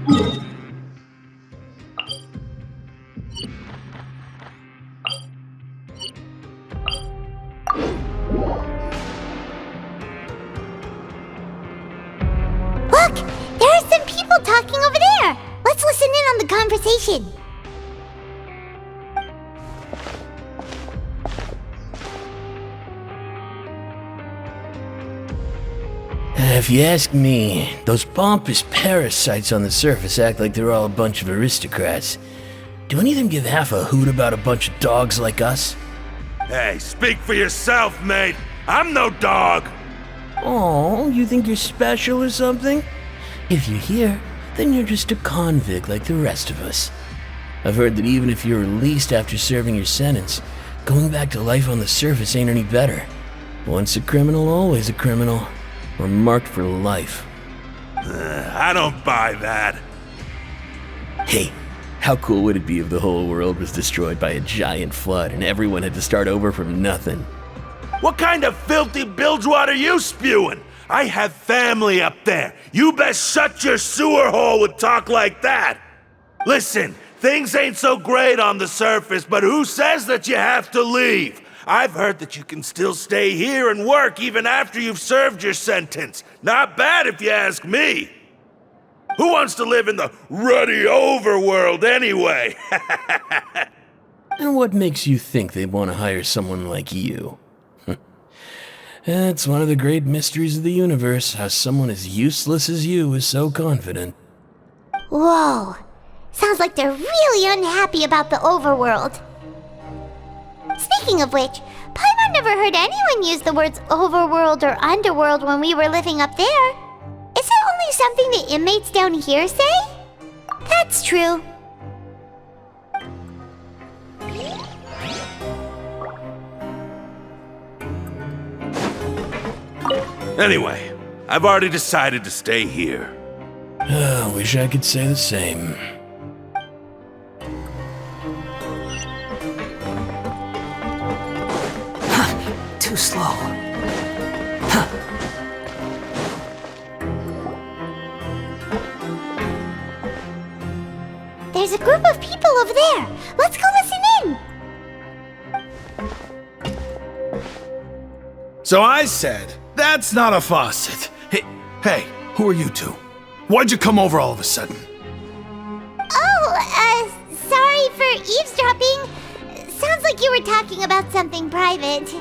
Look! There are some people talking over there! Let's listen in on the conversation. If you ask me, those pompous parasites on the surface act like they're all a bunch of aristocrats. Do any of them give half a hoot about a bunch of dogs like us? Hey, speak for yourself, mate. I'm no dog. Oh, you think you're special or something? If you're here, then you're just a convict like the rest of us. I've heard that even if you're released after serving your sentence, going back to life on the surface ain't any better. Once a criminal, always a criminal. We're marked for life. I don't buy that. Hey, how cool would it be if the whole world was destroyed by a giant flood and everyone had to start over from nothing? What kind of filthy bilgewater are you spewing? I have family up there. You best shut your sewer hole with talk like that. Listen, things ain't so great on the surface, but who says that you have to leave? I've heard that you can still stay here and work even after you've served your sentence. Not bad if you ask me. Who wants to live in the ruddy overworld anyway? And what makes you think they want to hire someone like you? It's one of the great mysteries of the universe, how someone as useless as you is so confident. Whoa. Sounds like they're really unhappy about the overworld. Speaking of which, Paimon never heard anyone use the words overworld or underworld when we were living up there. Is it only something the inmates down here say? That's true. Anyway, I've already decided to stay here. Wish I could say the same. Too slow. There's a group of people over there. Let's go listen in. So I said, that's not a faucet. Hey, who are you two? Why'd you come over all of a sudden? Oh, sorry for eavesdropping. Sounds like you were talking about something private.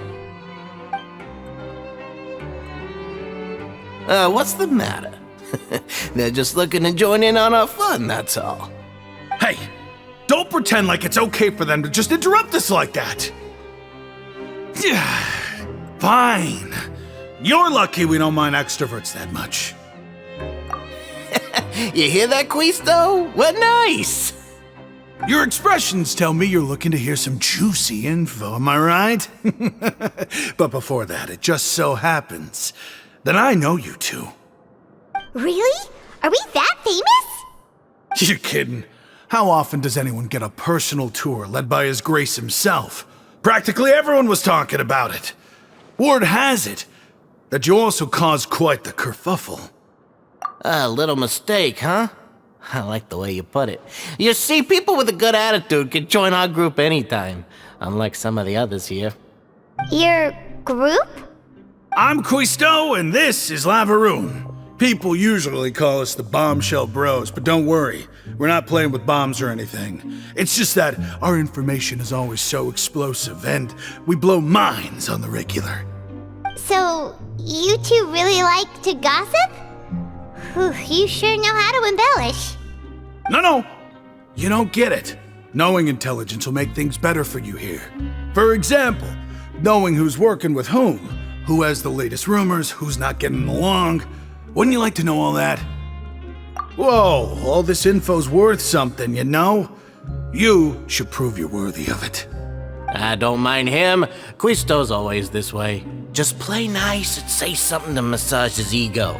What's the matter? They're just looking to join in on our fun, that's all. Hey, don't pretend like it's okay for them to just interrupt us like that. Yeah, fine. You're lucky we don't mind extroverts that much. You hear that, Quisto? What nice! Your expressions tell me you're looking to hear some juicy info, am I right? But before that, it just so happens that I know you two. Really? Are we that famous? You're kidding. How often does anyone get a personal tour led by His Grace himself? Practically everyone was talking about it. Word has it that you also caused quite the kerfuffle. A little mistake, huh? I like the way you put it. You see, people with a good attitude can join our group anytime, unlike some of the others here. Your group? I'm Quisto, and this is Lavaroon. People usually call us the Bombshell Bros, but don't worry, we're not playing with bombs or anything. It's just that our information is always so explosive, and we blow minds on the regular. So, you two really like to gossip? Whew, you sure know how to embellish. No, you don't get it. Knowing intelligence will make things better for you here. For example, knowing who's working with whom, who has the latest rumors, who's not getting along. Wouldn't you like to know all that? Whoa, all this info's worth something, you know? You should prove you're worthy of it. I don't mind him. Quisto's always this way. Just play nice and say something to massage his ego.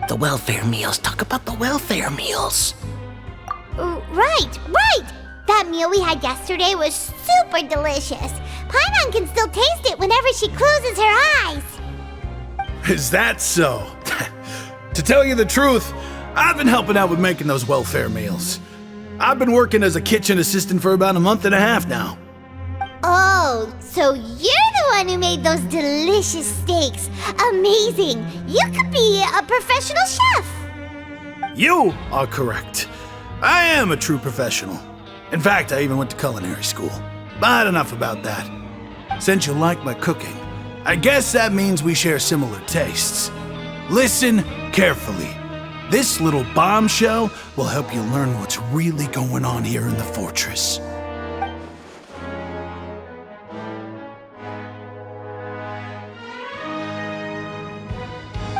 The welfare meals. Talk about the welfare meals. Right. That meal we had yesterday was super delicious. Paimon can still taste it whenever she closes her eyes. Is that so? To tell you the truth, I've been helping out with making those welfare meals. I've been working as a kitchen assistant for about a month and a half now. Oh, so you're the one who made those delicious steaks. Amazing. You could be a professional chef. You are correct. I am a true professional. In fact, I even went to culinary school. But enough about that. Since you like my cooking, I guess that means we share similar tastes. Listen carefully. This little bombshell will help you learn what's really going on here in the fortress.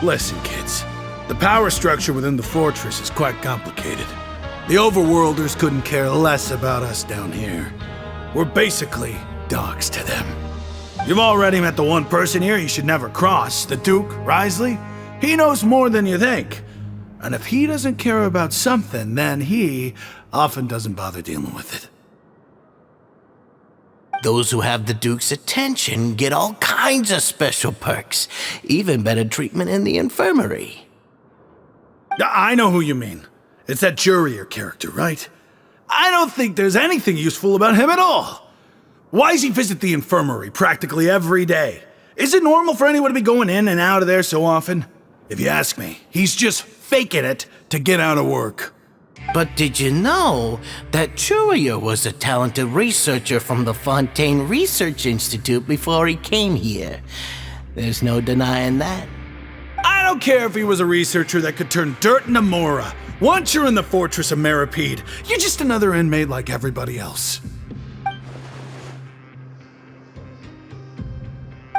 Listen, kids. The power structure within the fortress is quite complicated. The Overworlders couldn't care less about us down here. We're basically dogs to them. You've already met the one person here you should never cross, the Duke, Risley. He knows more than you think. And if he doesn't care about something, then he often doesn't bother dealing with it. Those who have the Duke's attention get all kinds of special perks, even better treatment in the infirmary. I know who you mean. It's that Jurier character, right? I don't think there's anything useful about him at all. Why does he visit the infirmary practically every day? Is it normal for anyone to be going in and out of there so often? If you ask me, he's just faking it to get out of work. But did you know that Jurier was a talented researcher from the Fontaine Research Institute before he came here? There's no denying that. I don't care if he was a researcher that could turn dirt into Mora. Once you're in the fortress of Meripede, you're just another inmate like everybody else.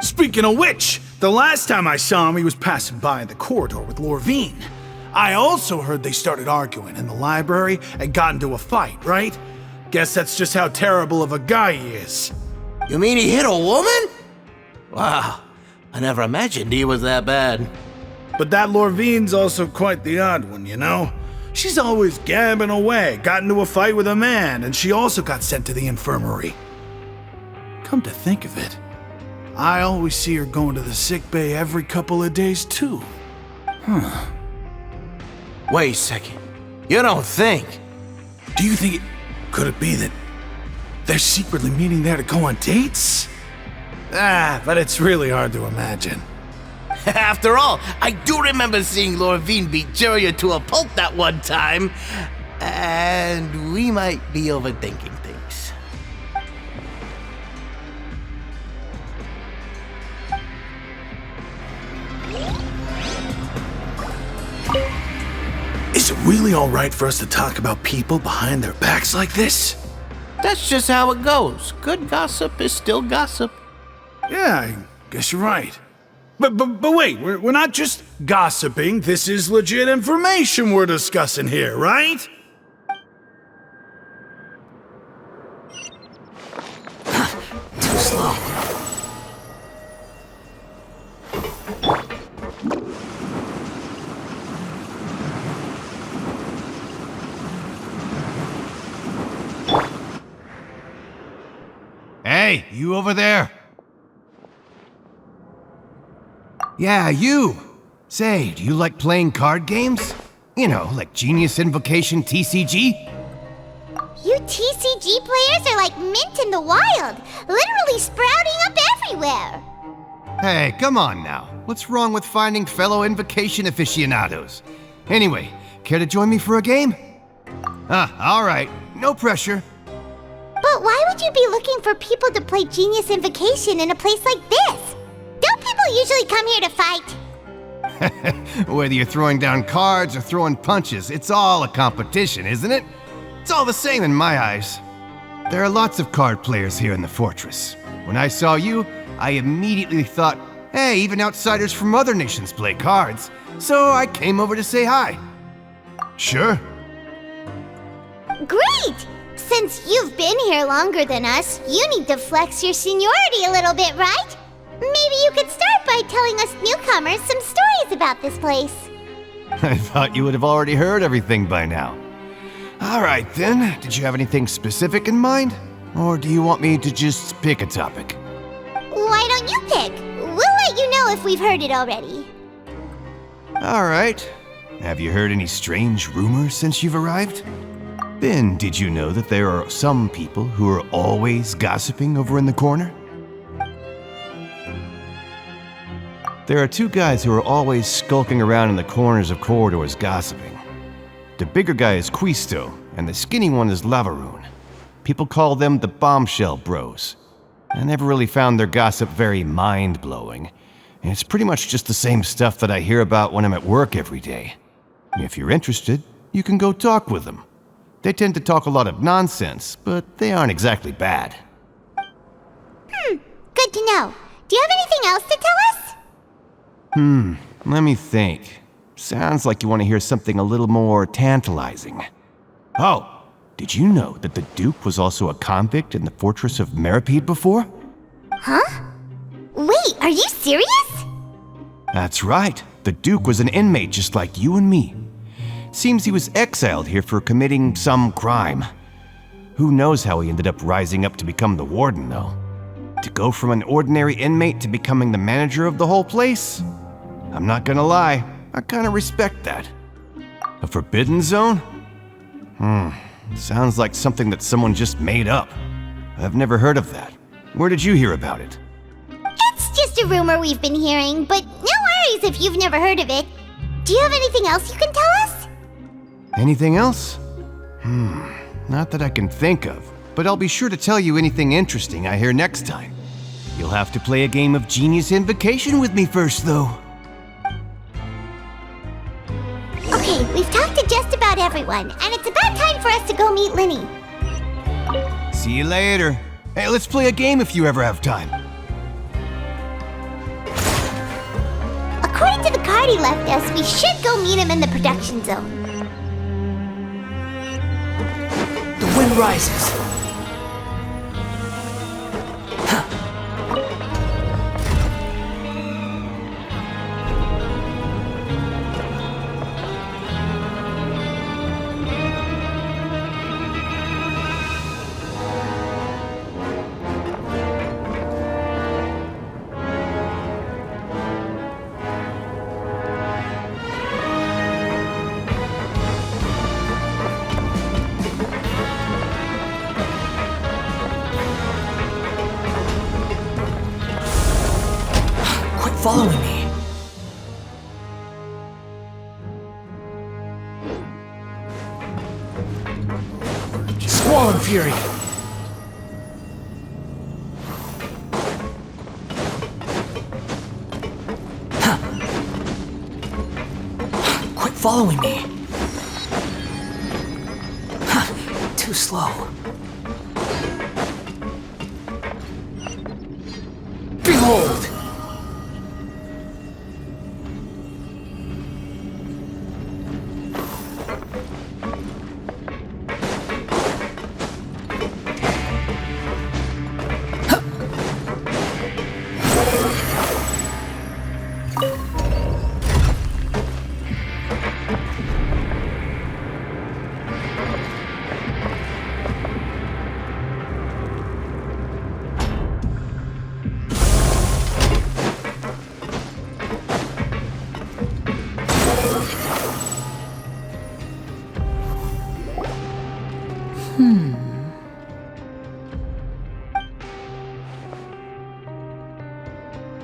Speaking of which, the last time I saw him, he was passing by in the corridor with Lorvine. I also heard they started arguing in the library and got into a fight, right? Guess that's just how terrible of a guy he is. You mean he hit a woman? Wow, I never imagined he was that bad. But that Lorvine's also quite the odd one, you know? She's always gabbing away, got into a fight with a man, and she also got sent to the infirmary. Come to think of it, I always see her going to the sick bay every couple of days, too. Huh. Wait a second. You don't think? Do you think could it be that they're secretly meeting there to go on dates? But it's really hard to imagine. After all, I do remember seeing Lorvine beat Jurier to a pulp that one time. And we might be overthinking things. Is it really all right for us to talk about people behind their backs like this? That's just how it goes. Good gossip is still gossip. Yeah, I guess you're right. But wait, we're not just gossiping. This is legit information we're discussing here, right? Too slow. Hey, you over there? Yeah, you. Say, do you like playing card games? You know, like Genius Invocation TCG? You TCG players are like mint in the wild, literally sprouting up everywhere. Hey, come on now. What's wrong with finding fellow Invocation aficionados? Anyway, care to join me for a game? All right. No pressure. But why would you be looking for people to play Genius Invocation in a place like this? Don't people usually come here to fight? Whether you're throwing down cards or throwing punches, it's all a competition, isn't it? It's all the same in my eyes. There are lots of card players here in the fortress. When I saw you, I immediately thought, hey, even outsiders from other nations play cards. So I came over to say hi. Sure. Great! Since you've been here longer than us, you need to flex your seniority a little bit, right? Maybe you could start by telling us newcomers some stories about this place. I thought you would have already heard everything by now. All right then, did you have anything specific in mind? Or do you want me to just pick a topic? Why don't you pick? We'll let you know if we've heard it already. All right. Have you heard any strange rumors since you've arrived? Ben, did you know that there are some people who are always gossiping over in the corner? There are two guys who are always skulking around in the corners of corridors gossiping. The bigger guy is Quisto, and the skinny one is Lavaroon. People call them the Bombshell Bros. I never really found their gossip very mind-blowing, and it's pretty much just the same stuff that I hear about when I'm at work every day. If you're interested, you can go talk with them. They tend to talk a lot of nonsense, but they aren't exactly bad. Good to know. Do you have anything else to tell us? Let me think. Sounds like you want to hear something a little more tantalizing. Oh, did you know that the Duke was also a convict in the fortress of Meripede before? Huh? Wait, are you serious? That's right. The Duke was an inmate just like you and me. Seems he was exiled here for committing some crime. Who knows how he ended up rising up to become the warden, though. To go from an ordinary inmate to becoming the manager of the whole place? I'm not gonna lie, I kinda respect that. A forbidden zone? Sounds like something that someone just made up. I've never heard of that. Where did you hear about it? It's just a rumor we've been hearing, but no worries if you've never heard of it. Do you have anything else you can tell us? Anything else? Not that I can think of, but I'll be sure to tell you anything interesting I hear next time. You'll have to play a game of Genius Invocation with me first, though. Okay, we've talked to just about everyone, and it's about time for us to go meet Linny. See you later. Hey, let's play a game if you ever have time. According to the card he left us, we should go meet him in the production zone. The wind rises. Following me. Squall Fury. Quit following me. Too slow. Behold!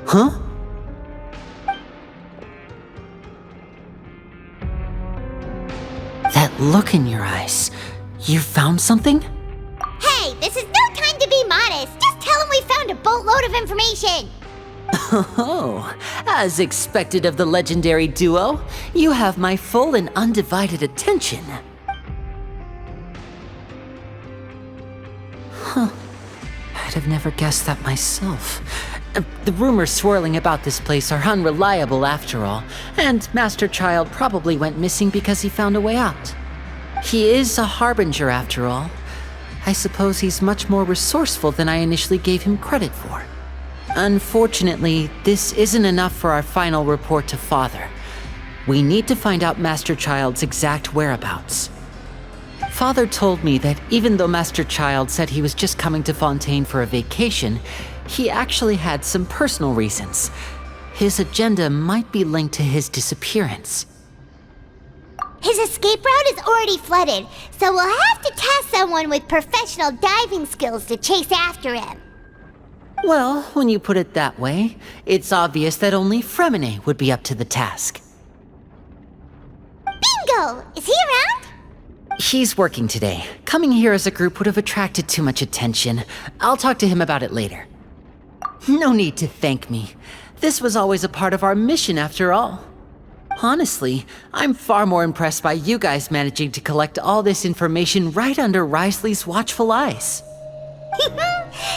Huh? That look in your eyes. You found something? Hey, this is no time to be modest. Just tell him we found a boatload of information. Oh, as expected of the legendary duo, you have my full and undivided attention. Huh. I'd have never guessed that myself. The rumors swirling about this place are unreliable after all, and Master Child probably went missing because he found a way out. He is a harbinger after all. I suppose he's much more resourceful than I initially gave him credit for. Unfortunately, this isn't enough for our final report to Father. We need to find out Master Child's exact whereabouts. Father told me that even though Master Child said he was just coming to Fontaine for a vacation, he actually had some personal reasons. His agenda might be linked to his disappearance. His escape route is already flooded, so we'll have to task someone with professional diving skills to chase after him. Well, when you put it that way, it's obvious that only Fremine would be up to the task. Bingo! Is he around? He's working today. Coming here as a group would have attracted too much attention. I'll talk to him about it later. No need to thank me. This was always a part of our mission after all. Honestly, I'm far more impressed by you guys managing to collect all this information right under Risley's watchful eyes.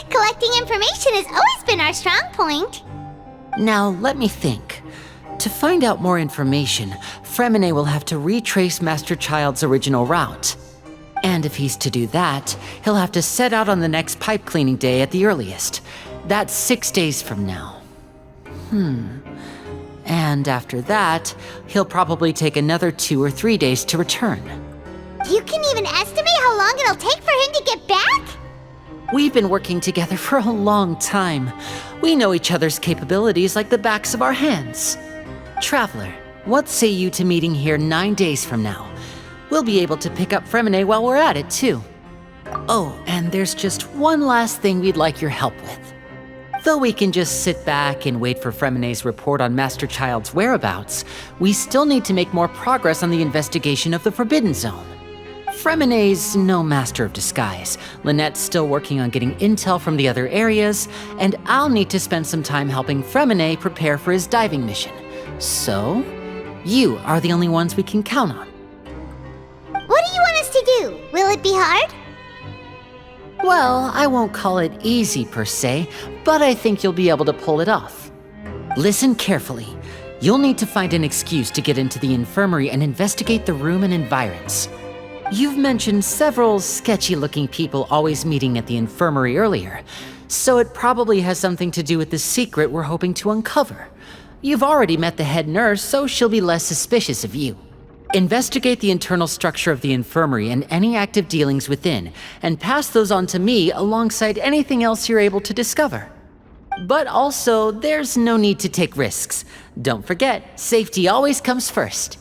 Collecting information has always been our strong point. Now, let me think. To find out more information, Fremine will have to retrace Master Child's original route. And if he's to do that, he'll have to set out on the next pipe cleaning day at the earliest. That's 6 days from now. And after that, he'll probably take another 2 or 3 days to return. You can even estimate how long it'll take for him to get back? We've been working together for a long time. We know each other's capabilities like the backs of our hands. Traveler, what say you to meeting here 9 days from now? We'll be able to pick up Fremine while we're at it, too. Oh, and there's just one last thing we'd like your help with. Though we can just sit back and wait for Fremine's report on Master Child's whereabouts, we still need to make more progress on the investigation of the Forbidden Zone. Fremine's no master of disguise, Lynette's still working on getting intel from the other areas, and I'll need to spend some time helping Fremine prepare for his diving mission. So, you are the only ones we can count on. What do you want us to do? Will it be hard? Well, I won't call it easy per se, but I think you'll be able to pull it off. Listen carefully. You'll need to find an excuse to get into the infirmary and investigate the room and environs. You've mentioned several sketchy-looking people always meeting at the infirmary earlier, so it probably has something to do with the secret we're hoping to uncover. You've already met the head nurse, so she'll be less suspicious of you. Investigate the internal structure of the infirmary and any active dealings within, and pass those on to me alongside anything else you're able to discover. But also, there's no need to take risks. Don't forget, safety always comes first.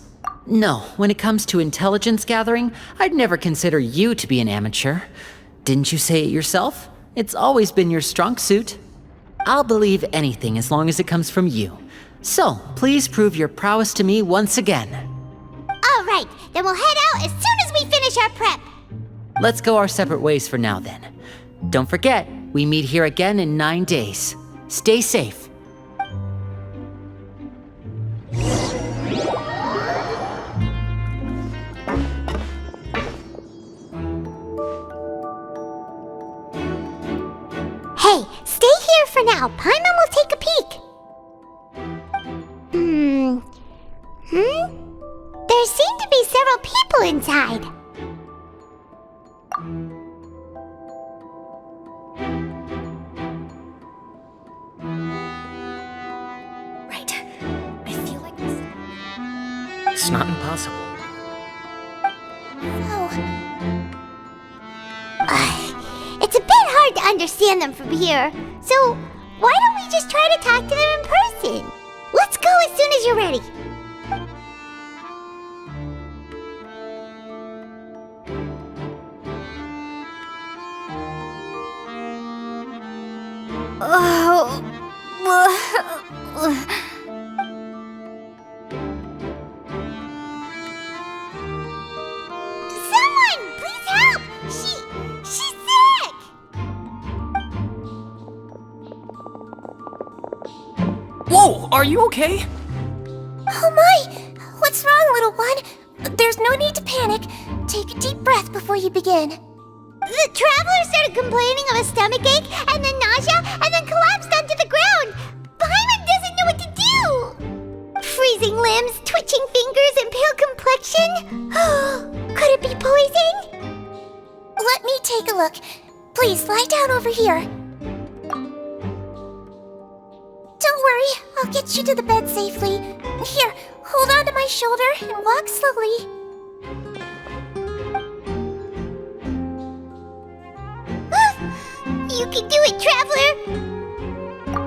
No, when it comes to intelligence gathering, I'd never consider you to be an amateur. Didn't you say it yourself? It's always been your strong suit. I'll believe anything as long as it comes from you. So, please prove your prowess to me once again. All right, then we'll head out as soon as we finish our prep. Let's go our separate ways for now then. Don't forget, we meet here again in 9 days. Stay safe. Hey, stay here for now. Paimon will take a peek. There seem to be several people inside. Right. I feel like this. It's not impossible. Oh. It's a bit hard to understand them from here, so why don't we just try to talk to them in person? Let's go as soon as you're ready. Someone, please help! She's sick! Whoa, are you okay? Oh my! What's wrong, little one? There's no need to panic. Take a deep breath before you begin. The traveler started complaining of a stomachache, and then nausea, and then collapsed onto the ground. Paimon doesn't know what to do. Freezing limbs, twitching fingers, and pale complexion. Could it be poison? Let me take a look. Please lie down over here. Don't worry, I'll get you to the bed safely. Here, hold on to my shoulder and walk slowly. You can do it, traveler!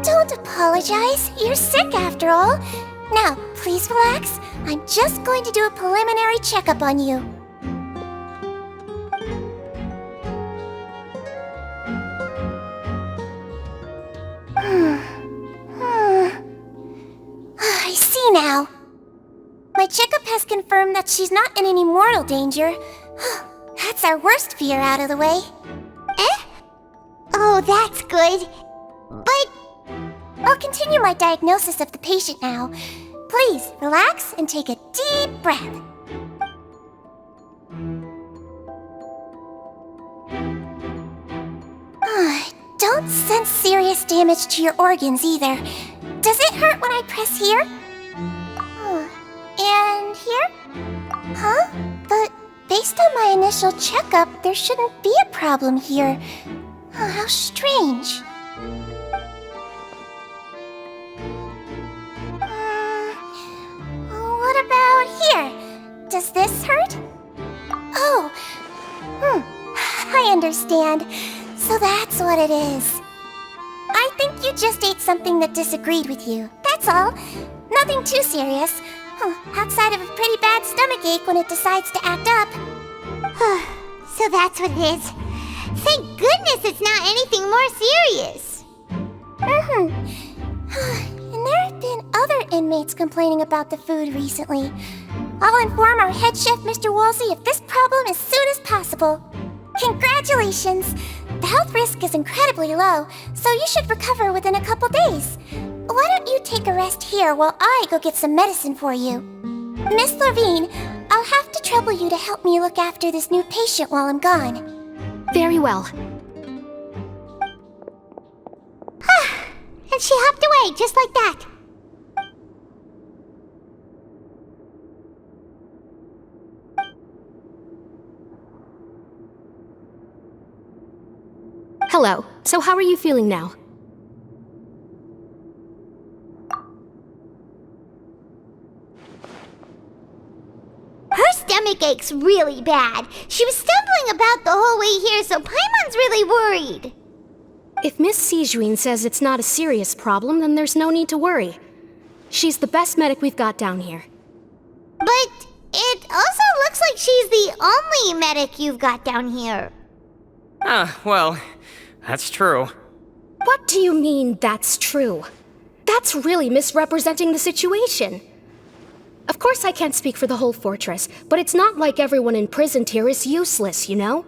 Don't apologize. You're sick after all. Now, please relax. I'm just going to do a preliminary checkup on you. I see now. My checkup has confirmed that she's not in any mortal danger. That's our worst fear out of the way. Eh? Oh, that's good. But I'll continue my diagnosis of the patient now. Please, relax and take a deep breath. Don't sense serious damage to your organs either. Does it hurt when I press here? And here? Huh? But based on my initial checkup, there shouldn't be a problem here. How strange. What about here? Does this hurt? Oh, I understand. So that's what it is. I think you just ate something that disagreed with you. That's all. Nothing too serious. Outside of a pretty bad stomachache when it decides to act up. so that's what it is. Thank goodness it's not anything more serious. And there have been other inmates complaining about the food recently. I'll inform our head chef, Mr. Woolsey, of this problem as soon as possible. Congratulations! The health risk is incredibly low, so you should recover within a couple days. Why don't you take a rest here while I go get some medicine for you? Miss Levine, I'll have to trouble you to help me look after this new patient while I'm gone. Very well. And she hopped away just like that. Hello. So how are you feeling now? Her stomach aches really bad. She was stumbling about the whole way here, so Paimon's really worried. If Miss Sijuin says it's not a serious problem, then there's no need to worry. She's the best medic we've got down here. But it also looks like she's the only medic you've got down here. Well, that's true. What do you mean, that's true? That's really misrepresenting the situation. Of course I can't speak for the whole fortress, but it's not like everyone imprisoned here is useless, you know?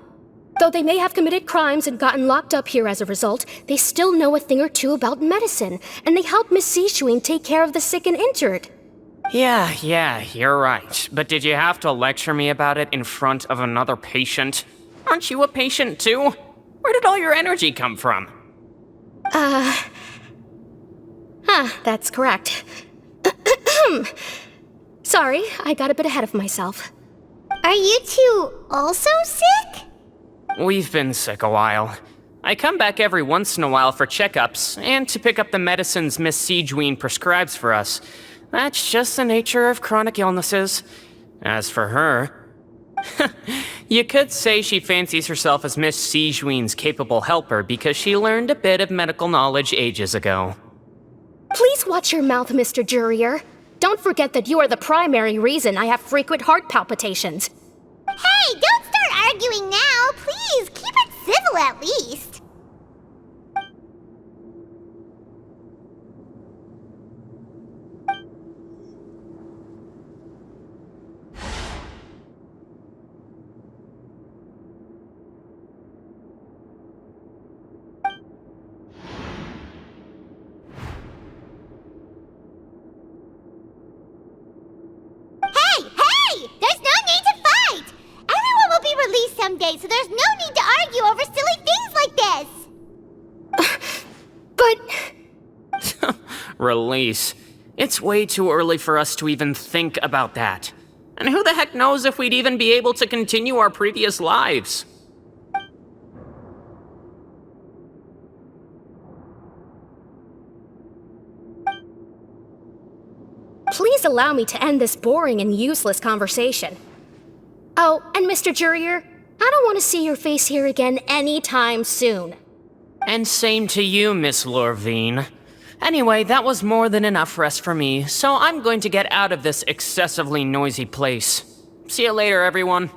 Though they may have committed crimes and gotten locked up here as a result, they still know a thing or two about medicine, and they help Miss Sijuin take care of the sick and injured. Yeah, you're right. But did you have to lecture me about it in front of another patient? Aren't you a patient too? Where did all your energy come from? That's correct. Sorry, I got a bit ahead of myself. Are you two also sick? We've been sick a while. I come back every once in a while for checkups, and to pick up the medicines Miss Sijuin prescribes for us. That's just the nature of chronic illnesses. As for her... You could say she fancies herself as Miss Sijuin's capable helper because she learned a bit of medical knowledge ages ago. Please watch your mouth, Mr. Jurier. Don't forget that you are the primary reason I have frequent heart palpitations. Hey, don't start arguing now. Please, keep it civil at least. Hey! There's no need to fight! Everyone will be released someday, so there's no need to argue over silly things like this! But... Release. It's way too early for us to even think about that. And who the heck knows if we'd even be able to continue our previous lives? Please allow me to end this boring and useless conversation. Oh, and Mr. Jurier, I don't want to see your face here again anytime soon. And same to you, Miss Lorvine. Anyway, that was more than enough rest for me, so I'm going to get out of this excessively noisy place. See you later, everyone.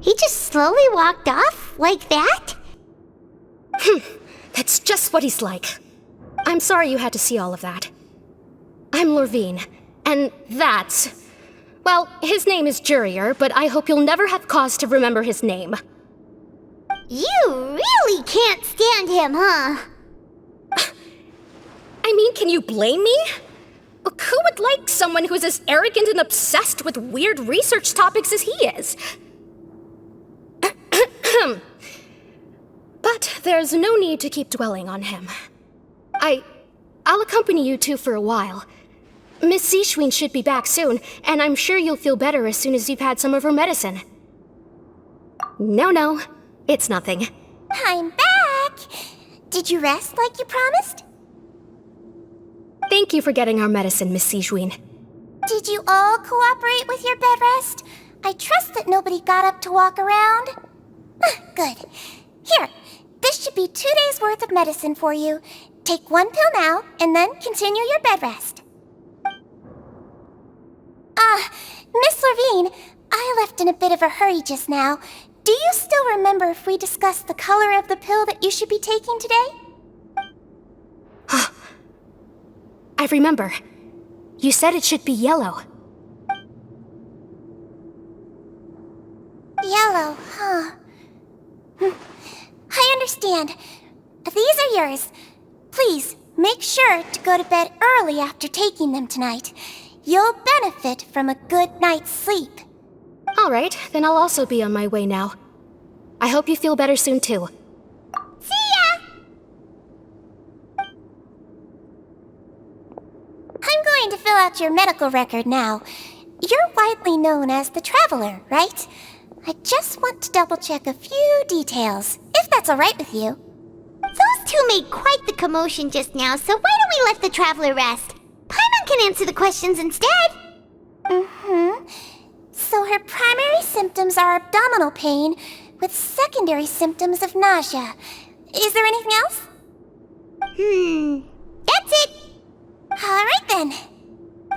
He just slowly walked off like that? That's just what he's like. I'm sorry you had to see all of that. I'm Lorvine, and that's... Well, his name is Jurier, but I hope you'll never have cause to remember his name. You really can't stand him, huh? I mean, can you blame me? Who would like someone who's as arrogant and obsessed with weird research topics as he is? But there's no need to keep dwelling on him. I'll accompany you two for a while. Miss Zishwin should be back soon, and I'm sure you'll feel better as soon as you've had some of her medicine. No, it's nothing. I'm back! Did you rest like you promised? Thank you for getting our medicine, Miss Zishwin. Did you all cooperate with your bed rest? I trust that nobody got up to walk around. Good. Here, this should be 2 days' worth of medicine for you. Take 1 pill now, and then continue your bed rest. Miss Lorvine, I left in a bit of a hurry just now. Do you still remember if we discussed the color of the pill that you should be taking today? I remember. You said it should be yellow. Yellow, huh? I understand. These are yours. Please, make sure to go to bed early after taking them tonight. You'll benefit from a good night's sleep. All right, then I'll also be on my way now. I hope you feel better soon, too. See ya! I'm going to fill out your medical record now. You're widely known as the Traveler, right? I just want to double-check a few details, if that's all right with you. Those two made quite the commotion just now, so why don't we let the Traveler rest? Paimon can answer the questions instead. So her primary symptoms are abdominal pain, with secondary symptoms of nausea. Is there anything else? That's it. All right then.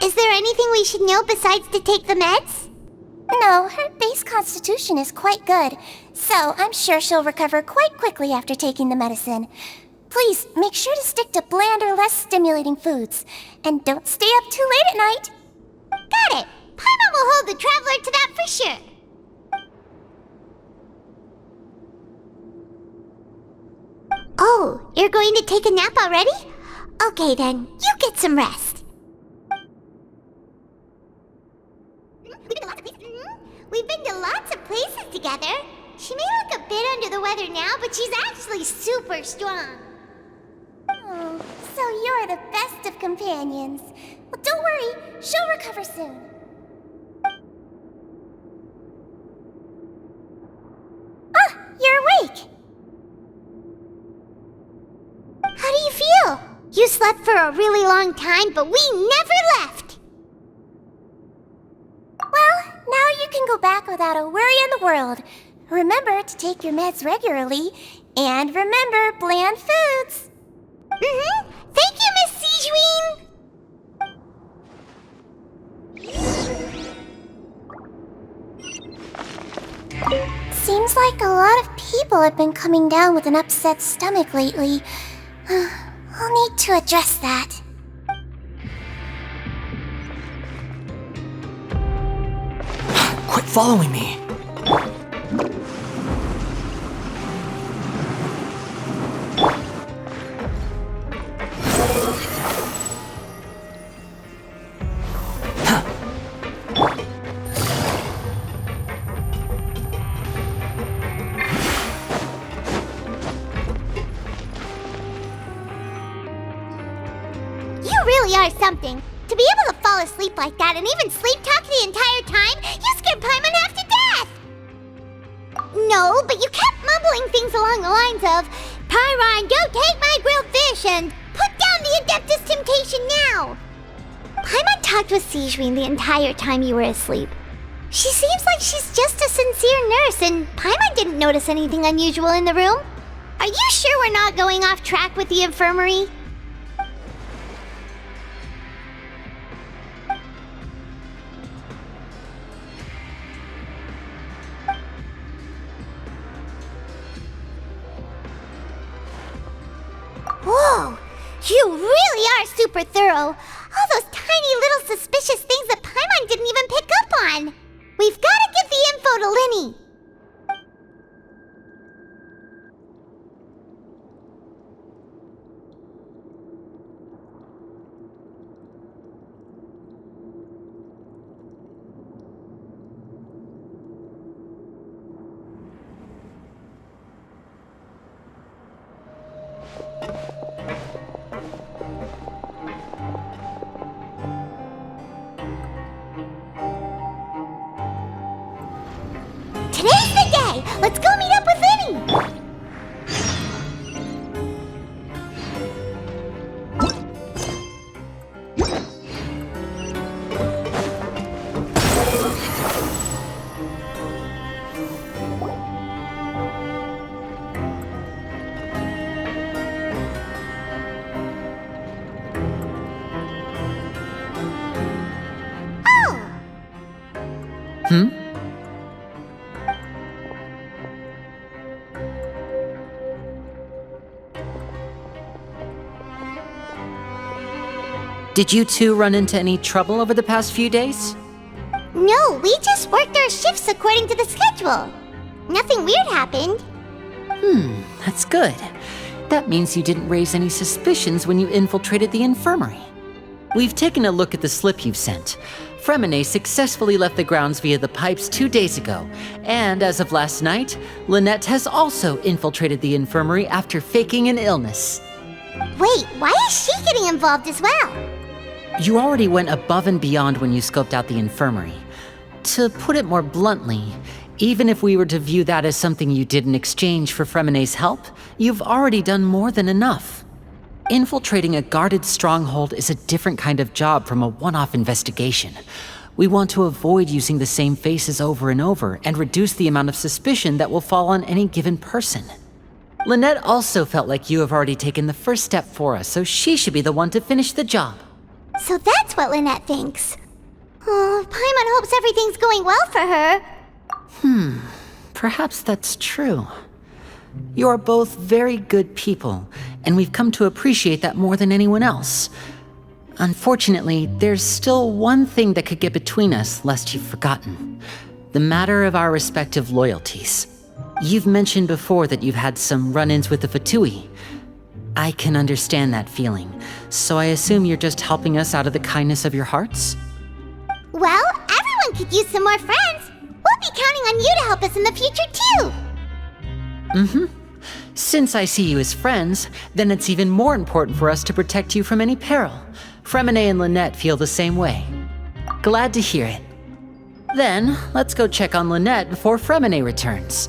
Is there anything we should know besides to take the meds? No, her base constitution is quite good, so I'm sure she'll recover quite quickly after taking the medicine. Please, make sure to stick to bland or less stimulating foods, and don't stay up too late at night. Got it. Paimon will hold the Traveler to that for sure. Oh, you're going to take a nap already? Okay then, you get some rest. We've been to lots of places together. She may look a bit under the weather now, but she's actually super strong. Oh, so you're the best of companions. Well, don't worry, she'll recover soon. You're awake. How do you feel? You slept for a really long time, but we never left. Well, now you can go back without a worry in the world. Remember to take your meds regularly, and remember bland foods. Thank you, Miss Zishwin. Seems like a lot of people have been coming down with an upset stomach lately. I'll need to address that. Quit following me. You really are something. To be able to fall asleep like that and even sleep talk the entire time, you scared Paimon half to death! No, but you kept mumbling things along the lines of, Pyron, go take my grilled fish and put down the Adeptus Temptation now! Paimon talked with Zishwin the entire time you were asleep. She seems like she's just a sincere nurse, and Paimon didn't notice anything unusual in the room. Are you sure we're not going off track with the infirmary? Whoa! You really are super thorough! All those tiny little suspicious things that Paimon didn't even pick up on! We've gotta give the info to Linny! Today's the day! Let's go meet up with Linny! Did you two run into any trouble over the past few days? No, we just worked our shifts according to the schedule. Nothing weird happened. That's good. That means you didn't raise any suspicions when you infiltrated the infirmary. We've taken a look at the slip you've sent. Fremine successfully left the grounds via the pipes 2 days ago, and as of last night, Lynette has also infiltrated the infirmary after faking an illness. Wait, why is she getting involved as well? You already went above and beyond when you scoped out the infirmary. To put it more bluntly, even if we were to view that as something you did in exchange for Fremine's help, you've already done more than enough. Infiltrating a guarded stronghold is a different kind of job from a one-off investigation. We want to avoid using the same faces over and over and reduce the amount of suspicion that will fall on any given person. Lynette also felt like you have already taken the first step for us, so she should be the one to finish the job. So that's what Lynette thinks. Oh, Paimon hopes everything's going well for her. Perhaps that's true. You're both very good people, and we've come to appreciate that more than anyone else. Unfortunately, there's still one thing that could get between us, lest you've forgotten. The matter of our respective loyalties. You've mentioned before that you've had some run-ins with the Fatui. I can understand that feeling, so I assume you're just helping us out of the kindness of your hearts? Well, everyone could use some more friends. We'll be counting on you to help us in the future, too. Since I see you as friends, then it's even more important for us to protect you from any peril. Fremine and Lynette feel the same way. Glad to hear it. Then, let's go check on Lynette before Fremine returns.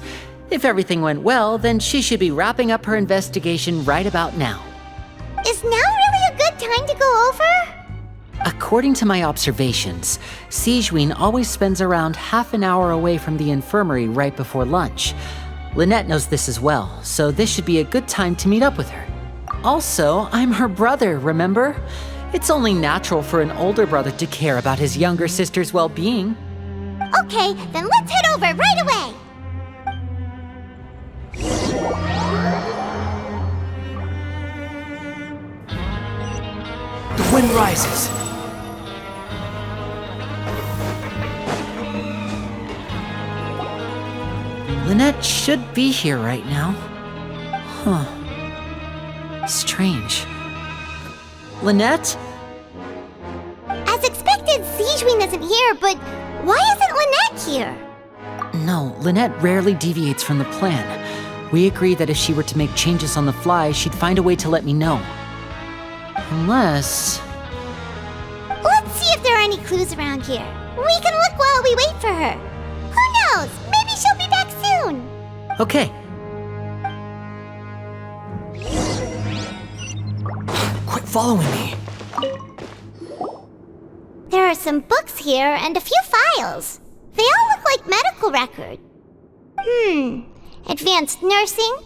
If everything went well, then she should be wrapping up her investigation right about now. Is now really a good time to go over? According to my observations, Sigewinne always spends around half an hour away from the infirmary right before lunch. Lynette knows this as well, so this should be a good time to meet up with her. Also, I'm her brother, remember? It's only natural for an older brother to care about his younger sister's well-being. Okay, then let's head over right away. The wind rises. Lynette should be here right now. Huh. Strange. Lynette? As expected, Sigewinne isn't here, but why isn't Lynette here? No, Lynette rarely deviates from the plan. We agreed that if she were to make changes on the fly, she'd find a way to let me know. Unless... Let's see if there are any clues around here. We can look while we wait for her. Who knows? Maybe she'll be back soon. Okay. Quit following me. There are some books here and a few files. They all look like medical record. Advanced nursing,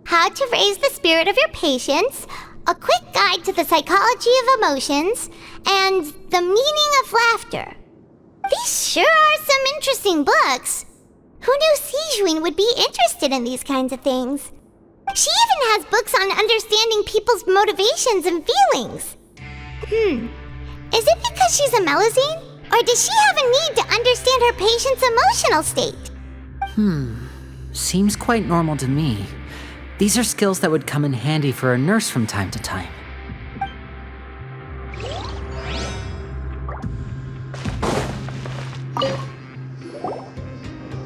How to Raise the Spirit of Your Patients, A Quick Guide to the Psychology of Emotions, and The Meaning of Laughter. These sure are some interesting books. Who knew Sijuin would be interested in these kinds of things? She even has books on understanding people's motivations and feelings. Is it because she's a Melusine? Or does she have a need to understand her patient's emotional state? Seems quite normal to me. These are skills that would come in handy for a nurse from time to time.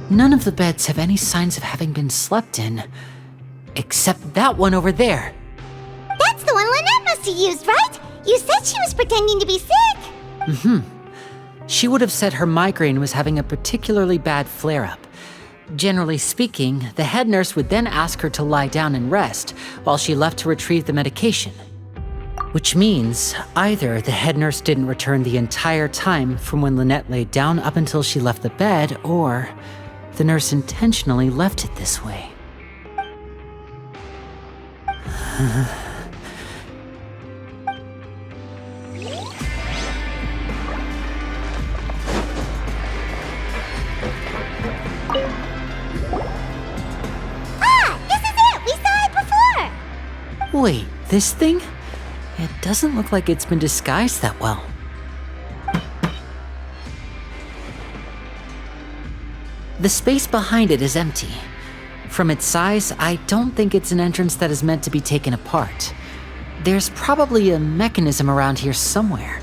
None of the beds have any signs of having been slept in, except that one over there. That's the one Lynette must have used, right? You said she was pretending to be sick. She would have said her migraine was having a particularly bad flare-up. Generally speaking, the head nurse would then ask her to lie down and rest while she left to retrieve the medication. Which means either the head nurse didn't return the entire time from when Lynette laid down up until she left the bed, or the nurse intentionally left it this way. This is it! We saw it before! Wait, this thing? It doesn't look like it's been disguised that well. The space behind it is empty. From its size, I don't think it's an entrance that is meant to be taken apart. There's probably a mechanism around here somewhere.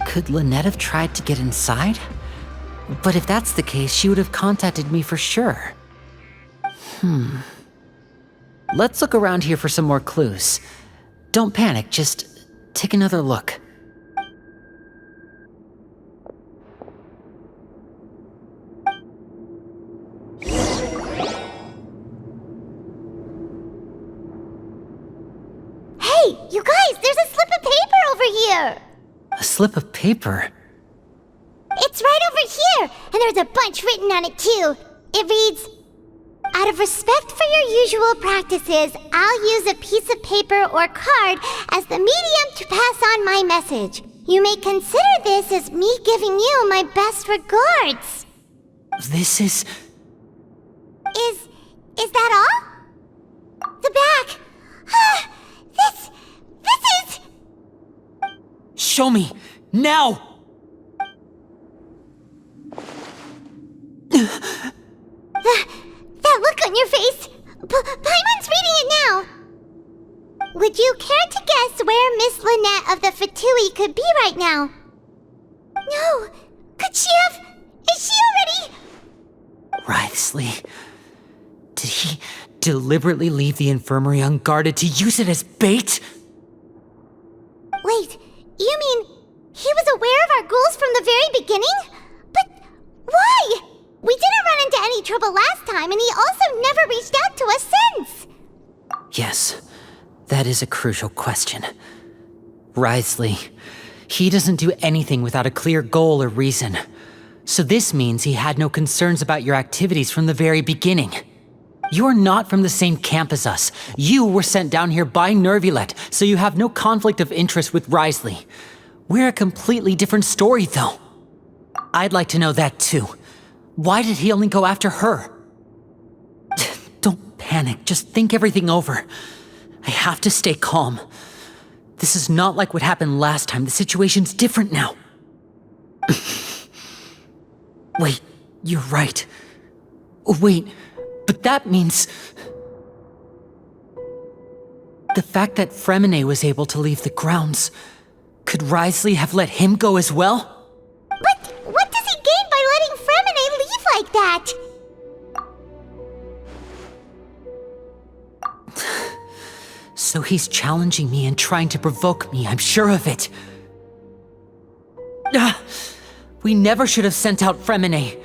Could Lynette have tried to get inside? But if that's the case, she would have contacted me for sure. Let's look around here for some more clues. Don't panic, just take another look. Hey, you guys, there's a slip of paper over here! A slip of paper? It's right over here, and there's a bunch written on it too. It reads, "Out of respect for your usual practices, I'll use a piece of paper or card as the medium to pass on my message. You may consider this as me giving you my best regards." This is... Is that all? The back. This is... Show me! Now! That look on your face! Paimon's reading it now! Would you care to guess where Miss Lynette of the Fatui could be right now? No! Could she have... Is she already... Wriothesley, did he deliberately leave the infirmary unguarded to use it as bait? Wait, you mean he was aware of our goals from the very beginning? But why? We didn't run into any trouble last time, and he also never reached out to us since. Yes, that is a crucial question. Wriothesley, he doesn't do anything without a clear goal or reason. So this means he had no concerns about your activities from the very beginning. You're not from the same camp as us. You were sent down here by Nervulet, so you have no conflict of interest with Wriothesley. We're a completely different story, though. I'd like to know that, too. Why did he only go after her? Don't panic, just think everything over. I have to stay calm. This is not like what happened last time. The situation's different now. Wait, you're right. Wait, but that means... The fact that Fremine was able to leave the grounds, could Wriothesley have let him go as well? But what does he gain by letting Fremine leave like that? So he's challenging me and trying to provoke me, I'm sure of it. We never should have sent out Fremine.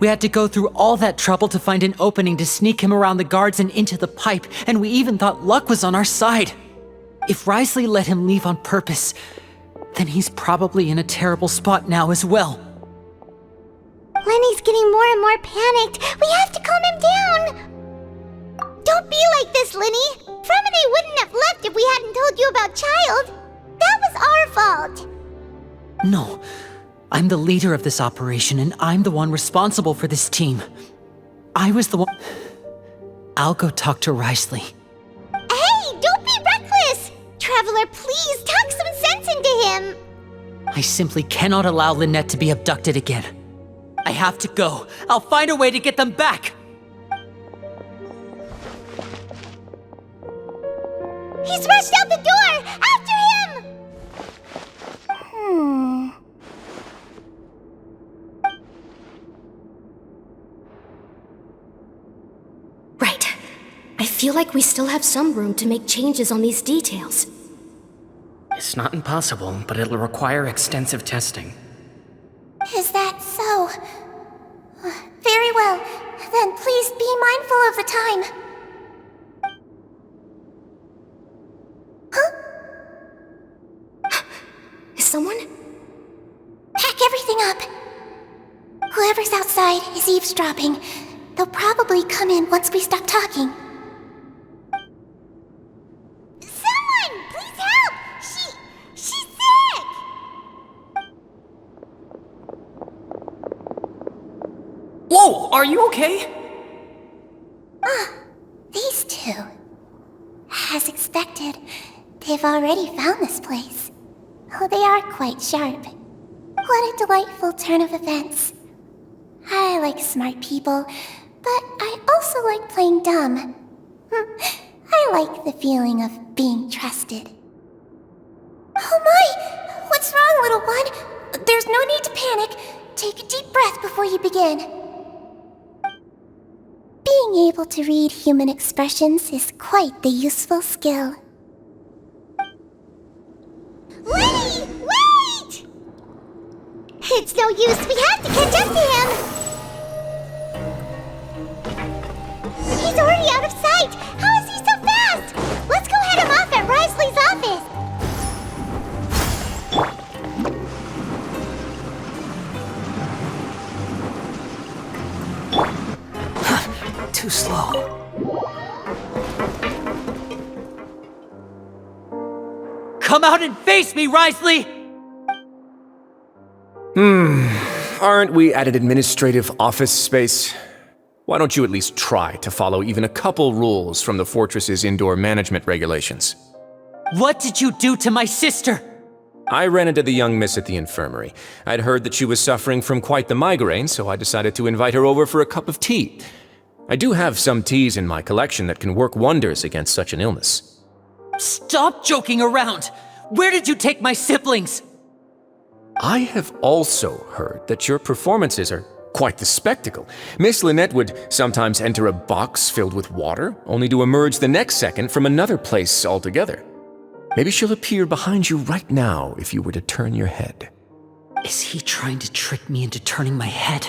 We had to go through all that trouble to find an opening to sneak him around the guards and into the pipe, and we even thought luck was on our side. If Wriothesley let him leave on purpose, then he's probably in a terrible spot now as well. Lenny's getting more and more panicked. We have to calm him down. Don't be like this, Linny. Fremine wouldn't have left if we hadn't told you about Child. That was our fault. No, I'm the leader of this operation, and I'm the one responsible for this team. I was the one... I'll go talk to Risley. Hey, don't be reckless! Traveler, please talk some sense into him. I simply cannot allow Lynette to be abducted again. I have to go. I'll find a way to get them back. He's rushed out the door! After him! Right. I feel like we still have some room to make changes on these details. It's not impossible, but it'll require extensive testing. Is that so? Very well. Then please be mindful of the time. Huh? Is someone? Pack everything up. Whoever's outside is eavesdropping. They'll probably come in once we stop talking. Someone! Please help! She's sick! Whoa! Are you okay? These two. As expected, they've already found this place. Oh, they are quite sharp. What a delightful turn of events. I like smart people, but I also like playing dumb. I like the feeling of being trusted. Oh my! What's wrong, little one? There's no need to panic. Take a deep breath before you begin. Being able to read human expressions is quite the useful skill. Linny! Wait! It's no use. We have to catch up to him. He's already out of sight. How is he so fast? Let's go head him off at Risley's office. Too slow. Come out and face me, Risley! Aren't we at an administrative office space? Why don't you at least try to follow even a couple rules from the fortress's indoor management regulations? What did you do to my sister? I ran into the young miss at the infirmary. I'd heard that she was suffering from quite the migraine, so I decided to invite her over for a cup of tea. I do have some teas in my collection that can work wonders against such an illness. Stop joking around! Where did you take my siblings? I have also heard that your performances are quite the spectacle. Miss Lynette would sometimes enter a box filled with water, only to emerge the next second from another place altogether. Maybe she'll appear behind you right now if you were to turn your head. Is he trying to trick me into turning my head?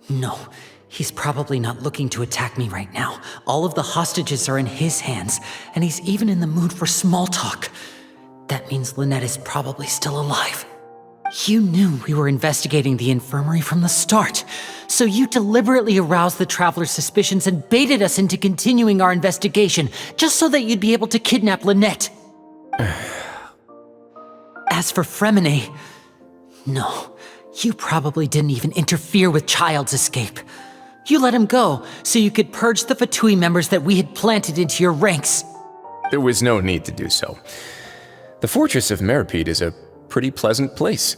No, he's probably not looking to attack me right now. All of the hostages are in his hands, and he's even in the mood for small talk. That means Lynette is probably still alive. You knew we were investigating the infirmary from the start, so you deliberately aroused the Traveler's suspicions and baited us into continuing our investigation, just so that you'd be able to kidnap Lynette. As for Fremine, no, you probably didn't even interfere with Child's escape. You let him go, so you could purge the Fatui members that we had planted into your ranks. There was no need to do so. The Fortress of Meripede is a pretty pleasant place.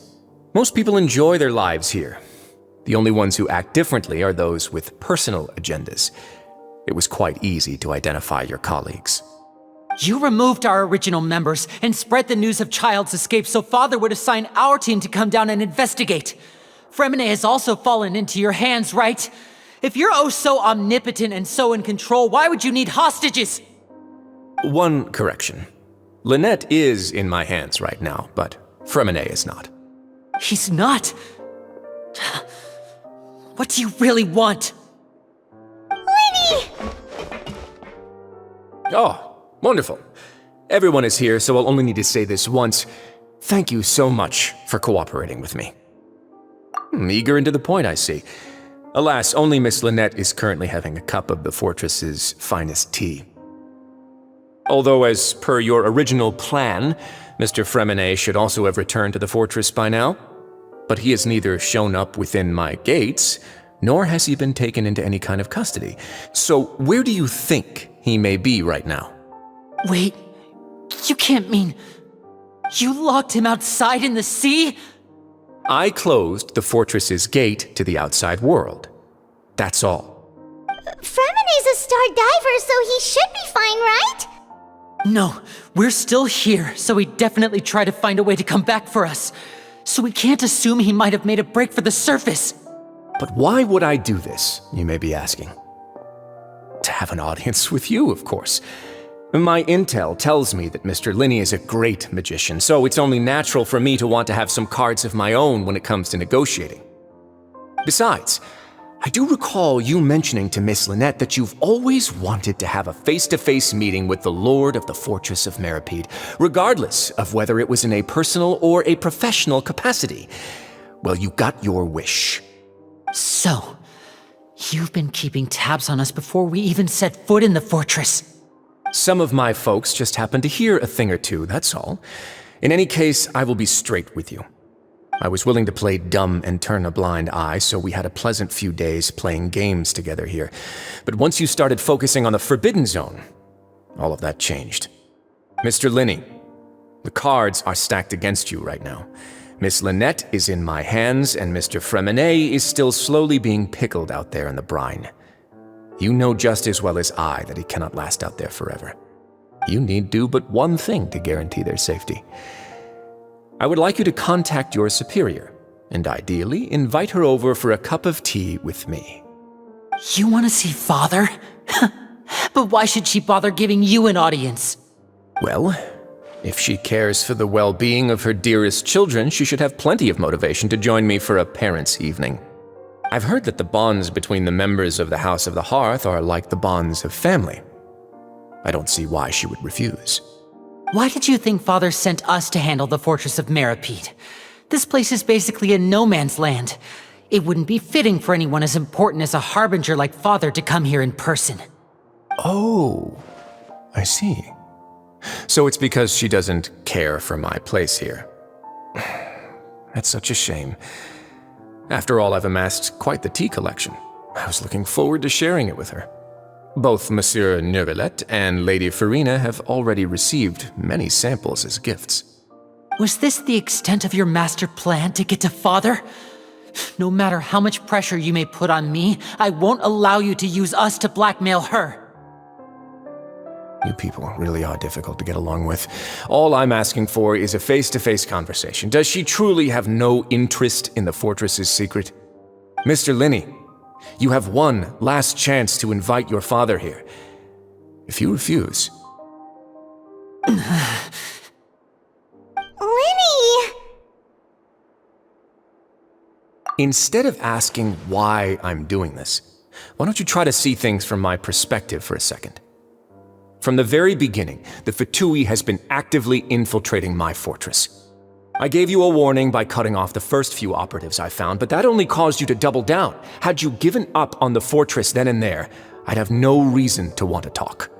Most people enjoy their lives here. The only ones who act differently are those with personal agendas. It was quite easy to identify your colleagues. You removed our original members and spread the news of Child's escape so Father would assign our team to come down and investigate. Fremine has also fallen into your hands, right? If you're oh so omnipotent and so in control, why would you need hostages? One correction. Lynette is in my hands right now, but Fremine is not. He's not? What do you really want? Linny! Oh, wonderful. Everyone is here, so I'll only need to say this once. Thank you so much for cooperating with me. Eager and to the point, I see. Alas, only Miss Lynette is currently having a cup of the fortress's finest tea. Although, as per your original plan, Mr. Fremenet should also have returned to the fortress by now. But he has neither shown up within my gates, nor has he been taken into any kind of custody. So where do you think he may be right now? Wait, you can't mean you locked him outside in the sea? I closed the fortress's gate to the outside world. That's all. Fremenet's a star diver, so he should be fine, right? No, we're still here, so he definitely tried to find a way to come back for us. So we can't assume he might have made a break for the surface. But why would I do this, you may be asking? To have an audience with you, of course. My intel tells me that Mr. Linney is a great magician, so it's only natural for me to want to have some cards of my own when it comes to negotiating. Besides, I do recall you mentioning to Miss Lynette that you've always wanted to have a face-to-face meeting with the Lord of the Fortress of Meripede, regardless of whether it was in a personal or a professional capacity. Well, you got your wish. So, you've been keeping tabs on us before we even set foot in the fortress. Some of my folks just happened to hear a thing or two, that's all. In any case, I will be straight with you. I was willing to play dumb and turn a blind eye, so we had a pleasant few days playing games together here. But once you started focusing on the Forbidden Zone, all of that changed. Mr. Linney, the cards are stacked against you right now. Miss Lynette is in my hands, and Mr. Fremenet is still slowly being pickled out there in the brine. You know just as well as I that he cannot last out there forever. You need do but one thing to guarantee their safety. I would like you to contact your superior, and ideally invite her over for a cup of tea with me. You want to see Father? But why should she bother giving you an audience? Well, if she cares for the well-being of her dearest children, she should have plenty of motivation to join me for a parents' evening. I've heard that the bonds between the members of the House of the Hearth are like the bonds of family. I don't see why she would refuse. Why did you think Father sent us to handle the Fortress of Meripede? This place is basically a no-man's land. It wouldn't be fitting for anyone as important as a harbinger like Father to come here in person. Oh, I see. So it's because she doesn't care for my place here. That's such a shame. After all, I've amassed quite the tea collection. I was looking forward to sharing it with her. Both Monsieur Neuvillette and Lady Farina have already received many samples as gifts. Was this the extent of your master plan to get to Father? No matter how much pressure you may put on me, I won't allow you to use us to blackmail her. You people really are difficult to get along with. All I'm asking for is a face-to-face conversation. Does she truly have no interest in the fortress's secret? Mr. Linney, you have one last chance to invite your father here. If you refuse... Linney! Instead of asking why I'm doing this, why don't you try to see things from my perspective for a second? From the very beginning, the Fatui has been actively infiltrating my fortress. I gave you a warning by cutting off the first few operatives I found, but that only caused you to double down. Had you given up on the fortress then and there, I'd have no reason to want to talk.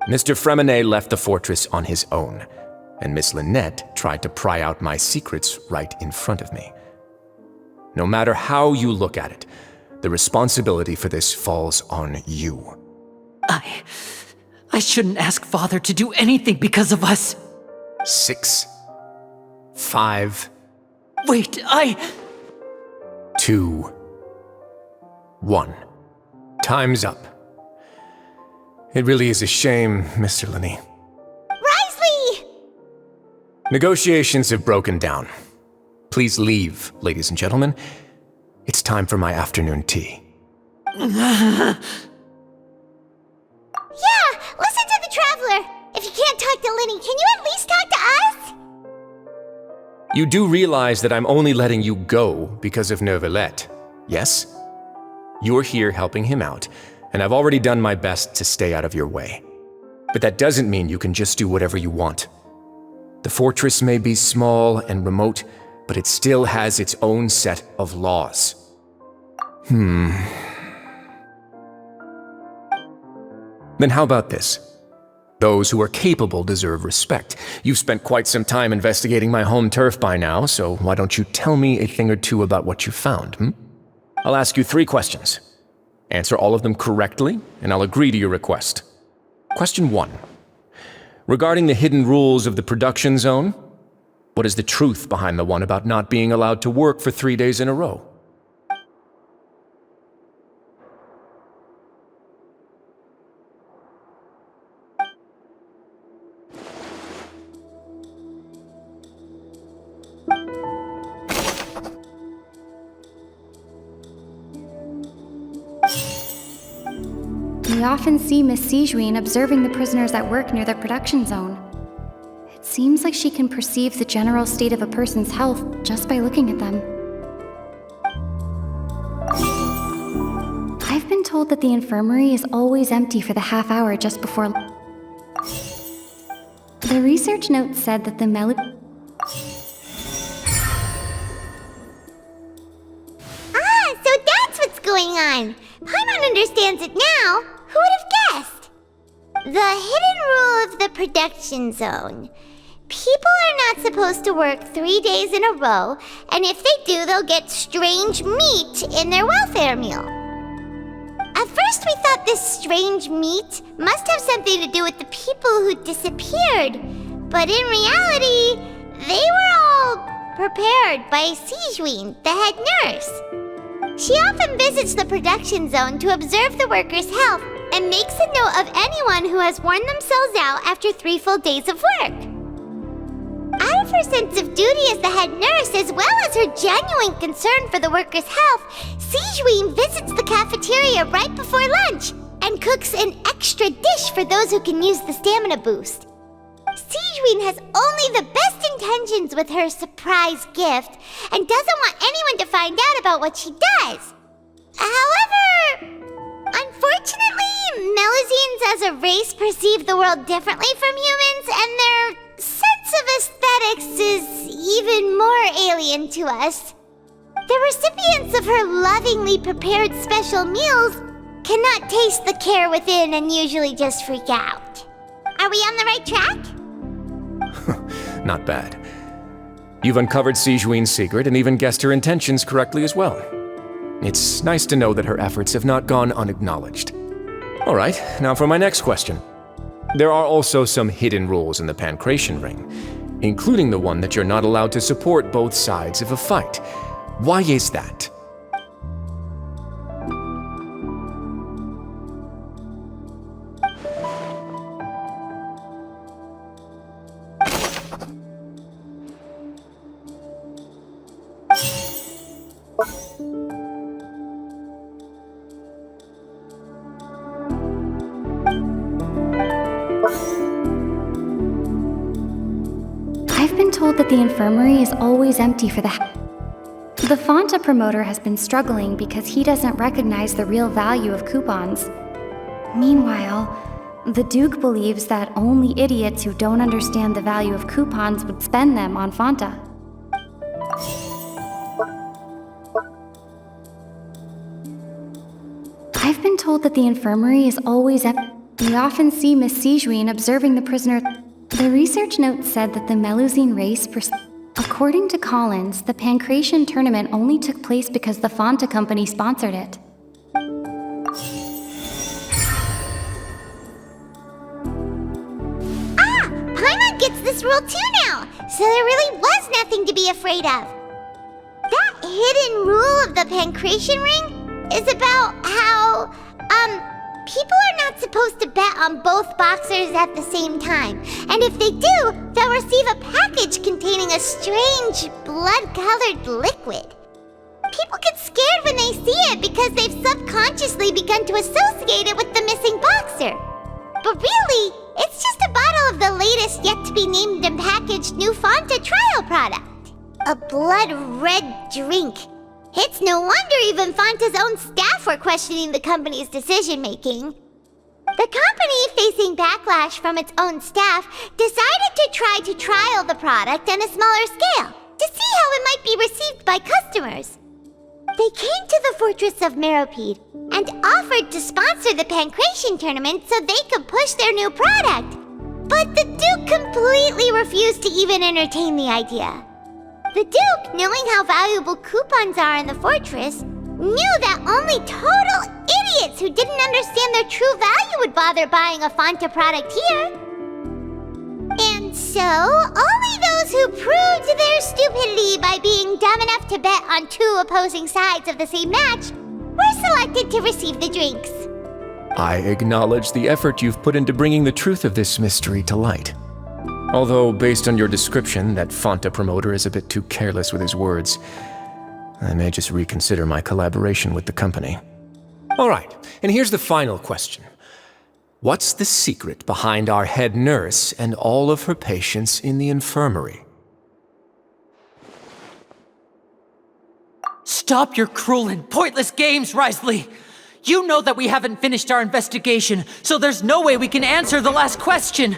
Mr. Fremenet left the fortress on his own, and Miss Lynette tried to pry out my secrets right in front of me. No matter how you look at it, the responsibility for this falls on you. I shouldn't ask Father to do anything because of us. 6, 5... Wait, 2, 1. Time's up. It really is a shame, Mr. Linney. Risley! Negotiations have broken down. Please leave, ladies and gentlemen. It's time for my afternoon tea. Yeah, listen to the Traveler. If you can't talk to Linney, can you at least talk to us? You do realize that I'm only letting you go because of Neuvillette, yes? You're here helping him out, and I've already done my best to stay out of your way. But that doesn't mean you can just do whatever you want. The fortress may be small and remote, but it still has its own set of laws. Then how about this? Those who are capable deserve respect. You've spent quite some time investigating my home turf by now, so why don't you tell me a thing or two about what you found, I'll ask you 3 questions. Answer all of them correctly, and I'll agree to your request. Question 1. Regarding the hidden rules of the production zone, what is the truth behind the one about not being allowed to work for 3 days in a row? We often see Miss Sijuin observing the prisoners at work near the production zone. It seems like she can perceive the general state of a person's health just by looking at them. I've been told that the infirmary is always empty for the half hour just before. The research note said that the So that's what's going on. Paimon understands it now. Who would have guessed? The hidden rule of the production zone. People are not supposed to work 3 days in a row, and if they do, they'll get strange meat in their welfare meal. At first we thought this strange meat must have something to do with the people who disappeared, but in reality, they were all prepared by Sijuin, the head nurse. She often visits the production zone to observe the workers' health and makes a note of anyone who has worn themselves out after 3 full days of work. Out of her sense of duty as the head nurse, as well as her genuine concern for the workers' health, Sijuin visits the cafeteria right before lunch and cooks an extra dish for those who can use the stamina boost. Sijuin has only the best intentions with her surprise gift and doesn't want anyone to find out about what she does. However, unfortunately, Melusines as a race perceive the world differently from humans, and their sense of aesthetics is even more alien to us. The recipients of her lovingly prepared special meals cannot taste the care within and usually just freak out. Are we on the right track? Not bad. You've uncovered Sijuin's secret and even guessed her intentions correctly as well. It's nice to know that her efforts have not gone unacknowledged. All right, now for my next question. There are also some hidden rules in the Pancration Ring, including the one that you're not allowed to support both sides of a fight. Why is that? I've been told that the infirmary is always empty for the Fonta promoter has been struggling because he doesn't recognize the real value of coupons. Meanwhile, the Duke believes that only idiots who don't understand the value of coupons would spend them on Fonta. I've been told that the infirmary is always empty. We often see Miss Sijuin observing the prisoner. The research note said that the Melusine race According to Collins, the Pancration tournament only took place because the Fonta company sponsored it. Paimon gets this rule too now, so there really was nothing to be afraid of. That hidden rule of the Pancration Ring is about how, people are not supposed to bet on both boxers at the same time. And if they do, they'll receive a package containing a strange, blood-colored liquid. People get scared when they see it because they've subconsciously begun to associate it with the missing boxer. But really, it's just a bottle of the latest yet-to-be-named and packaged new Fonta trial product. A blood-red drink. It's no wonder even Fonta's own staff were questioning the company's decision-making. The company, facing backlash from its own staff, decided to try to trial the product on a smaller scale to see how it might be received by customers. They came to the fortress of Meropide and offered to sponsor the Pancration tournament so they could push their new product. But the Duke completely refused to even entertain the idea. The Duke, knowing how valuable coupons are in the fortress, knew that only total idiots who didn't understand their true value would bother buying a Fanta product here. And so, only those who proved their stupidity by being dumb enough to bet on two opposing sides of the same match were selected to receive the drinks. I acknowledge the effort you've put into bringing the truth of this mystery to light. Although, based on your description, that Fanta promoter is a bit too careless with his words, I may just reconsider my collaboration with the company. All right, and here's the final question. What's the secret behind our head nurse and all of her patients in the infirmary? Stop your cruel and pointless games, Risley! You know that we haven't finished our investigation, so there's no way we can answer the last question!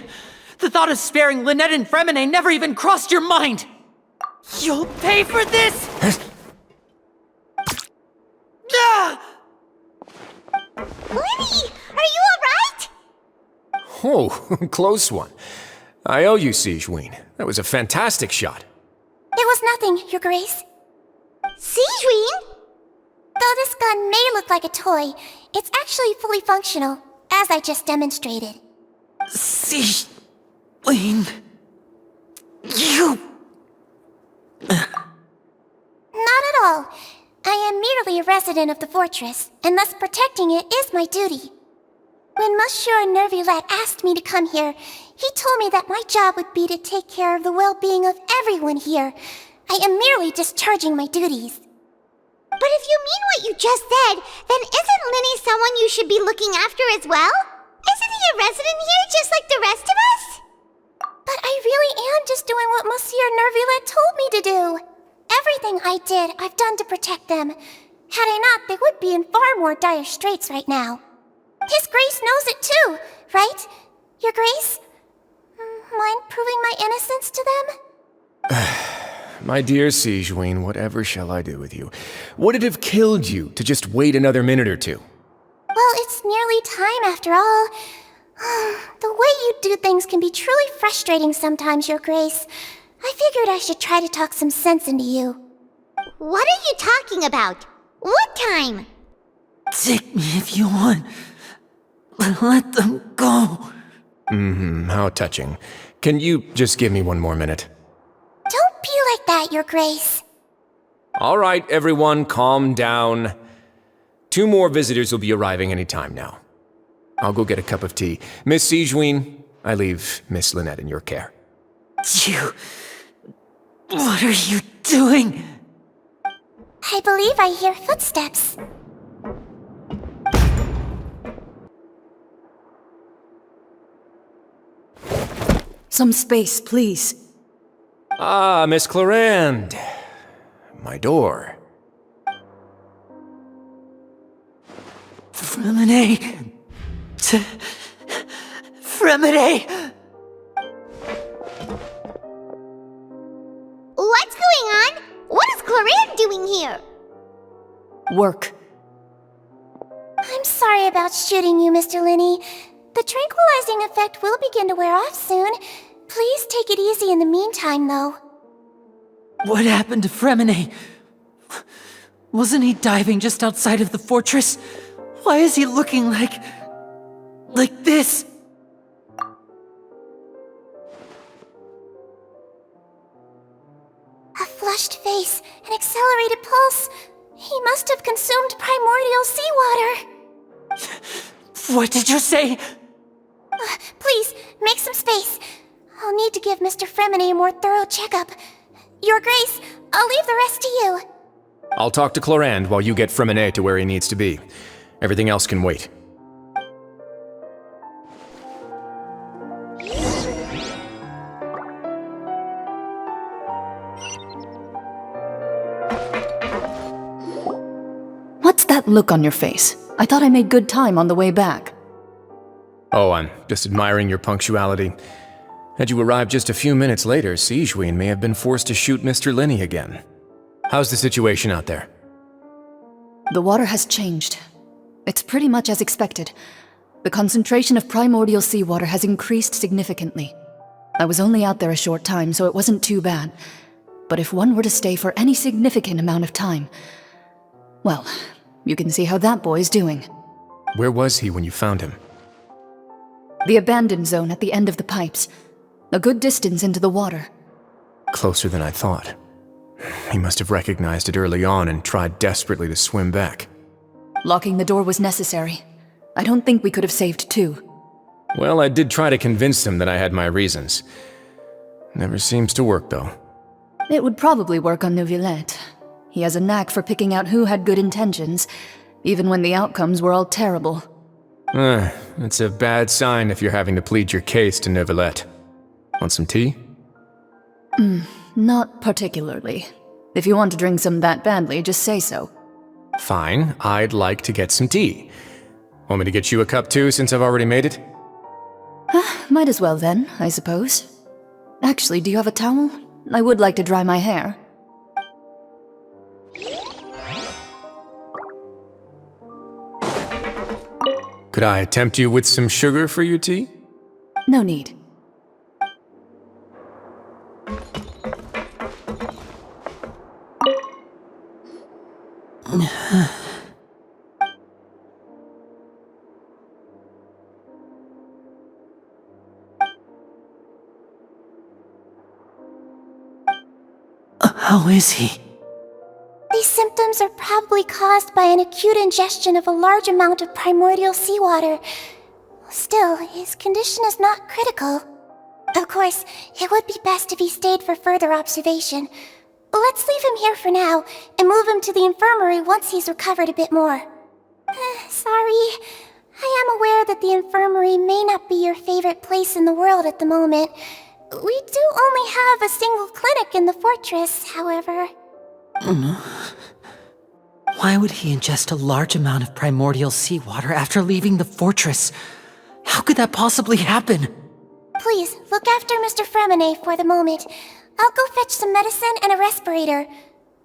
The thought of sparing Lynette and Fremine never even crossed your mind! You'll pay for this! Ah! Lenny, are you alright? Oh, close one. I owe you, Sigewinne. That was a fantastic shot. It was nothing, Your Grace. Sigewinne? Though this gun may look like a toy, it's actually fully functional, as I just demonstrated. Sigewinne... You... Not at all. I am merely a resident of the fortress, and thus protecting it is my duty. When Monsieur Nervillette asked me to come here, he told me that my job would be to take care of the well-being of everyone here. I am merely discharging my duties. But if you mean what you just said, then isn't Linny someone you should be looking after as well? Isn't he a resident here just like the rest of us? But I really am just doing what Monsieur Nervillette told me to do. Everything I did, I've done to protect them. Had I not, they would be in far more dire straits right now. His Grace knows it too, right? Your Grace? Mind proving my innocence to them? My dear Sigewinne, whatever shall I do with you? Would it have killed you to just wait another minute or two? Well, it's nearly time after all. The way you do things can be truly frustrating sometimes, Your Grace. I figured I should try to talk some sense into you. What are you talking about? What time? Take me if you want. Let them go. How touching. Can you just give me one more minute? Don't be like that, Your Grace. All right, everyone, calm down. 2 more visitors will be arriving any time now. I'll go get a cup of tea. Miss Sigewinne, I leave Miss Lynette in your care. You... What are you doing? I believe I hear footsteps. Some space, please. Ah, Miss Clarande. My door. Fremine... Fremine... What's going on? What is Clarande doing here? Work. I'm sorry about shooting you, Mr. Linney. The tranquilizing effect will begin to wear off soon. Please take it easy in the meantime, though. What happened to Fremine? Wasn't he diving just outside of the fortress? Why is he looking like this? A flushed face, an accelerated pulse. He must have consumed primordial seawater. What did you say? Please, make some space. I'll need to give Mr. Fremine a more thorough checkup. Your Grace, I'll leave the rest to you. I'll talk to Clarande while you get Fremine to where he needs to be. Everything else can wait. What's that look on your face? I thought I made good time on the way back. Oh, I'm just admiring your punctuality. Had you arrived just a few minutes later, Sigewinne may have been forced to shoot Mr. Linney again. How's the situation out there? The water has changed. It's pretty much as expected. The concentration of primordial seawater has increased significantly. I was only out there a short time, so it wasn't too bad. But if one were to stay for any significant amount of time, well, you can see how that boy's doing. Where was he when you found him? The abandoned zone at the end of the pipes. A good distance into the water. Closer than I thought. He must have recognized it early on and tried desperately to swim back. Locking the door was necessary. I don't think we could have saved two. Well, I did try to convince him that I had my reasons. Never seems to work, though. It would probably work on Neuvillette. He has a knack for picking out who had good intentions, even when the outcomes were all terrible. It's a bad sign if you're having to plead your case to Neuvillette. Want some tea? Not particularly. If you want to drink some that badly, just say so. Fine, I'd like to get some tea. Want me to get you a cup too, since I've already made it? Might as well then, I suppose. Actually, do you have a towel? I would like to dry my hair. Could I tempt you with some sugar for your tea? No need. How is he? These symptoms are probably caused by an acute ingestion of a large amount of primordial seawater. Still, his condition is not critical. Of course, it would be best if he stayed for further observation. Let's leave him here for now, and move him to the infirmary once he's recovered a bit more. Sorry. I am aware that the infirmary may not be your favorite place in the world at the moment. We do only have a single clinic in the fortress, however. Why would he ingest a large amount of primordial seawater after leaving the fortress? How could that possibly happen? Please, look after Mr. Fremine for the moment. I'll go fetch some medicine and a respirator.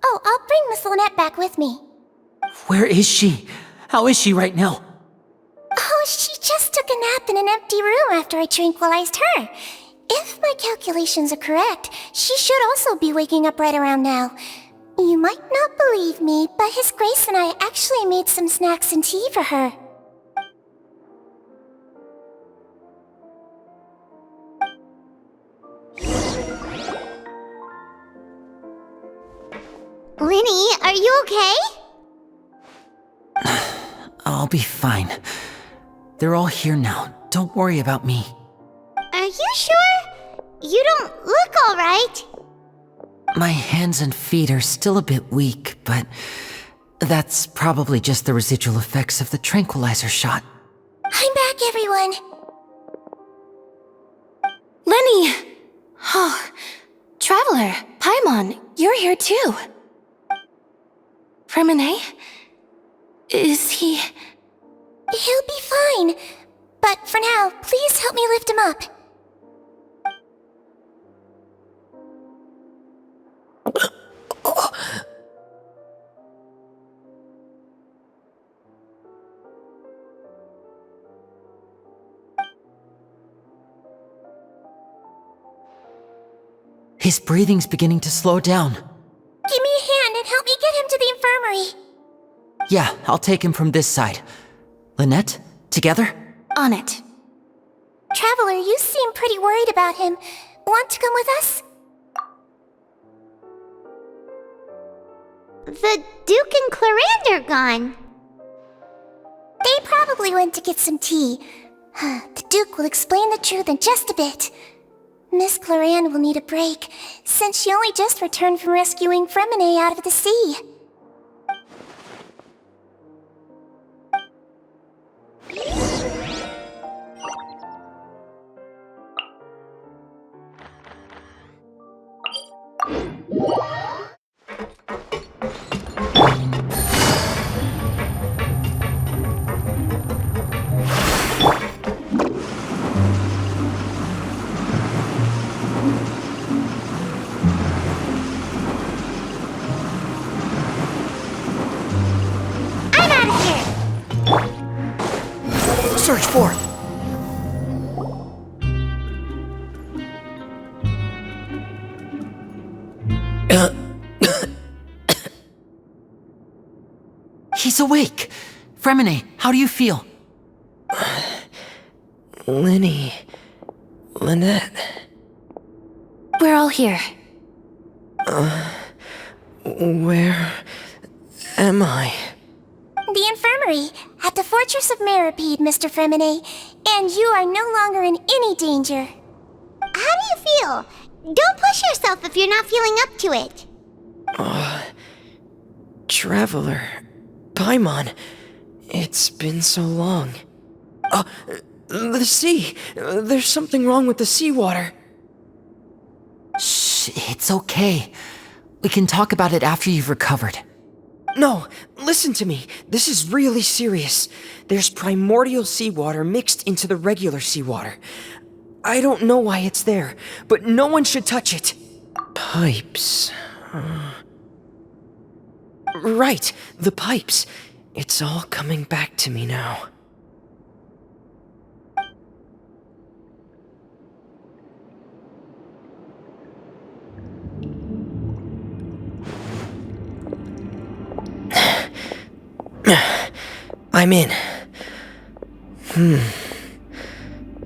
Oh, I'll bring Miss Lynette back with me. Where is she? How is she right now? Oh, she just took a nap in an empty room after I tranquilized her. If my calculations are correct, she should also be waking up right around now. You might not believe me, but His Grace and I actually made some snacks and tea for her. Linny, are you okay? I'll be fine. They're all here now. Don't worry about me. Are you sure? You don't look alright. My hands and feet are still a bit weak, but that's probably just the residual effects of the tranquilizer shot. I'm back, everyone. Lenny! Oh, Traveler, Paimon, you're here too. Fremine? Is he... He'll be fine. But for now, please help me lift him up. His breathing's beginning to slow down. Give me a hand and help me get him to the infirmary. Yeah, I'll take him from this side. Lynette, together? On it. Traveler, you seem pretty worried about him. Want to come with us? The Duke and Clarande are gone. They probably went to get some tea. The Duke will explain the truth in just a bit. Miss Clarande will need a break, since she only just returned from rescuing Fremine out of the sea. Search for. He's awake. Fremine, how do you feel? Lynette. We're all here. Where am I? The infirmary, at the Fortress of Meripede, Mr. Fremine, and you are no longer in any danger. How do you feel? Don't push yourself if you're not feeling up to it. Traveler. Paimon. It's been so long. The sea. There's something wrong with the seawater. Shh, it's okay. We can talk about it after you've recovered. No, listen to me. This is really serious. There's primordial seawater mixed into the regular seawater. I don't know why it's there, but no one should touch it. Pipes. Right, the pipes. It's all coming back to me now. I'm in.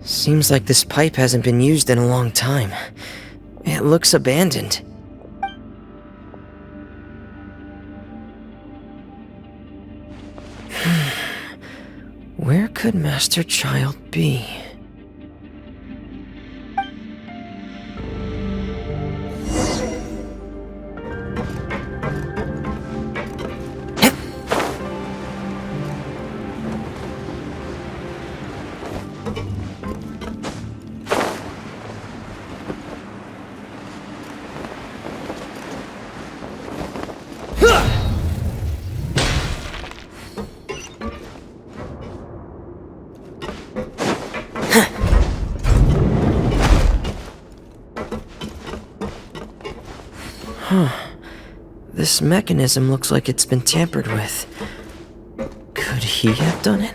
Seems like this pipe hasn't been used in a long time. It looks abandoned. Where could Master Child be? This mechanism looks like it's been tampered with. Could he have done it?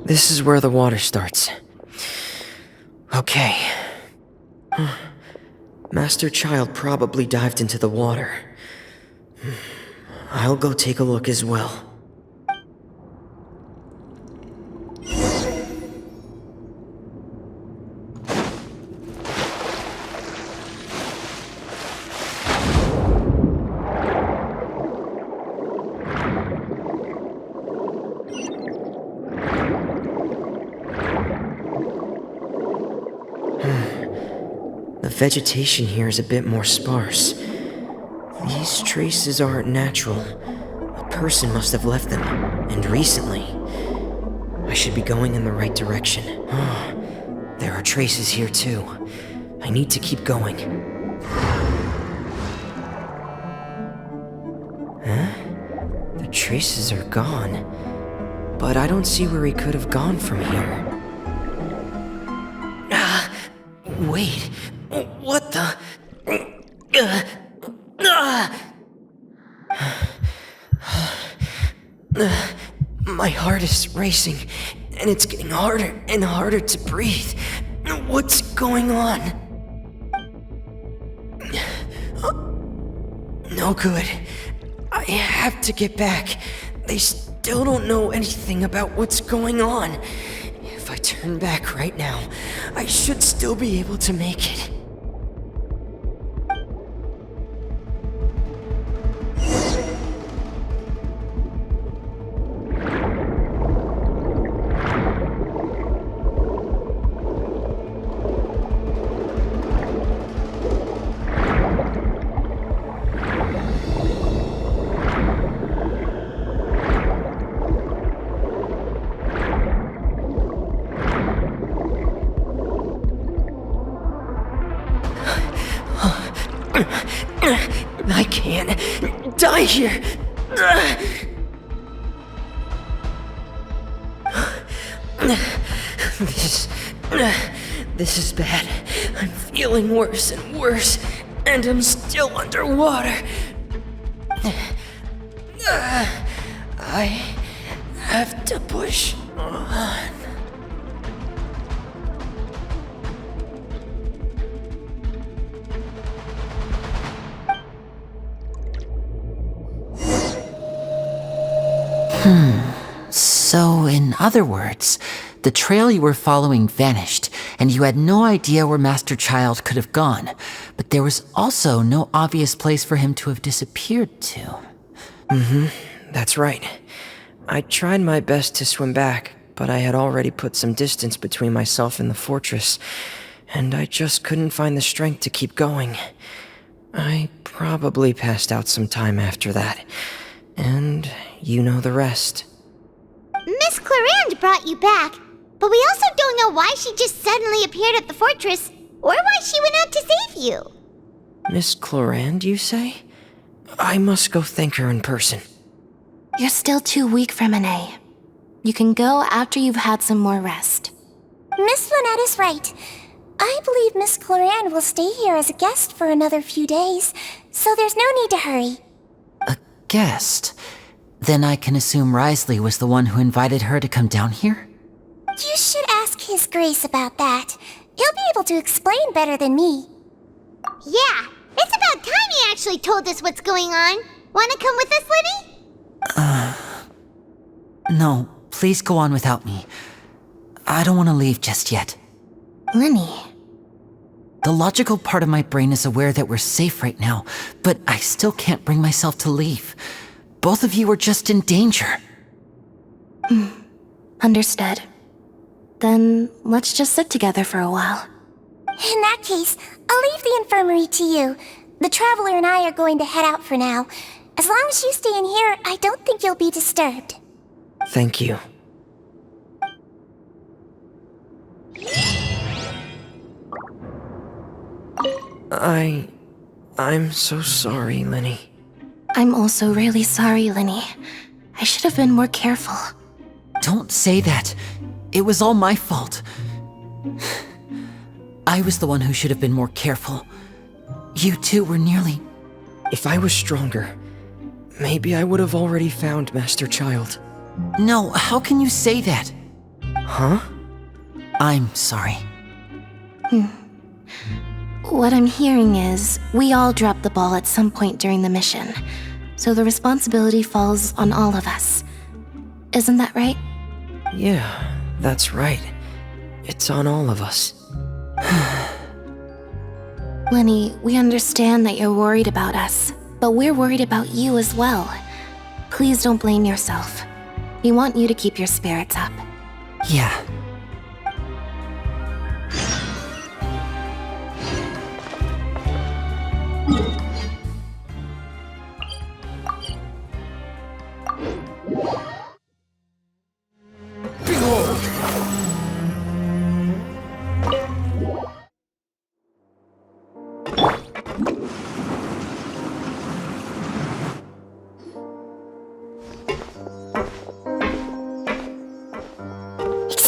This is where the water starts. Okay. Master Child probably dived into the water. I'll go take a look as well. The vegetation here is a bit more sparse. These traces aren't natural. A person must have left them, and recently. I should be going in the right direction. There are traces here too. I need to keep going. Huh? The traces are gone. but I don't see where he could have gone from here. Wait, what the? My heart is racing, and it's getting harder and harder to breathe. What's going on? No good. I have to get back. They still don't know anything about what's going on. If I turn back right now, I should still be able to make it. I can't die here. This is bad. I'm feeling worse and worse, and I'm still underwater. I have to push on. So, in other words, the trail you were following vanished, and you had no idea where Master Child could have gone, but there was also no obvious place for him to have disappeared to. That's right. I tried my best to swim back, but I had already put some distance between myself and the fortress, and I just couldn't find the strength to keep going. I probably passed out some time after that, and you know the rest. Miss Clarande brought you back, but we also don't know why she just suddenly appeared at the fortress, or why she went out to save you. Miss Clarande, you say? I must go thank her in person. You're still too weak for Monet. You can go after you've had some more rest. Miss Lynette is right. I believe Miss Clarande will stay here as a guest for another few days, so there's no need to hurry. A guest? Then I can assume Risley was the one who invited her to come down here? You should ask His Grace about that. He'll be able to explain better than me. Yeah, it's about time he actually told us what's going on. Wanna come with us, Liddy? No, please go on without me. I don't want to leave just yet. Lenny. The logical part of my brain is aware that we're safe right now, but I still can't bring myself to leave. Both of you are just in danger. Understood. Then let's just sit together for a while. In that case, I'll leave the infirmary to you. The Traveler and I are going to head out for now. As long as you stay in here, I don't think you'll be disturbed. Thank you. I'm so sorry, Lenny. I'm also really sorry, Lenny. I should have been more careful. Don't say that. It was all my fault. I was the one who should have been more careful. You two were nearly... If I was stronger, maybe I would have already found Master Child. No, how can you say that? Huh? I'm sorry. What I'm hearing is, we all dropped the ball at some point during the mission, so the responsibility falls on all of us. Isn't that right? Yeah, that's right. It's on all of us. Lenny, we understand that you're worried about us, but we're worried about you as well. Please don't blame yourself. We want you to keep your spirits up. Yeah.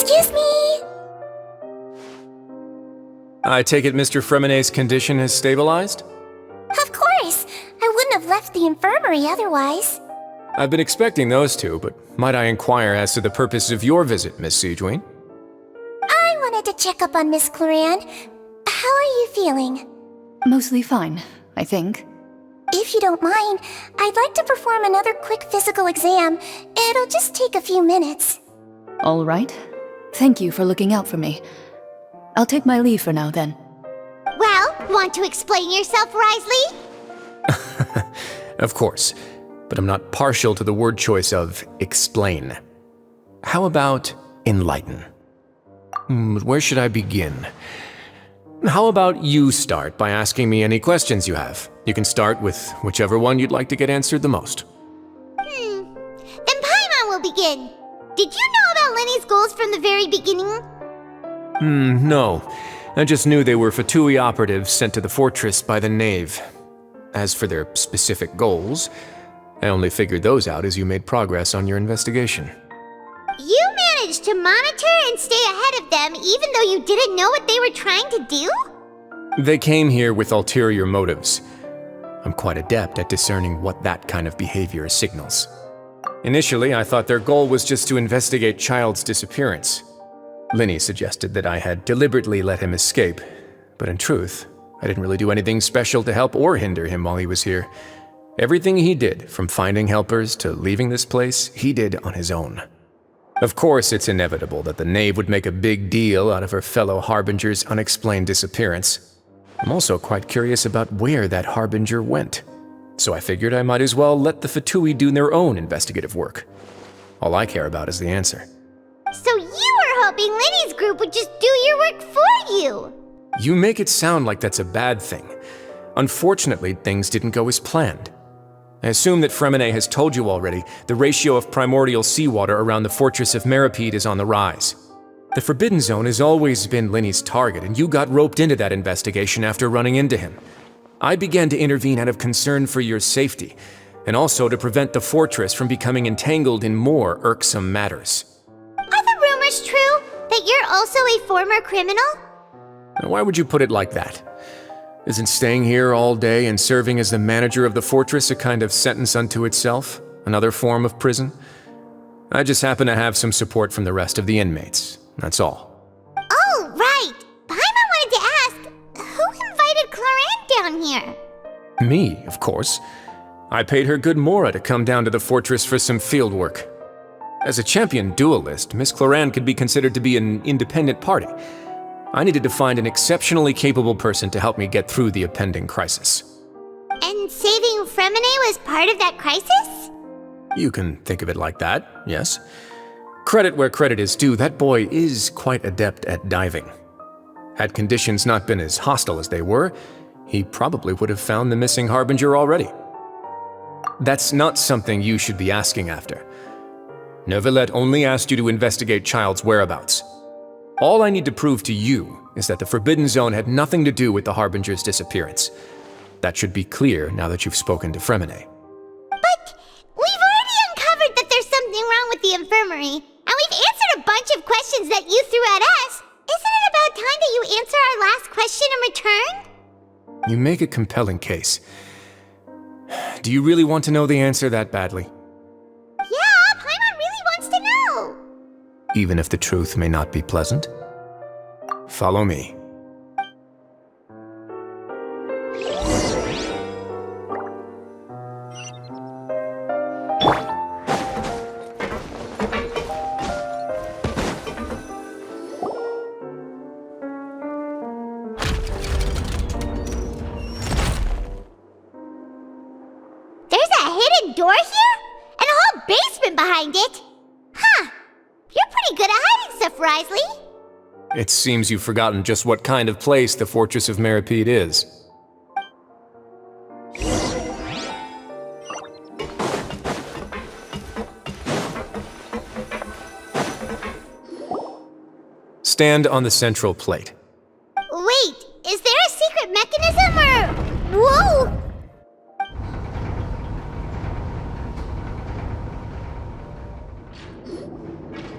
Excuse me! I take it Mr. Fremenet's condition has stabilized? Of course! I wouldn't have left the infirmary otherwise. I've been expecting those two, but might I inquire as to the purpose of your visit, Miss Siegewien? I wanted to check up on Miss Cloran. How are you feeling? Mostly fine, I think. If you don't mind, I'd like to perform another quick physical exam. It'll just take a few minutes. All right. Thank you for looking out for me. I'll take my leave for now, then. Well, want to explain yourself, Risley? Of course, but I'm not partial to the word choice of explain. How about enlighten? Where should I begin? How about you start by asking me any questions you have? You can start with whichever one you'd like to get answered the most. Then Paimon will begin. Did you know about Lenny's goals from the very beginning? No. I just knew they were Fatui operatives sent to the fortress by the Knave. As for their specific goals, I only figured those out as you made progress on your investigation. You managed to monitor and stay ahead of them even though you didn't know what they were trying to do? They came here with ulterior motives. I'm quite adept at discerning what that kind of behavior signals. Initially, I thought their goal was just to investigate Child's disappearance. Linny suggested that I had deliberately let him escape, but in truth, I didn't really do anything special to help or hinder him while he was here. Everything he did, from finding helpers to leaving this place, he did on his own. Of course, it's inevitable that the Knave would make a big deal out of her fellow Harbinger's unexplained disappearance. I'm also quite curious about where that Harbinger went, so I figured I might as well let the Fatui do their own investigative work. All I care about is the answer. So you were hoping Lenny's group would just do your work for you! You make it sound like that's a bad thing. Unfortunately, things didn't go as planned. I assume that Fremenet has told you already, the ratio of primordial seawater around the fortress of Meripede is on the rise. The Forbidden Zone has always been Linny's target, and you got roped into that investigation after running into him. I began to intervene out of concern for your safety, and also to prevent the fortress from becoming entangled in more irksome matters. Are the rumors true? That you're also a former criminal? Why would you put it like that? Isn't staying here all day and serving as the manager of the fortress a kind of sentence unto itself? Another form of prison? I just happen to have some support from the rest of the inmates. That's all. Oh, right! Paimon wanted to ask, who invited Cloran down here? Me, of course. I paid her good mora to come down to the fortress for some field work. As a champion duelist, Miss Cloran could be considered to be an independent party. I needed to find an exceptionally capable person to help me get through the impending crisis. And saving Fremenet was part of that crisis? You can think of it like that, yes. Credit where credit is due, that boy is quite adept at diving. Had conditions not been as hostile as they were, he probably would have found the missing Harbinger already. That's not something you should be asking after. Neuvillette only asked you to investigate Child's whereabouts. All I need to prove to you is that the Forbidden Zone had nothing to do with the Harbinger's disappearance. That should be clear now that you've spoken to Fremenet. But we've already uncovered that there's something wrong with the infirmary, and we've answered a bunch of questions that you threw at us. Isn't it about time that you answer our last question in return? You make a compelling case. Do you really want to know the answer that badly? Yeah, Paimon really wants to know! Even if the truth may not be pleasant? Follow me. There's a hidden door here? And a whole basement behind it? Huh. You're pretty good at hiding stuff, Risley. It seems you've forgotten just what kind of place the Fortress of Meripede is. Stand on the central plate. Wait, is there a secret mechanism or... Whoa!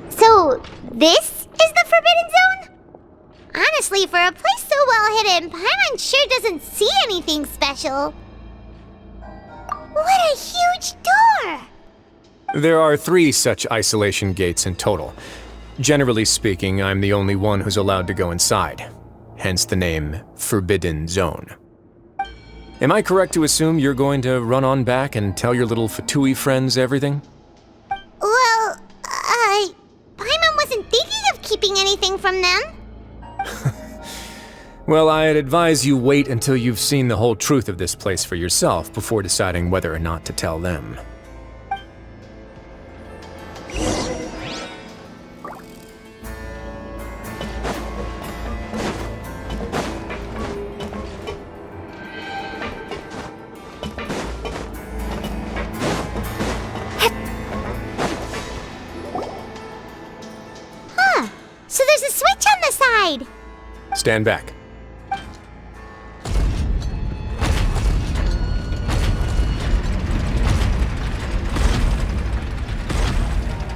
So, this Honestly, for a place so well hidden, Paimon sure doesn't see anything special. What a huge door! There are 3 such isolation gates in total. Generally speaking, I'm the only one who's allowed to go inside. Hence the name Forbidden Zone. Am I correct to assume you're going to run on back and tell your little Fatui friends everything? Well, Paimon wasn't thinking of keeping anything from them. Well, I'd advise you wait until you've seen the whole truth of this place for yourself before deciding whether or not to tell them. So there's a switch on the side. Stand back.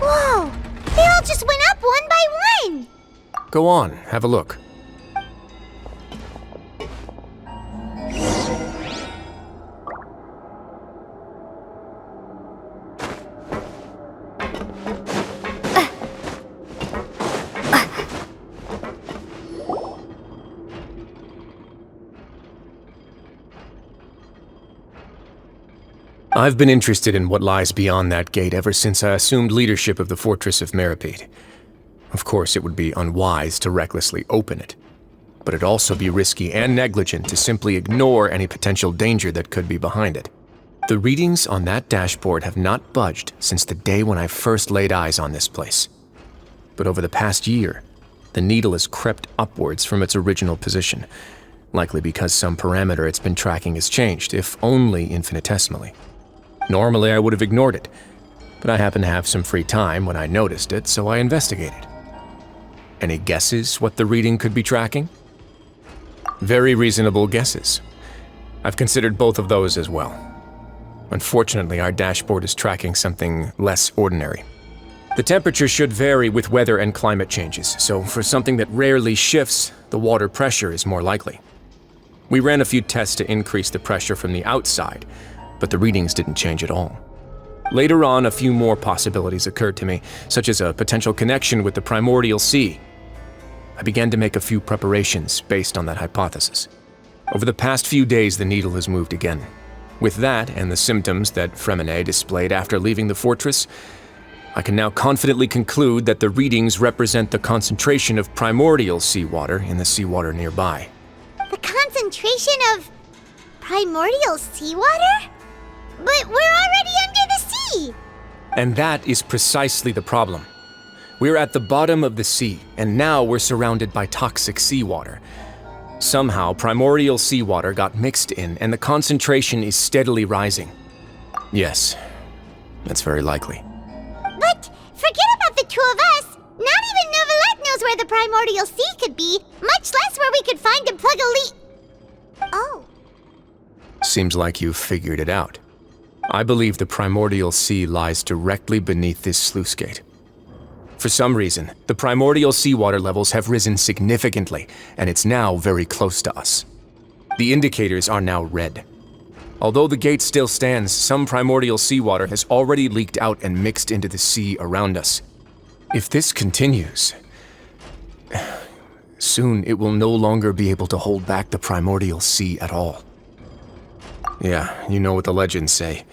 Whoa! They all just went up one by one. Go on, have a look. I've been interested in what lies beyond that gate ever since I assumed leadership of the Fortress of Meripede. Of course, it would be unwise to recklessly open it, but it'd also be risky and negligent to simply ignore any potential danger that could be behind it. The readings on that dashboard have not budged since the day when I first laid eyes on this place. But over the past year, the needle has crept upwards from its original position, likely because some parameter it's been tracking has changed, if only infinitesimally. Normally, I would have ignored it, but I happened to have some free time when I noticed it, so I investigated. Any guesses what the reading could be tracking? Very reasonable guesses. I've considered both of those as well. Unfortunately, our dashboard is tracking something less ordinary. The temperature should vary with weather and climate changes, so for something that rarely shifts, the water pressure is more likely. We ran a few tests to increase the pressure from the outside, but the readings didn't change at all. Later on, a few more possibilities occurred to me, such as a potential connection with the primordial sea. I began to make a few preparations based on that hypothesis. Over the past few days, the needle has moved again. With that, and the symptoms that Fremine displayed after leaving the fortress, I can now confidently conclude that the readings represent the concentration of primordial seawater in the seawater nearby. The concentration of primordial seawater? But we're already under the sea! And that is precisely the problem. We're at the bottom of the sea, and now we're surrounded by toxic seawater. Somehow, primordial seawater got mixed in, and the concentration is steadily rising. Yes, that's very likely. But forget about the two of us! Not even Novelette knows where the primordial sea could be, much less where we could find and plug a leak. Oh. Seems like you've figured it out. I believe the primordial sea lies directly beneath this sluice gate. For some reason, the primordial seawater levels have risen significantly, and it's now very close to us. The indicators are now red. Although the gate still stands, some primordial seawater has already leaked out and mixed into the sea around us. If this continues, soon it will no longer be able to hold back the primordial sea at all. Yeah, you know what the legends say.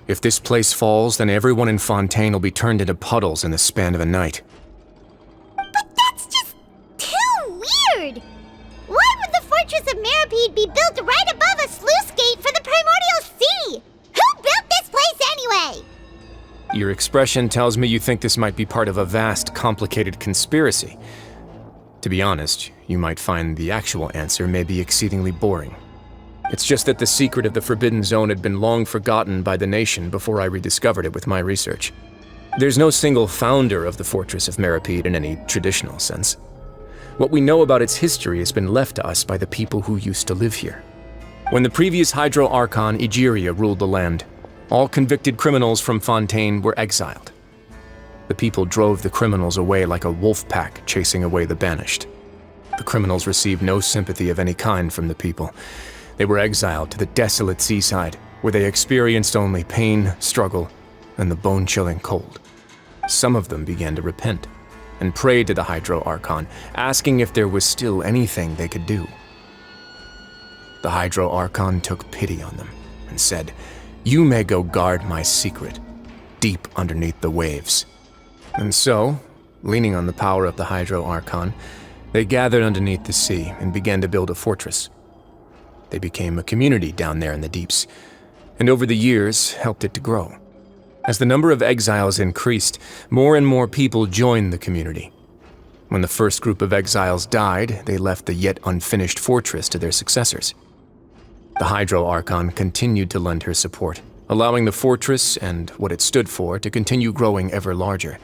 If this place falls, then everyone in Fontaine will be turned into puddles in the span of a night. But that's just too weird! Why would the Fortress of Meripede be built right above a sluice gate for the primordial sea? Who built this place anyway? Your expression tells me you think this might be part of a vast, complicated conspiracy. To be honest, you might find the actual answer may be exceedingly boring. It's just that the secret of the Forbidden Zone had been long forgotten by the nation before I rediscovered it with my research. There's no single founder of the Fortress of Meripede in any traditional sense. What we know about its history has been left to us by the people who used to live here. When the previous Hydro Archon Egeria ruled the land, all convicted criminals from Fontaine were exiled. The people drove the criminals away like a wolf pack chasing away the banished. The criminals received no sympathy of any kind from the people. They were exiled to the desolate seaside, where they experienced only pain, struggle, and the bone-chilling cold. Some of them began to repent and prayed to the Hydro Archon, asking if there was still anything they could do. The Hydro Archon took pity on them and said, "You may go guard my secret, deep underneath the waves." And so, leaning on the power of the Hydro Archon, they gathered underneath the sea and began to build a fortress. They became a community down there in the deeps, and over the years helped it to grow. As the number of exiles increased, more and more people joined the community. When the first group of exiles died, they left the yet unfinished fortress to their successors. The Hydro Archon continued to lend her support, allowing the fortress and what it stood for to continue growing ever larger.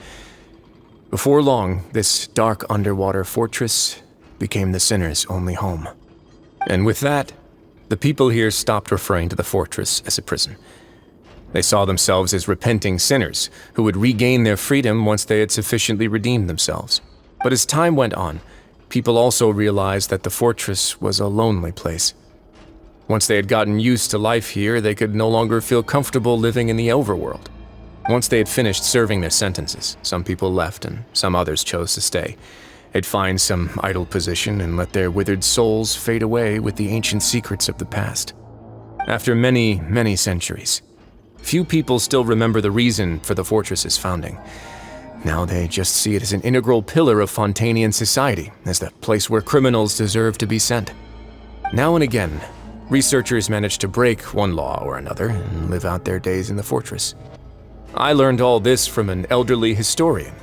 Before long, this dark underwater fortress became the sinner's only home. And with that, the people here stopped referring to the fortress as a prison. They saw themselves as repenting sinners who would regain their freedom once they had sufficiently redeemed themselves. But as time went on, people also realized that the fortress was a lonely place. Once they had gotten used to life here, they could no longer feel comfortable living in the overworld. Once they had finished serving their sentences, some people left and some others chose to stay. They'd find some idle position and let their withered souls fade away with the ancient secrets of the past. After many, many centuries, few people still remember the reason for the fortress's founding. Now they just see it as an integral pillar of Fontanian society, as the place where criminals deserve to be sent. Now and again, researchers manage to break one law or another and live out their days in the fortress. I learned all this from an elderly historian.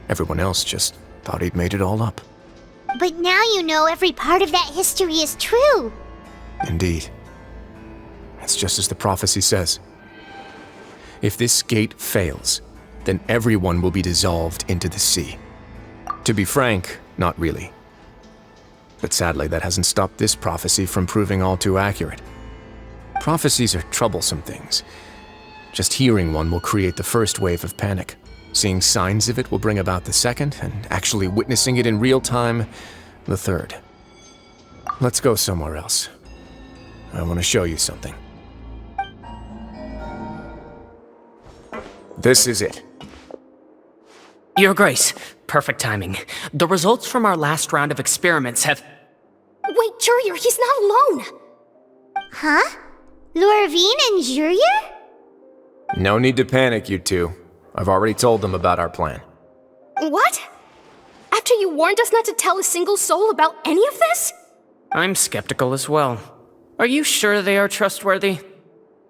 Everyone else just thought he'd made it all up. But now you know every part of that history is true. Indeed. It's just as the prophecy says. If this gate fails, then everyone will be dissolved into the sea. To be frank, not really. But sadly, that hasn't stopped this prophecy from proving all too accurate. Prophecies are troublesome things. Just hearing one will create the first wave of panic. Seeing signs of it will bring about the second, and actually witnessing it in real time, the third. Let's go somewhere else. I want to show you something. This is it. Your Grace, perfect timing. The results from our last round of experiments have... Wait, Jurier, he's not alone! Huh? Lorvine and Jurier? No need to panic, you two. I've already told them about our plan. What? After you warned us not to tell a single soul about any of this? I'm skeptical as well. Are you sure they are trustworthy?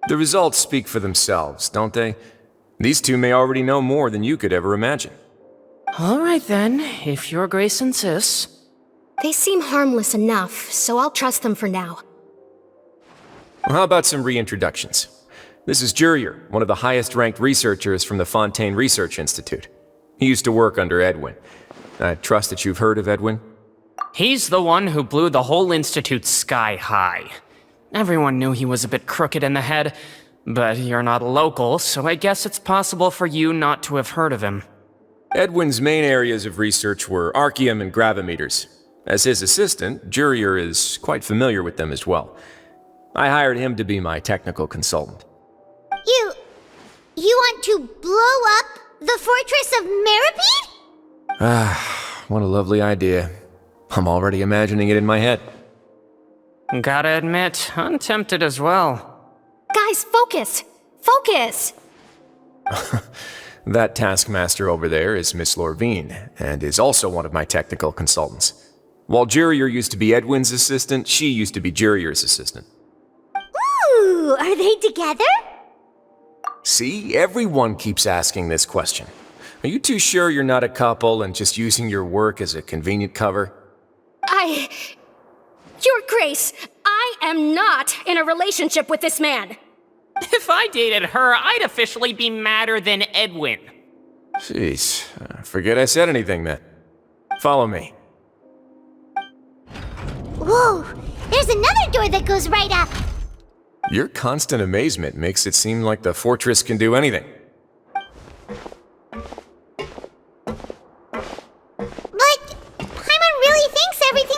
The results speak for themselves, don't they? These two may already know more than you could ever imagine. All right then, if Your Grace insists. They seem harmless enough, so I'll trust them for now. Well, how about some reintroductions? This is Jurier, one of the highest-ranked researchers from the Fontaine Research Institute. He used to work under Edwin. I trust that you've heard of Edwin? He's the one who blew the whole institute sky high. Everyone knew he was a bit crooked in the head, but you're not local, so I guess it's possible for you not to have heard of him. Edwin's main areas of research were archaeum and gravimeters. As his assistant, Jurier is quite familiar with them as well. I hired him to be my technical consultant. You want to blow up the fortress of Meripede? Ah, what a lovely idea. I'm already imagining it in my head. Gotta admit, I'm tempted as well. Guys, focus! Focus! That taskmaster over there is Miss Lorvine, and is also one of my technical consultants. While Jurier used to be Edwin's assistant, she used to be Jurier's assistant. Ooh, are they together? See, everyone keeps asking this question. Are you too sure you're not a couple and just using your work as a convenient cover? Your Grace, I am not in a relationship with this man. If I dated her, I'd officially be madder than Edwin. Jeez, forget I said anything then. Follow me. Whoa, there's another door that goes right up. Your constant amazement makes it seem like the fortress can do anything. But Paimon really thinks everything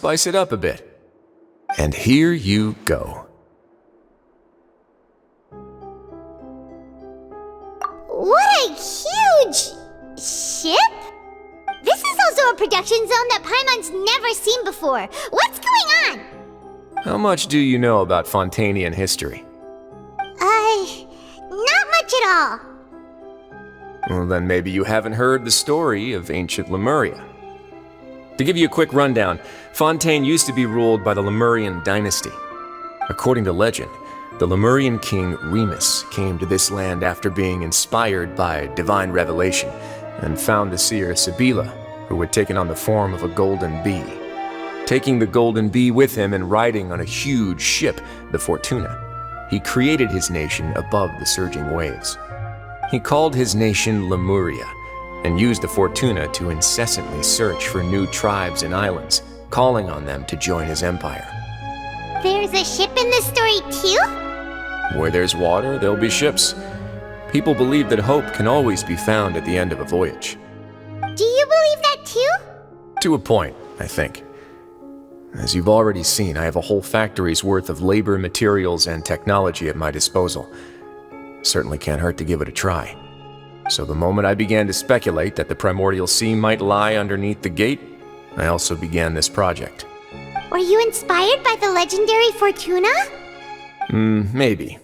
spice it up a bit. And here you go. What a huge ship? This is also a production zone that Paimon's never seen before. What's going on? How much do you know about Fontanian history? Not much at all. Well, then maybe you haven't heard the story of ancient Lemuria. To give you a quick rundown, Fontaine used to be ruled by the Lemurian dynasty. According to legend, the Lemurian king Remus came to this land after being inspired by divine revelation and found the seer Sibila, who had taken on the form of a golden bee. Taking the golden bee with him and riding on a huge ship, the Fortuna, he created his nation above the surging waves. He called his nation Lemuria and used the Fortuna to incessantly search for new tribes and islands, calling on them to join his empire. There's a ship in this story too? Where there's water, there'll be ships. People believe that hope can always be found at the end of a voyage. Do you believe that too? To a point, I think. As you've already seen, I have a whole factory's worth of labor, materials, and technology at my disposal. Certainly can't hurt to give it a try. So the moment I began to speculate that the primordial sea might lie underneath the gate, I also began this project. Were you inspired by the legendary Fortuna? Maybe.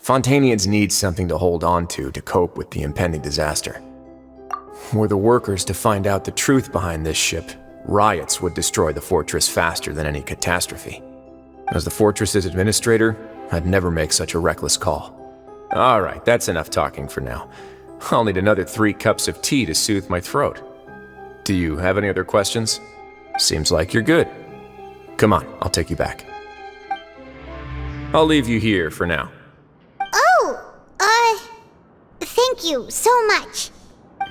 Fontanians need something to hold on to cope with the impending disaster. Were the workers to find out the truth behind this ship, riots would destroy the fortress faster than any catastrophe. As the fortress's administrator, I'd never make such a reckless call. All right, that's enough talking for now. I'll need another 3 cups of tea to soothe my throat. Do you have any other questions? Seems like you're good. Come on, I'll take you back. I'll leave you here for now. Thank you so much.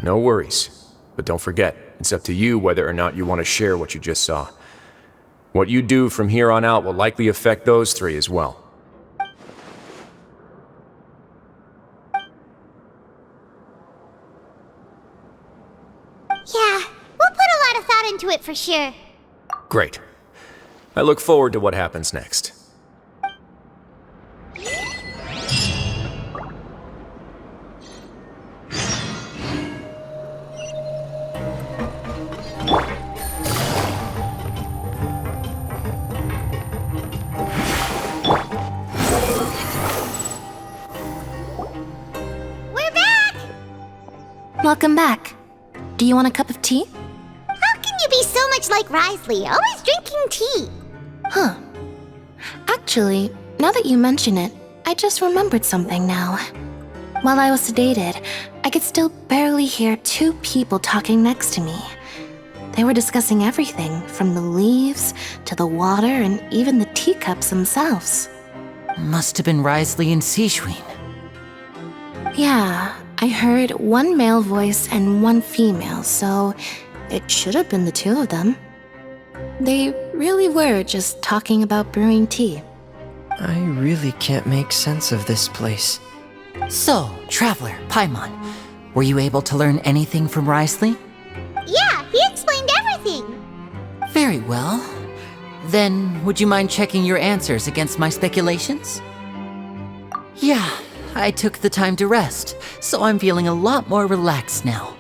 No worries. But don't forget, it's up to you whether or not you want to share what you just saw. What you do from here on out will likely affect those 3 as well. Yeah, we'll put a lot of thought into it for sure. Great. I look forward to what happens next. Welcome back. Do you want a cup of tea? How can you be so much like Risley, always drinking tea? Huh. Actually, now that you mention it, I just remembered something now. While I was sedated, I could still barely hear 2 people talking next to me. They were discussing everything, from the leaves to the water and even the teacups themselves. Must have been Risley and Sijuin. Yeah, I heard 1 male voice and 1 female, so it should have been the 2 of them. They really were just talking about brewing tea. I really can't make sense of this place. So, Traveler, Paimon, were you able to learn anything from Risley? Yeah, he explained everything. Very well. Then, would you mind checking your answers against my speculations? Yeah, I took the time to rest, so I'm feeling a lot more relaxed now.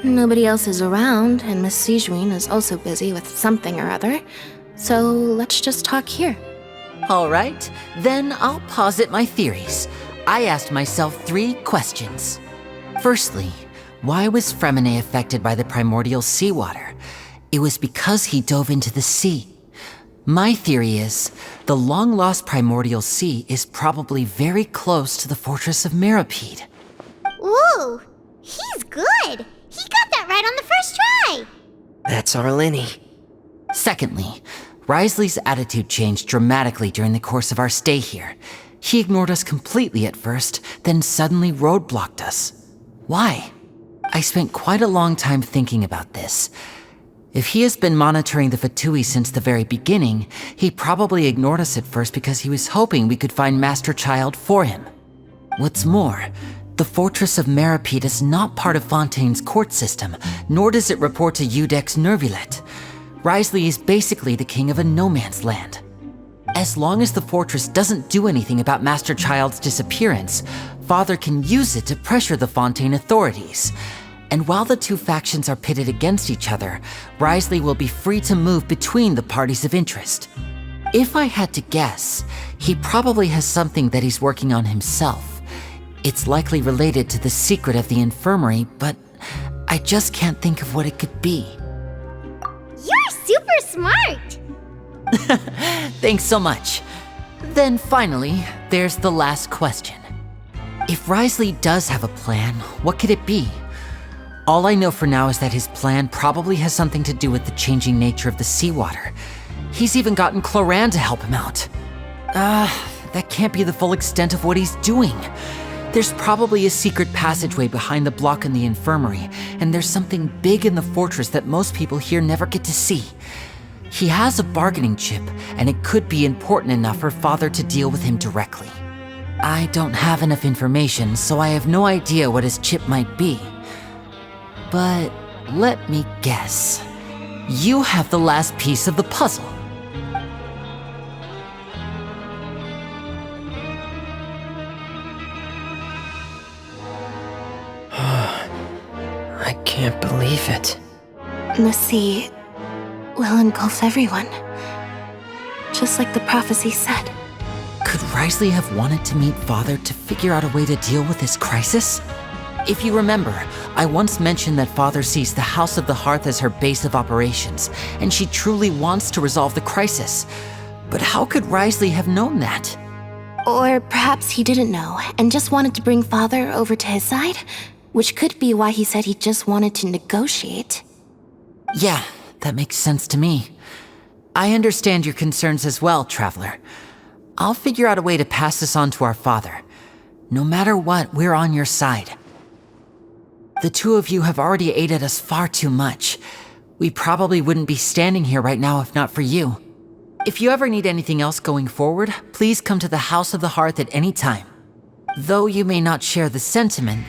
Nobody else is around, and Miss Sijuin is also busy with something or other, so let's just talk here. All right, then I'll posit my theories. I asked myself 3 questions. Firstly, why was Fremine affected by the primordial seawater? It was because he dove into the sea. My theory is, the long-lost primordial sea is probably very close to the fortress of Mirapede. Ooh, he's good. He got that right on the first try. That's Arlini. Secondly, Risley's attitude changed dramatically during the course of our stay here. He ignored us completely at first, then suddenly roadblocked us. Why? I spent quite a long time thinking about this. If he has been monitoring the Fatui since the very beginning, he probably ignored us at first because he was hoping we could find Master Child for him. What's more, the Fortress of Mirapede is not part of Fontaine's court system, nor does it report to Udex Nervulet. Wriothesley is basically the king of a no-man's land. As long as the fortress doesn't do anything about Master Child's disappearance, Father can use it to pressure the Fontaine authorities. And while the two factions are pitted against each other, Wriothesley will be free to move between the parties of interest. If I had to guess, he probably has something that he's working on himself. It's likely related to the secret of the infirmary, but I just can't think of what it could be. You're super smart! Thanks so much. Then finally, there's the last question. If Wriothesley does have a plan, what could it be? All I know for now is that his plan probably has something to do with the changing nature of the seawater. He's even gotten Cloran to help him out. That can't be the full extent of what he's doing. There's probably a secret passageway behind the block in the infirmary, and there's something big in the fortress that most people here never get to see. He has a bargaining chip, and it could be important enough for Father to deal with him directly. I don't have enough information, so I have no idea what his chip might be. But let me guess. You have the last piece of the puzzle. I can't believe it. The sea will engulf everyone. Just like the prophecy said. Could Wriothesley have wanted to meet Father to figure out a way to deal with this crisis? If you remember, I once mentioned that Father sees the House of the Hearth as her base of operations, and she truly wants to resolve the crisis. But how could Wriothesley have known that? Or perhaps he didn't know and just wanted to bring Father over to his side, which could be why he said he just wanted to negotiate. Yeah, that makes sense to me. I understand your concerns as well, Traveler. I'll figure out a way to pass this on to our father. No matter what, we're on your side. The two of you have already aided us far too much. We probably wouldn't be standing here right now if not for you. If you ever need anything else going forward, please come to the House of the Hearth at any time. Though you may not share the sentiment,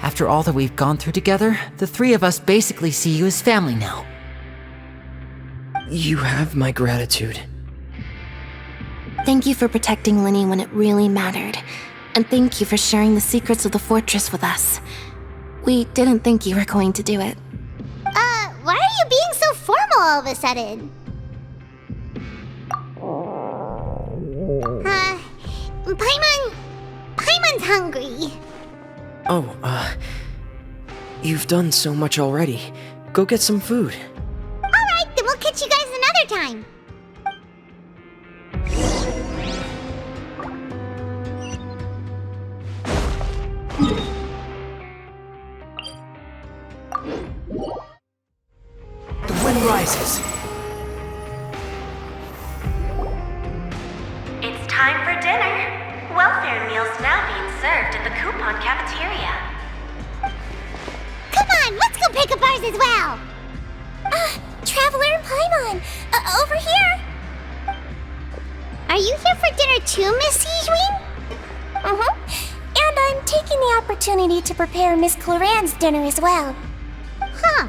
after all that we've gone through together, the three of us basically see you as family now. You have my gratitude. Thank you for protecting Linny when it really mattered. And thank you for sharing the secrets of the fortress with us. We didn't think you were going to do it. Why are you being so formal all of a sudden? Paimon's hungry. Oh, you've done so much already. Go get some food. Alright, then we'll catch you guys another time. The wind rises. It's time for dinner. Welfare meals now being served at the coupon cafeteria. Come on, let's go pick up ours as well. Traveler and Paimon, over here. Are you here for dinner too, Miss Sijween? And I'm taking the opportunity to prepare Miss Cloran's dinner as well. Huh.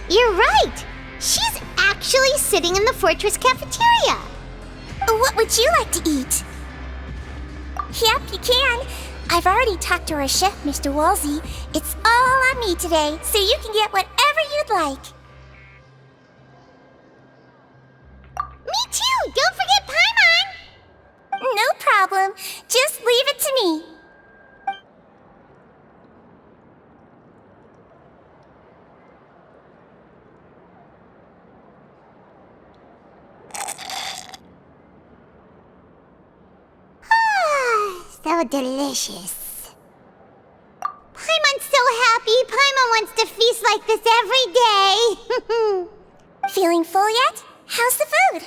You're right. She's actually sitting in the fortress cafeteria. What would you like to eat? Yep, you can. I've already talked to our chef, Mr. Wolsey. It's all on me today, so you can get whatever you'd like. Me too! Don't forget Paimon! No problem. Just leave it to me. So delicious. Paimon's so happy. Paimon wants to feast like this every day. Feeling full yet? How's the food?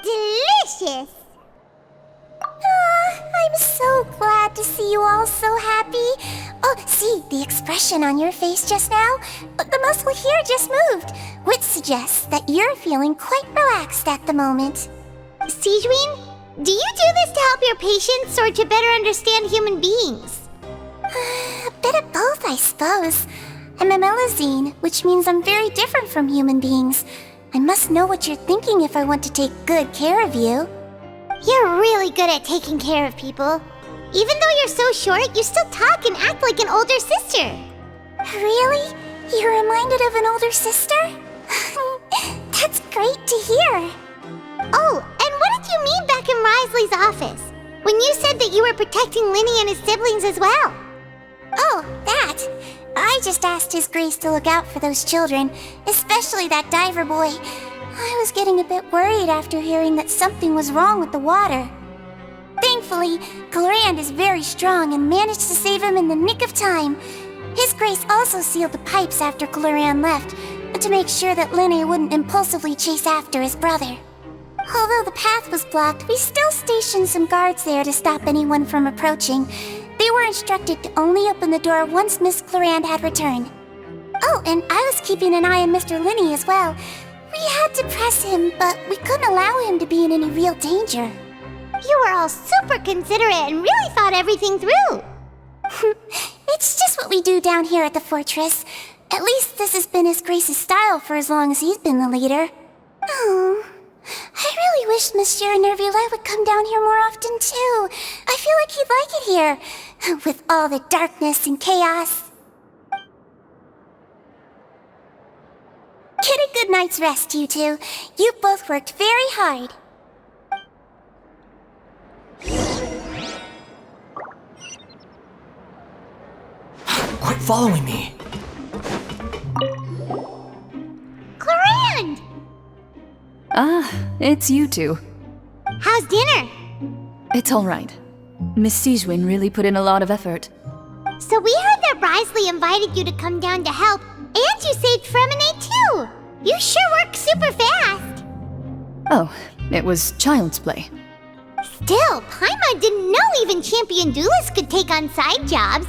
Delicious. I'm so glad to see you all so happy. Oh, see, the expression on your face just now? The muscle here just moved, which suggests that you're feeling quite relaxed at the moment. Sijween? Do you do this to help your patients or to better understand human beings? A bit of both, I suppose. I'm a Melazine, which means I'm very different from human beings. I must know what you're thinking if I want to take good care of you. You're really good at taking care of people. Even though you're so short, you still talk and act like an older sister. Really? You're reminded of an older sister? That's great to hear. Oh, and what did you mean back in Risley's office? When you said that you were protecting Linny and his siblings as well? Oh, that. I just asked His Grace to look out for those children, especially that diver boy. I was getting a bit worried after hearing that something was wrong with the water. Thankfully, Glorand is very strong and managed to save him in the nick of time. His Grace also sealed the pipes after Glorand left, to make sure that Linny wouldn't impulsively chase after his brother. Although the path was blocked, we still stationed some guards there to stop anyone from approaching. They were instructed to only open the door once Miss Glorand had returned. Oh, and I was keeping an eye on Mr. Linny as well. We had to press him, but we couldn't allow him to be in any real danger. You were all super considerate and really thought everything through. It's just what we do down here at the fortress. At least this has been His Grace's style for as long as he's been the leader. Oh, I really wish Monsieur Nervula would come down here more often too. I feel like he'd like it here, with all the darkness and chaos. Get a good night's rest, you two. You both worked very hard. Quit following me. Glorand! Ah, it's you two. How's dinner? It's all right. Miss Sijwin really put in a lot of effort. So we heard that Risley invited you to come down to help, and you saved Fremonade too! You sure work super fast! Oh, it was child's play. Still, Paimon didn't know even champion duelists could take on side jobs.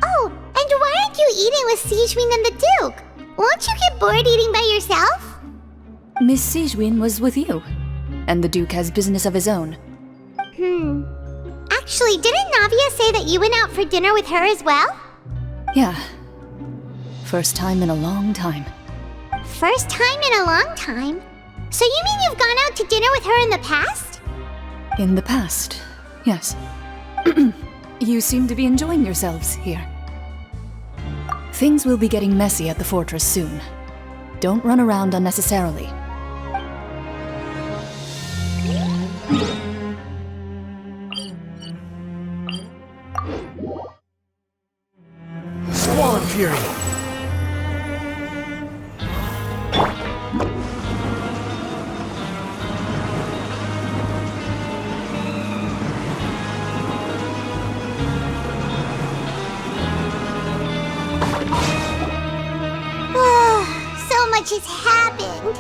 Oh, and why aren't you eating with Sijwin and the Duke? Won't you get bored eating by yourself? Miss Sijwin was with you, and the Duke has business of his own. Actually, didn't Navia say that you went out for dinner with her as well? Yeah. First time in a long time. First time in a long time? So you mean you've gone out to dinner with her in the past? In the past, yes. You seem to be enjoying yourselves here. Things will be getting messy at the fortress soon. Don't run around unnecessarily. Squall Fury! So much has happened.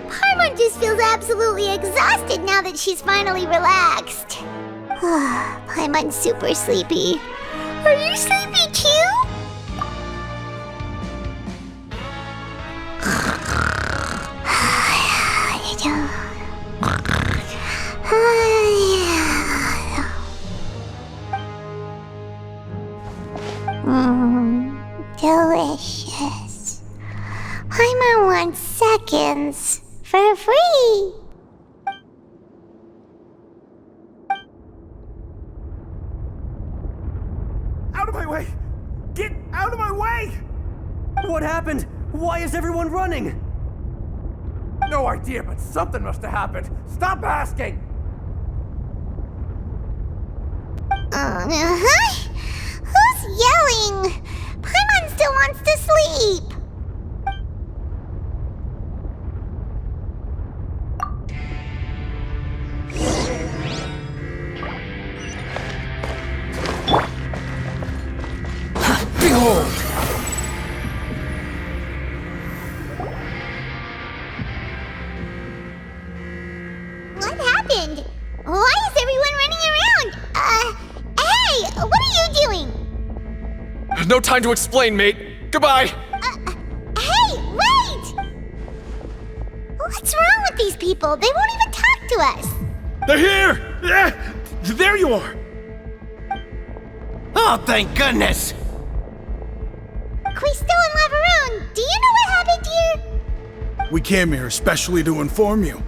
Paimon just feels absolutely exhausted now that she's finally relaxed. Paimon's super sleepy. Are you sleepy too? Delicious. Paimon wants seconds for free. Out of my way! Get out of my way! What happened? Why is everyone running? No idea, but something must have happened. Stop asking! Who's yelling? Paimon still wants to sleep. Behold! What happened? Why is everyone running around? Hey, what are you doing? No time to explain, mate. Goodbye. Hey, wait! What's wrong with these people? They won't even talk to us. They're here! There you are! Oh, thank goodness! Quisto and Lavaroon, do you know what happened here? We came here especially to inform you.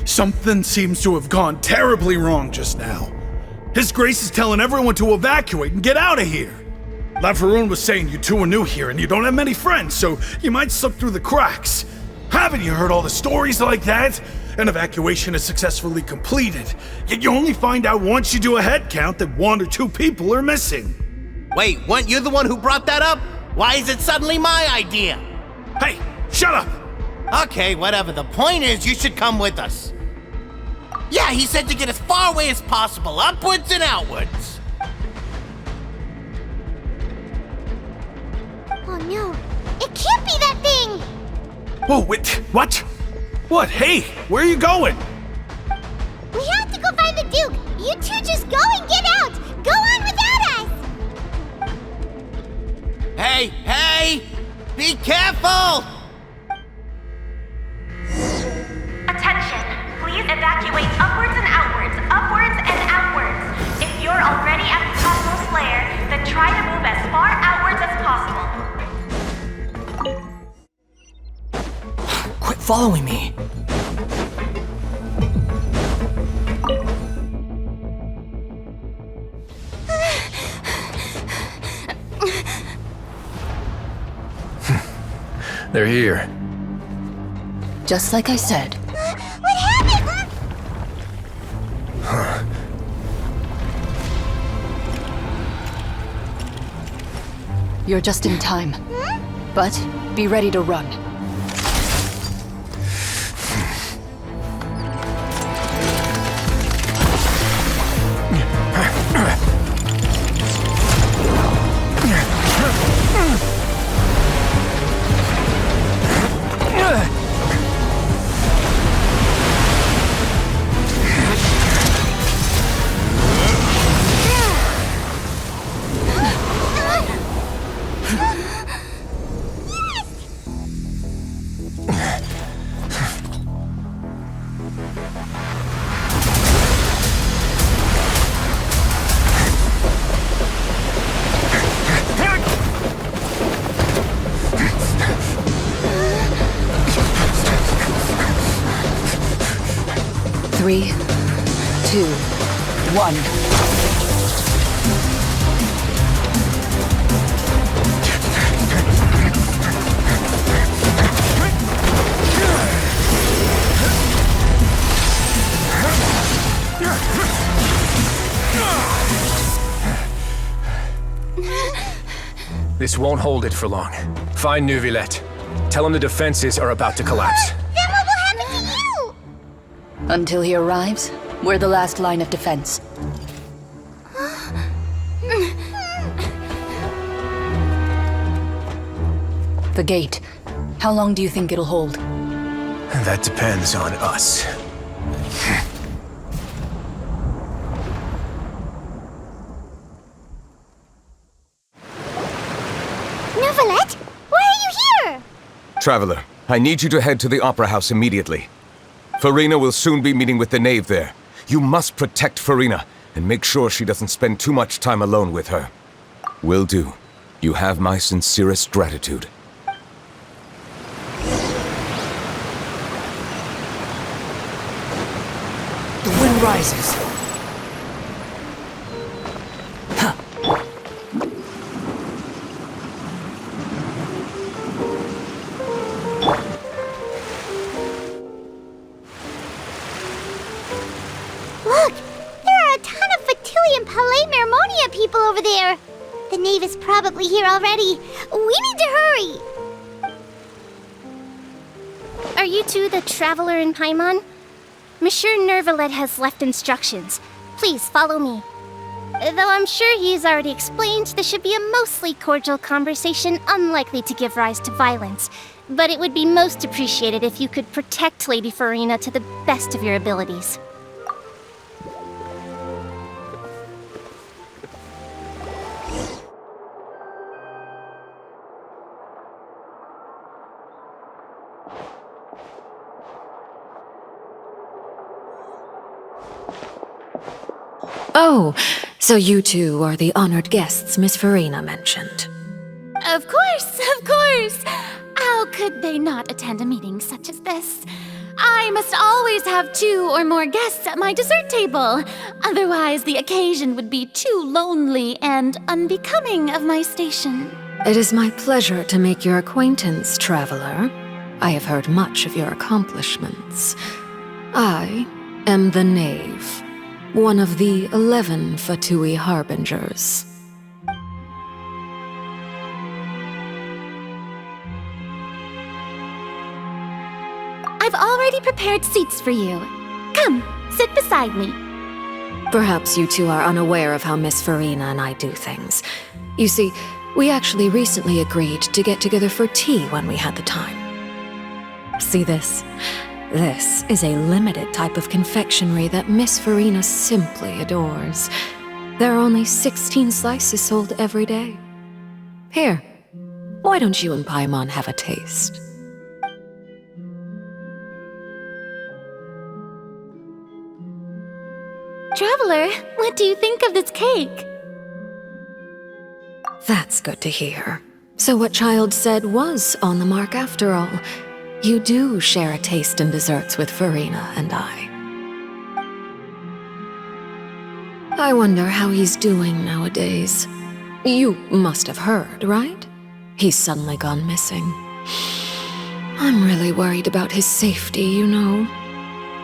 Something seems to have gone terribly wrong just now. His Grace is telling everyone to evacuate and get out of here. La Faroon was saying you two are new here and you don't have many friends, so you might slip through the cracks. Haven't you heard all the stories like that? An evacuation is successfully completed, yet you only find out once you do a head count that 1 or 2 people are missing. Wait, weren't you the one who brought that up? Why is it suddenly my idea? Hey, shut up! Okay, whatever. The point is, you should come with us. Yeah, he said to get as far away as possible, upwards and outwards. Oh no, it can't be that thing! Whoa, wait, what? What? Hey, where are you going? We have to go find the Duke! You two just go and get out! Go on without us! Hey, hey! Be careful! Attention! Please evacuate upwards and outwards, upwards and outwards. If you're already at the topmost layer, then try to move as far outwards as possible. Quit following me. They're here. Just like I said. What happened? You're just in time. But be ready to run. Three, 2, 1. This won't hold it for long. Find Neuvillette. Tell him the defenses are about to collapse. Then what will happen to you? Until he arrives, we're the last line of defense. The gate. How long do you think it'll hold? That depends on us. Neuvillette? Why are you here? Traveler, I need you to head to the Opera House immediately. Farina will soon be meeting with the knave there. You must protect Farina, and make sure she doesn't spend too much time alone with her. Will do. You have my sincerest gratitude. The wind rises. Look! There are a ton of Fatui and Palais Mermonia people over there! The knave is probably here already. We need to hurry! Are you two the traveler in Paimon? Monsieur Neuvillette has left instructions. Please follow me. Though I'm sure he's already explained, this should be a mostly cordial conversation, unlikely to give rise to violence. But it would be most appreciated if you could protect Lady Farina to the best of your abilities. Oh, so you two are the honored guests Miss Farina mentioned. Of course, of course! How could they not attend a meeting such as this? I must always have 2 or more guests at my dessert table. Otherwise, the occasion would be too lonely and unbecoming of my station. It is my pleasure to make your acquaintance, traveler. I have heard much of your accomplishments. I am the Knave, one of the 11 Fatui Harbingers. I've already prepared seats for you. Come, sit beside me. Perhaps you two are unaware of how Miss Farina and I do things. You see, we actually recently agreed to get together for tea when we had the time. See this? This is a limited type of confectionery that Miss Farina simply adores. There are only 16 slices sold every day. Here, why don't you and Paimon have a taste? Traveler, what do you think of this cake? That's good to hear. So what Child said was on the mark after all. You do share a taste in desserts with Farina and I. I wonder how he's doing nowadays. You must have heard, right? He's suddenly gone missing. I'm really worried about his safety, you know.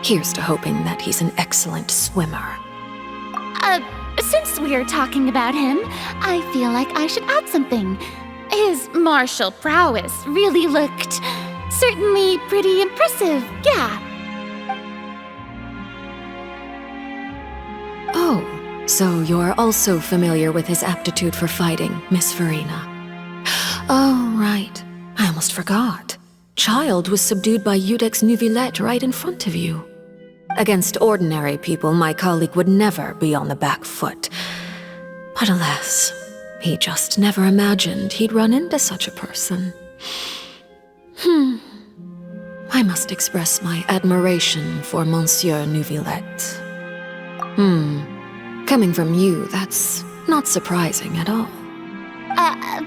Here's to hoping that he's an excellent swimmer. Since we're talking about him, I feel like I should add something. His martial prowess really looked certainly pretty impressive, yeah. Oh, so you're also familiar with his aptitude for fighting, Miss Farina. Oh, right. I almost forgot. Child was subdued by Udex Nuvillette right in front of you. Against ordinary people, my colleague would never be on the back foot. But alas, he just never imagined he'd run into such a person. I must express my admiration for Monsieur Nuvillette. Coming from you, that's not surprising at all.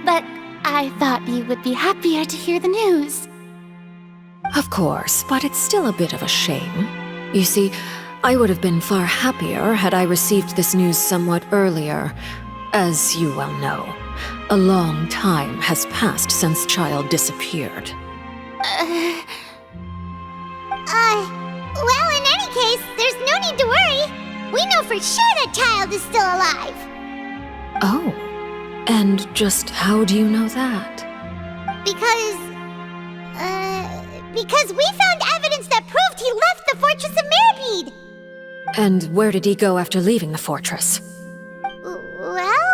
But I thought you would be happier to hear the news. Of course, but it's still a bit of a shame. You see, I would have been far happier had I received this news somewhat earlier. As you well know, a long time has passed since Child disappeared. Well, in any case, there's no need to worry. We know for sure that Child is still alive. Oh, and just how do you know that? Because we found evidence that proved he left the Fortress of Meripede. And where did he go after leaving the fortress? Well...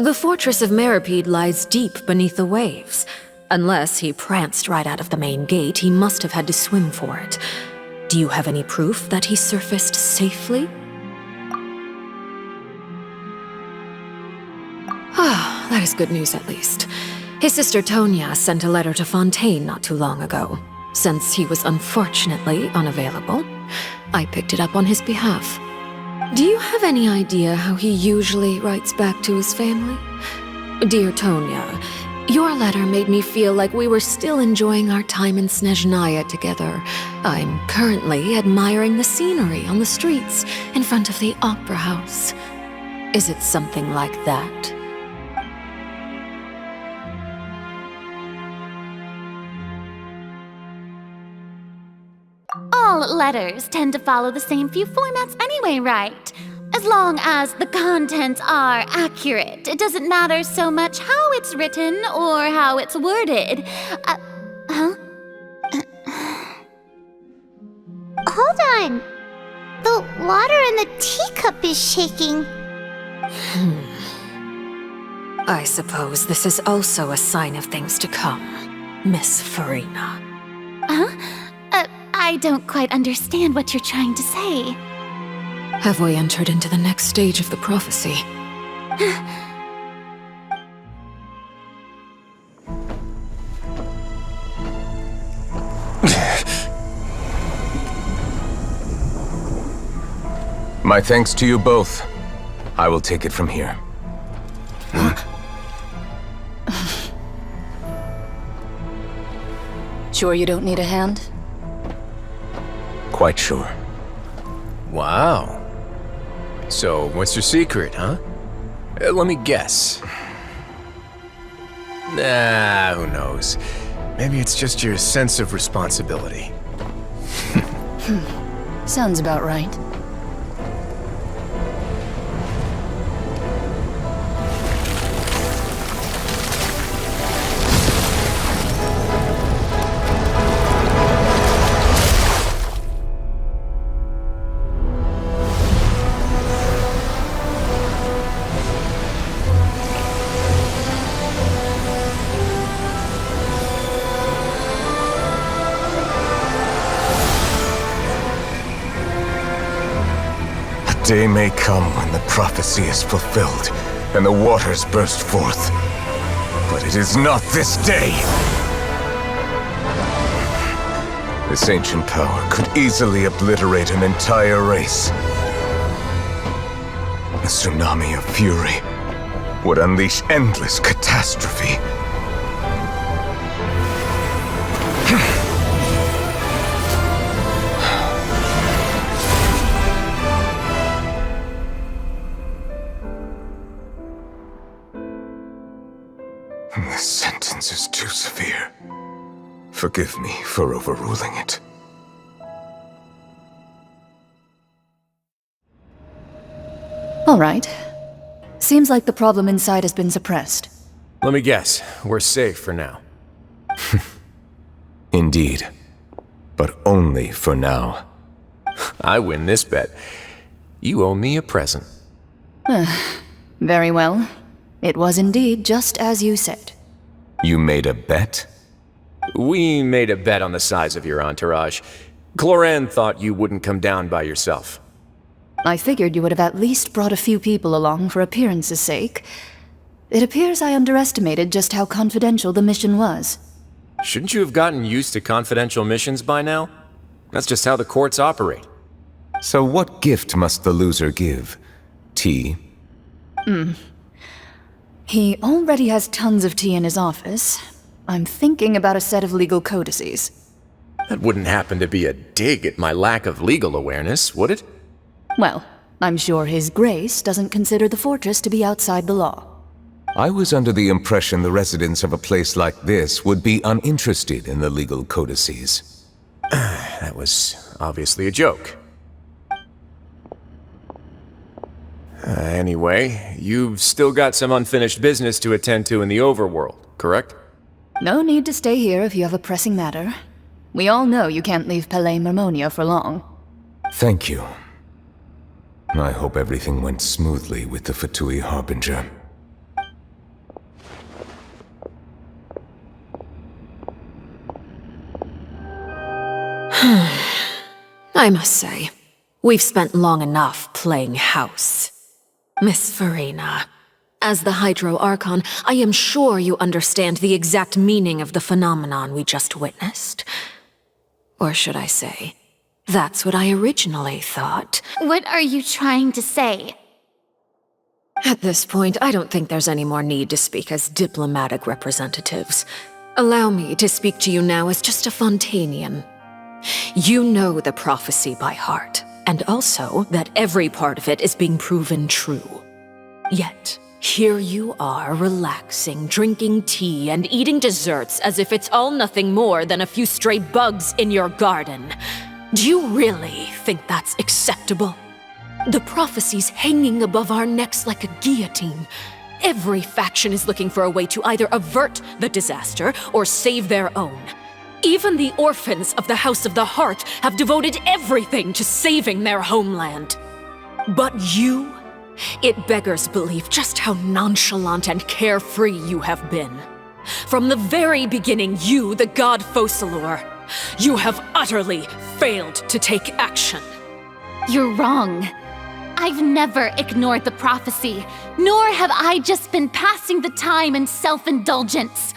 The Fortress of Meripede lies deep beneath the waves. Unless he pranced right out of the main gate, he must have had to swim for it. Do you have any proof that he surfaced safely? Ah, that is good news at least. His sister Tonya sent a letter to Fontaine not too long ago. Since he was unfortunately unavailable, I picked it up on his behalf. Do you have any idea how he usually writes back to his family? Dear Tonya, your letter made me feel like we were still enjoying our time in Snezhnaya together. I'm currently admiring the scenery on the streets in front of the opera house. Is it something like that? All letters tend to follow the same few formats anyway, right? As long as the contents are accurate, it doesn't matter so much how it's written or how it's worded. Hold on. The water in the teacup is shaking. I suppose this is also a sign of things to come, Miss Farina. I don't quite understand what you're trying to say. Have we entered into the next stage of the prophecy? My thanks to you both. I will take it from here. Sure you don't need a hand? Quite sure. Wow. So, what's your secret, huh? Let me guess. Nah, who knows? Maybe it's just your sense of responsibility. Sounds about right. Day may come when the prophecy is fulfilled, and the waters burst forth. But it is not this day! This ancient power could easily obliterate an entire race. A tsunami of fury would unleash endless catastrophe. This sentence is too severe. Forgive me for overruling it. All right. Seems like the problem inside has been suppressed. Let me guess, we're safe for now. Indeed. But only for now. I win this bet. You owe me a present. Very well. It was indeed just as you said. You made a bet? We made a bet on the size of your entourage. Cloran thought you wouldn't come down by yourself. I figured you would have at least brought a few people along for appearance's sake. It appears I underestimated just how confidential the mission was. Shouldn't you have gotten used to confidential missions by now? That's just how the courts operate. So what gift must the loser give? Tea? He already has tons of tea in his office. I'm thinking about a set of legal codices. That wouldn't happen to be a dig at my lack of legal awareness, would it? Well, I'm sure His Grace doesn't consider the fortress to be outside the law. I was under the impression the residents of a place like this would be uninterested in the legal codices. That was obviously a joke. Anyway, you've still got some unfinished business to attend to in the overworld, correct? No need to stay here if you have a pressing matter. We all know you can't leave Palais Mermonia for long. Thank you. I hope everything went smoothly with the Fatui Harbinger. I must say, we've spent long enough playing house. Miss Farina, as the Hydro Archon, I am sure you understand the exact meaning of the phenomenon we just witnessed. Or should I say, that's what I originally thought. What are you trying to say? At this point, I don't think there's any more need to speak as diplomatic representatives. Allow me to speak to you now as just a Fontanian. You know the prophecy by heart, and also that every part of it is being proven true. Yet, here you are relaxing, drinking tea, and eating desserts as if it's all nothing more than a few stray bugs in your garden. Do you really think that's acceptable? The prophecy's hanging above our necks like a guillotine. Every faction is looking for a way to either avert the disaster or save their own. Even the orphans of the House of the Heart have devoted everything to saving their homeland. But you? It beggars belief just how nonchalant and carefree you have been. From the very beginning, you, the god Focalor, you have utterly failed to take action. You're wrong. I've never ignored the prophecy, nor have I just been passing the time in self-indulgence.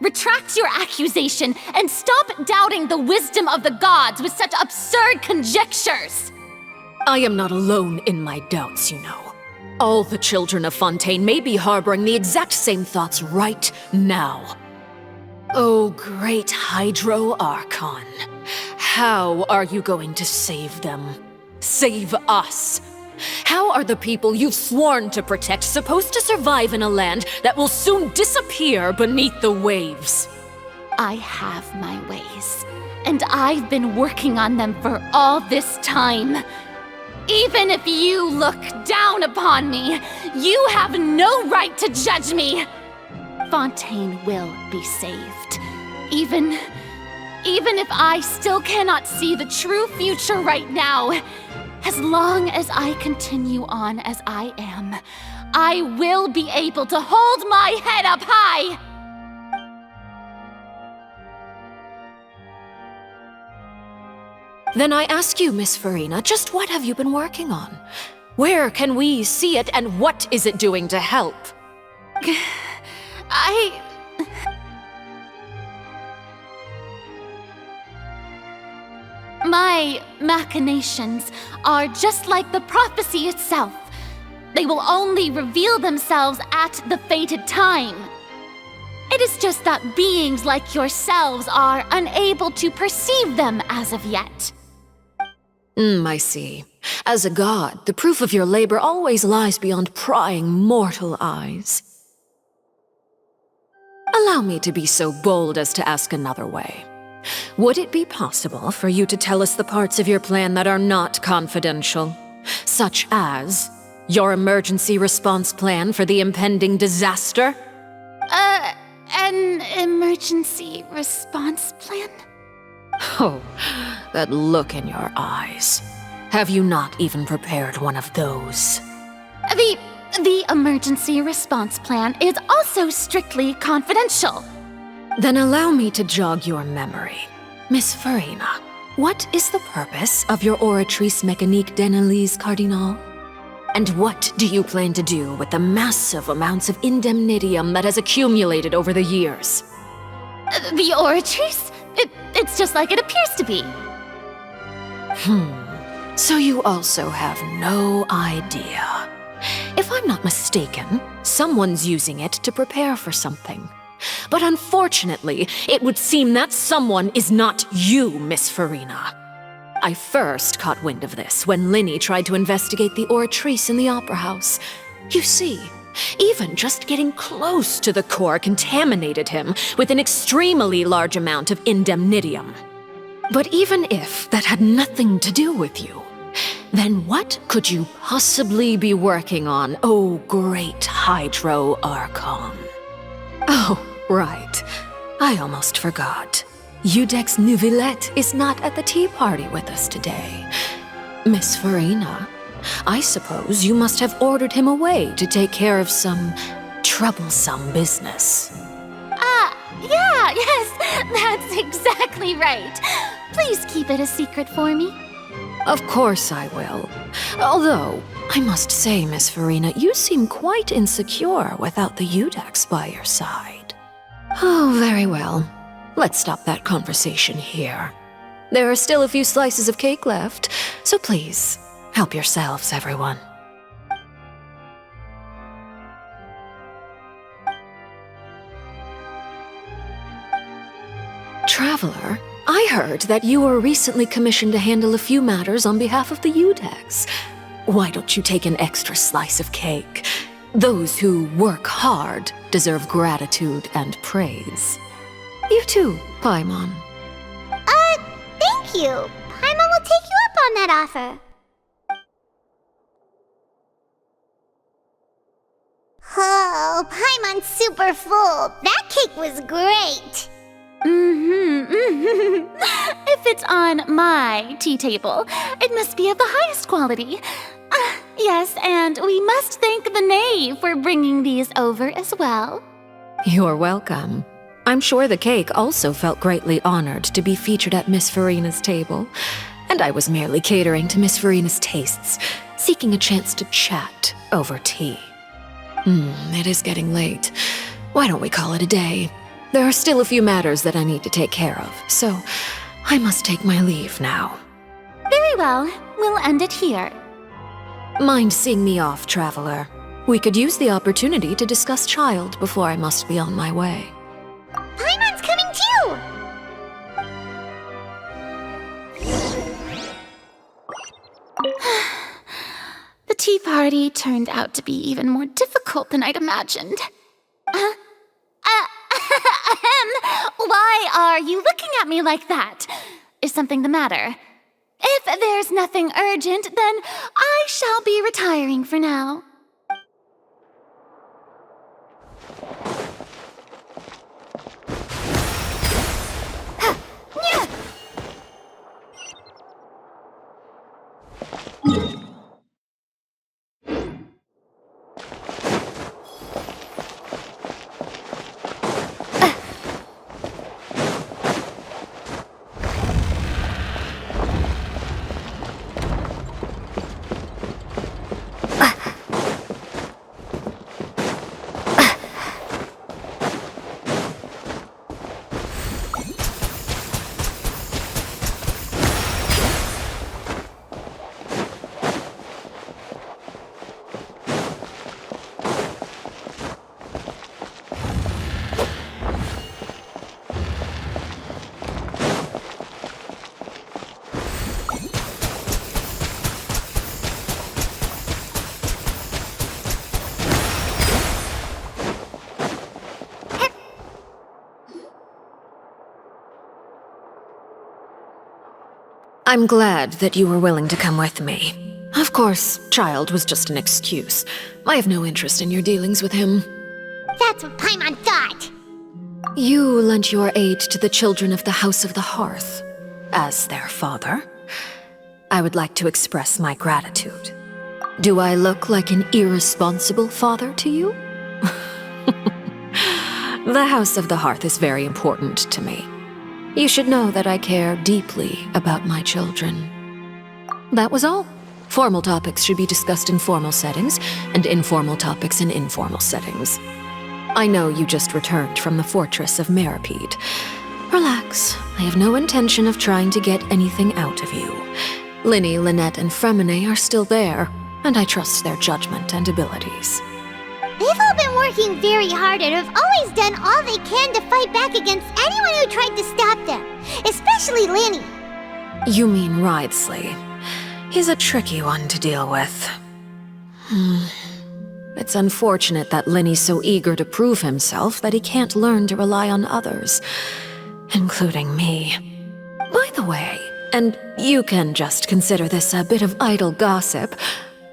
Retract your accusation and stop doubting the wisdom of the gods with such absurd conjectures! I am not alone in my doubts, you know. All the children of Fontaine may be harboring the exact same thoughts right now. Oh, great Hydro Archon. How are you going to save them? Save us? How are the people you've sworn to protect supposed to survive in a land that will soon disappear beneath the waves? I have my ways, and I've been working on them for all this time. Even if you look down upon me, you have no right to judge me. Fontaine will be saved. Even if I still cannot see the true future right now, as long as I continue on as I am, I will be able to hold my head up high! Then I ask you, Miss Farina, just what have you been working on? Where can we see it, and what is it doing to help? My machinations are just like the prophecy itself. They will only reveal themselves at the fated time. It is just that beings like yourselves are unable to perceive them as of yet. I see. As a god, the proof of your labor always lies beyond prying mortal eyes. Allow me to be so bold as to ask another way. Would it be possible for you to tell us the parts of your plan that are not confidential? Such as your emergency response plan for the impending disaster? An emergency response plan? Oh, that look in your eyes. Have you not even prepared one of those? The emergency response plan is also strictly confidential. Then allow me to jog your memory. Miss Farina, what is the purpose of your Oratrice Mécanique d'Analyse Cardinal? And what do you plan to do with the massive amounts of indemnitium that has accumulated over the years? The Oratrice? It's just like it appears to be. So you also have no idea. If I'm not mistaken, someone's using it to prepare for something. But unfortunately, it would seem that someone is not you, Miss Farina. I first caught wind of this when Linny tried to investigate the Oratrice in the Opera House. You see, even just getting close to the core contaminated him with an extremely large amount of indemnitium. But even if that had nothing to do with you, then what could you possibly be working on, oh great Hydro Archon? Oh, right. I almost forgot. Udex Neuvillette is not at the tea party with us today. Miss Farina, I suppose you must have ordered him away to take care of some troublesome business. Yes, that's exactly right. Please keep it a secret for me. Of course I will. Although, I must say, Miss Farina, you seem quite insecure without the Udex by your side. Oh, very well. Let's stop that conversation here. There are still a few slices of cake left, so please, help yourselves, everyone. Traveler, I heard that you were recently commissioned to handle a few matters on behalf of the Udex. Why don't you take an extra slice of cake? Those who work hard deserve gratitude and praise. You too, Paimon. Thank you. Paimon will take you up on that offer. Oh, Paimon's super full. That cake was great. If it's on my tea table, it must be of the highest quality. Yes, and we must thank the knave for bringing these over as well. You're welcome. I'm sure the cake also felt greatly honored to be featured at Miss Farina's table, and I was merely catering to Miss Farina's tastes, seeking a chance to chat over tea. It is getting late. Why don't we call it a day? There are still a few matters that I need to take care of, so I must take my leave now. Very well. We'll end it here. Mind seeing me off, Traveler? We could use the opportunity to discuss Child before I must be on my way. Paimon's coming The tea party turned out to be even more difficult than I'd imagined. Why are you looking at me like that? Is something the matter? If there's nothing urgent, then I shall be retiring for now. I'm glad that you were willing to come with me. Of course, Child was just an excuse. I have no interest in your dealings with him. That's what Paimon thought. You lent your aid to the children of the House of the Hearth. As their father, I would like to express my gratitude. Do I look like an irresponsible father to you? The House of the Hearth is very important to me. You should know that I care deeply about my children. That was all. Formal topics should be discussed in formal settings, and informal topics in informal settings. I know you just returned from the fortress of Meripede. Relax. I have no intention of trying to get anything out of you. Linny, Lynette, and Fremine are still there, and I trust their judgment and abilities. They've all been working very hard and have always done all they can to fight back against anyone who tried to stop them, especially Linny. You mean Ridesley. He's a tricky one to deal with. It's unfortunate that Linny's so eager to prove himself that he can't learn to rely on others, including me. By the way, and you can just consider this a bit of idle gossip,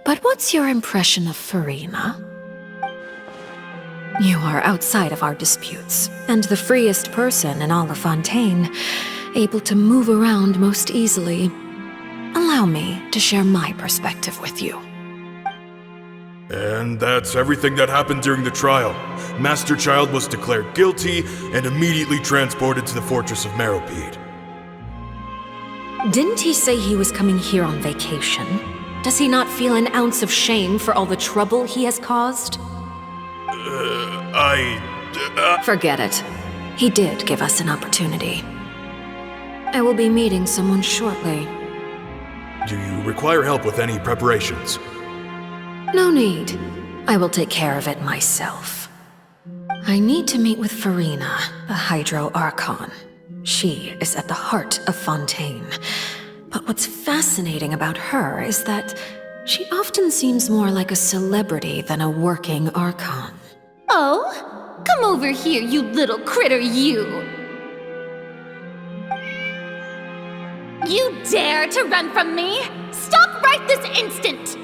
but what's your impression of Farina? You are outside of our disputes, and the freest person in all of Fontaine, able to move around most easily. Allow me to share my perspective with you. And that's everything that happened during the trial. Master Child was declared guilty and immediately transported to the Fortress of Meripede. Didn't he say he was coming here on vacation? Does he not feel an ounce of shame for all the trouble he has caused? Forget it. He did give us an opportunity. I will be meeting someone shortly. Do you require help with any preparations? No need. I will take care of it myself. I need to meet with Farina, the Hydro Archon. She is at the heart of Fontaine. But what's fascinating about her is that she often seems more like a celebrity than a working Archon. Oh? Come over here, you little critter, you! You dare to run from me? Stop right this instant!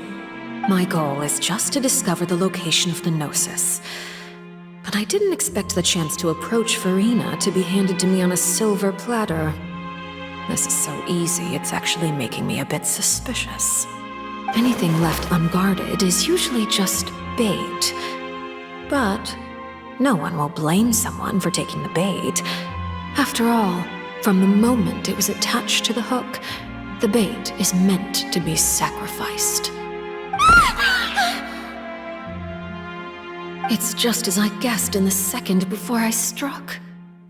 My goal is just to discover the location of the Gnosis. But I didn't expect the chance to approach Farina to be handed to me on a silver platter. This is so easy, it's actually making me a bit suspicious. Anything left unguarded is usually just bait. But no one will blame someone for taking the bait. After all, from the moment it was attached to the hook, the bait is meant to be sacrificed. It's just as I guessed in the second before I struck.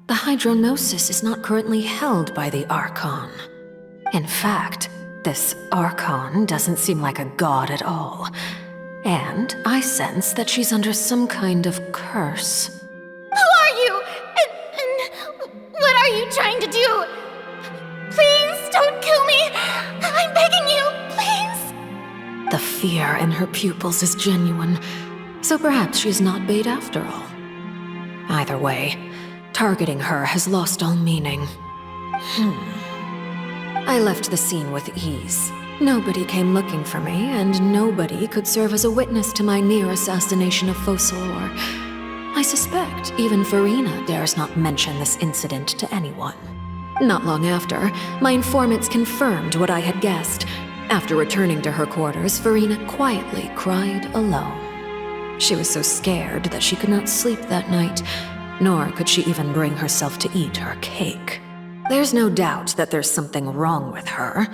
The Hydronosis is not currently held by the Archon. In fact, this Archon doesn't seem like a god at all. And I sense that she's under some kind of curse. Who are you? And what are you trying to do? Please don't kill me! I'm begging you, please! The fear in her pupils is genuine, so perhaps she's not bait after all. Either way, targeting her has lost all meaning. I left the scene with ease. Nobody came looking for me, and nobody could serve as a witness to my near assassination of Focalor. I suspect even Farina dares not mention this incident to anyone. Not long after, my informants confirmed what I had guessed. After returning to her quarters, Farina quietly cried alone. She was so scared that she could not sleep that night, nor could she even bring herself to eat her cake. There's no doubt that there's something wrong with her.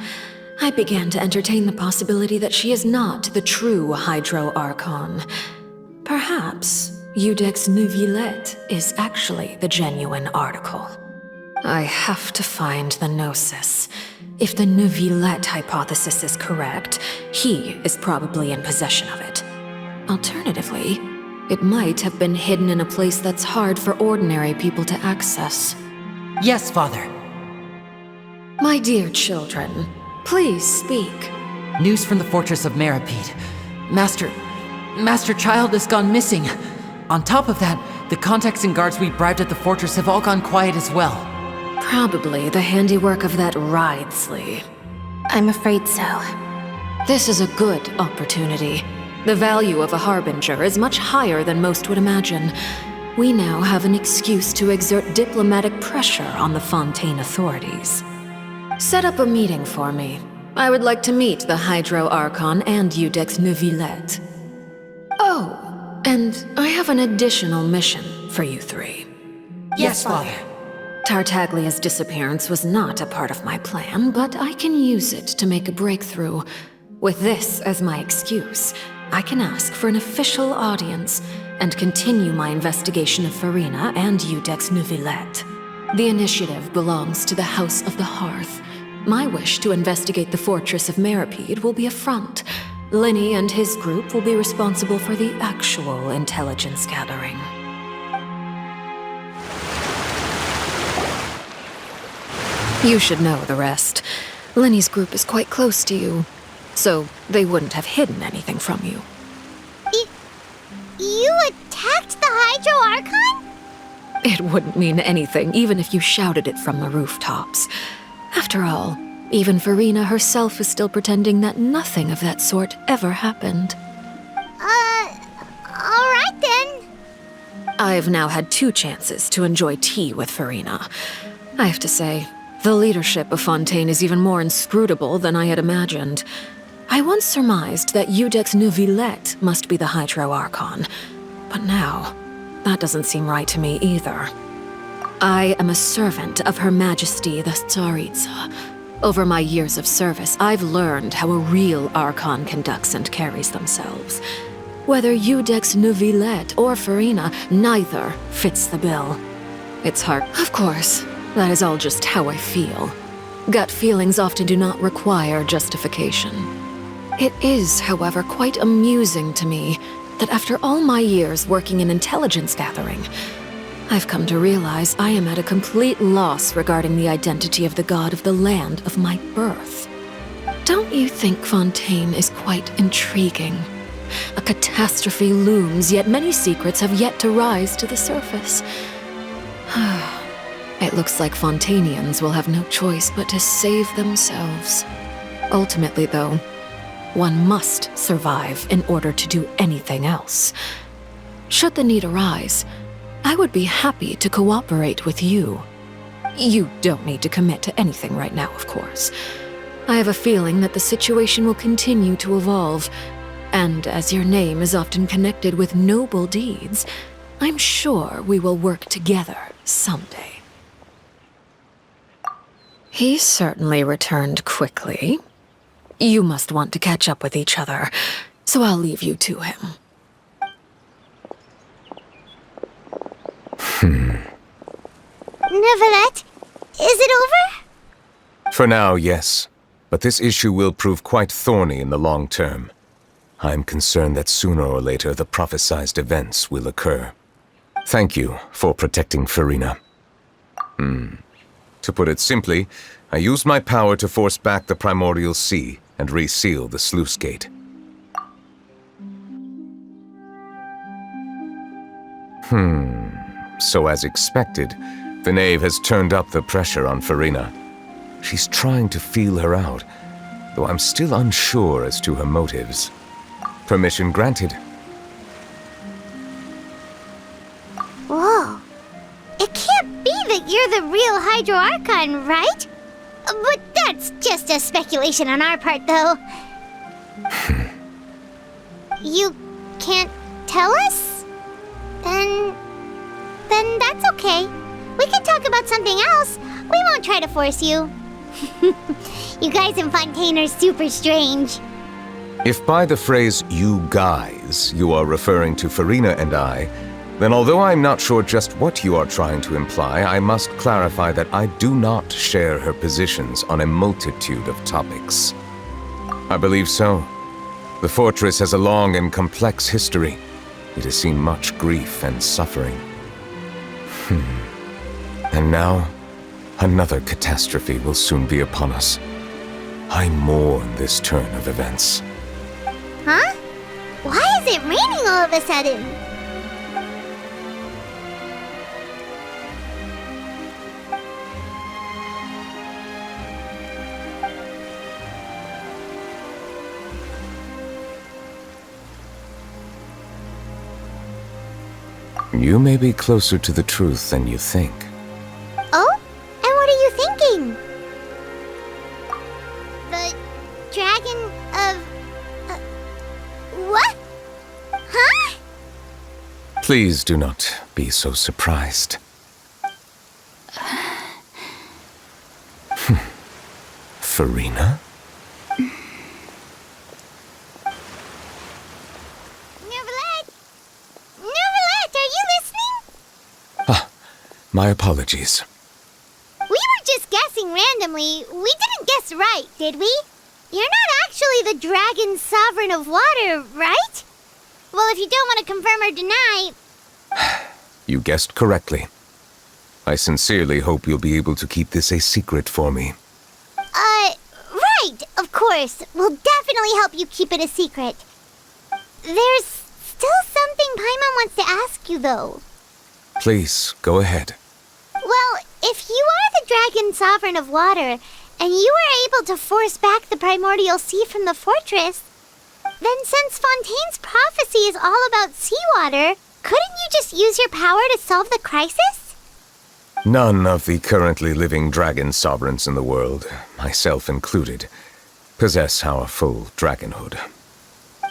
I began to entertain the possibility that she is not the true Hydro Archon. Perhaps Iudex Neuvillette is actually the genuine article. I have to find the Gnosis. If the Neuvillette hypothesis is correct, he is probably in possession of it. Alternatively, it might have been hidden in a place that's hard for ordinary people to access. Yes, Father. My dear children, please speak. News from the fortress of Meripede. Master Child has gone missing. On top of that, the contacts and guards we bribed at the fortress have all gone quiet as well. Probably the handiwork of that Wriothesley. I'm afraid so. This is a good opportunity. The value of a harbinger is much higher than most would imagine. We now have an excuse to exert diplomatic pressure on the Fontaine authorities. Set up a meeting for me. I would like to meet the Hydro Archon and Iudex Neuvillette. Oh, and I have an additional mission for you three. Yes, Father. Tartaglia's disappearance was not a part of my plan, but I can use it to make a breakthrough. With this as my excuse, I can ask for an official audience and continue my investigation of Farina and Iudex Neuvillette. The initiative belongs to the House of the Hearth. My wish to investigate the fortress of Meripede will be a front. Lenny and his group will be responsible for the actual intelligence gathering. You should know the rest. Lenny's group is quite close to you, so they wouldn't have hidden anything from you. You attacked the Hydro Archon? It wouldn't mean anything, even if you shouted it from the rooftops. After all, even Farina herself is still pretending that nothing of that sort ever happened. Alright then. I've now had 2 chances to enjoy tea with Farina. I have to say, the leadership of Fontaine is even more inscrutable than I had imagined. I once surmised that Iudex Neuvillette must be the Hydro Archon, but now, that doesn't seem right to me either. I am a servant of Her Majesty the Tsaritsa. Over my years of service, I've learned how a real Archon conducts and carries themselves. Whether Iudex Neuvillette or Farina, neither fits the bill. It's hard. Of course, that is all just how I feel. Gut feelings often do not require justification. It is, however, quite amusing to me that after all my years working in intelligence gathering, I've come to realize I am at a complete loss regarding the identity of the god of the land of my birth. Don't you think Fontaine is quite intriguing? A catastrophe looms, yet many secrets have yet to rise to the surface. It looks like Fontainians will have no choice but to save themselves. Ultimately, though, one must survive in order to do anything else. Should the need arise, I would be happy to cooperate with you. You don't need to commit to anything right now, of course. I have a feeling that the situation will continue to evolve, and as your name is often connected with noble deeds, I'm sure we will work together someday. He certainly returned quickly. You must want to catch up with each other, so I'll leave you to him. Neuvillette, is it over? For now, yes. But this issue will prove quite thorny in the long term. I'm concerned that sooner or later the prophesized events will occur. Thank you for protecting Farina. To put it simply, I used my power to force back the Primordial Sea and reseal the sluice gate. So as expected, the knave has turned up the pressure on Farina. She's trying to feel her out, though I'm still unsure as to her motives. Permission granted. Whoa. It can't be that you're the real Hydro Archon, right? But that's just a speculation on our part, though. You can't tell us? Then that's okay. We can talk about something else. We won't try to force you. You guys in Fontaine are super strange. If by the phrase, you guys, you are referring to Farina and I, then although I'm not sure just what you are trying to imply, I must clarify that I do not share her positions on a multitude of topics. I believe so. The fortress has a long and complex history. It has seen much grief and suffering. And now, another catastrophe will soon be upon us. I mourn this turn of events. Huh? Why is it raining all of a sudden? You may be closer to the truth than you think. Oh? And what are you thinking? The dragon of... what? Huh? Please do not be so surprised. Farina? My apologies. We were just guessing randomly. We didn't guess right, did we? You're not actually the dragon sovereign of water, right? Well, if you don't want to confirm or deny... You guessed correctly. I sincerely hope you'll be able to keep this a secret for me. Right, of course. We'll definitely help you keep it a secret. There's still something Paimon wants to ask you, though. Please, go ahead. Well, if you are the dragon sovereign of water, and you were able to force back the primordial sea from the fortress, then since Fontaine's prophecy is all about seawater, couldn't you just use your power to solve the crisis? None of the currently living dragon sovereigns in the world, myself included, possess our full dragonhood.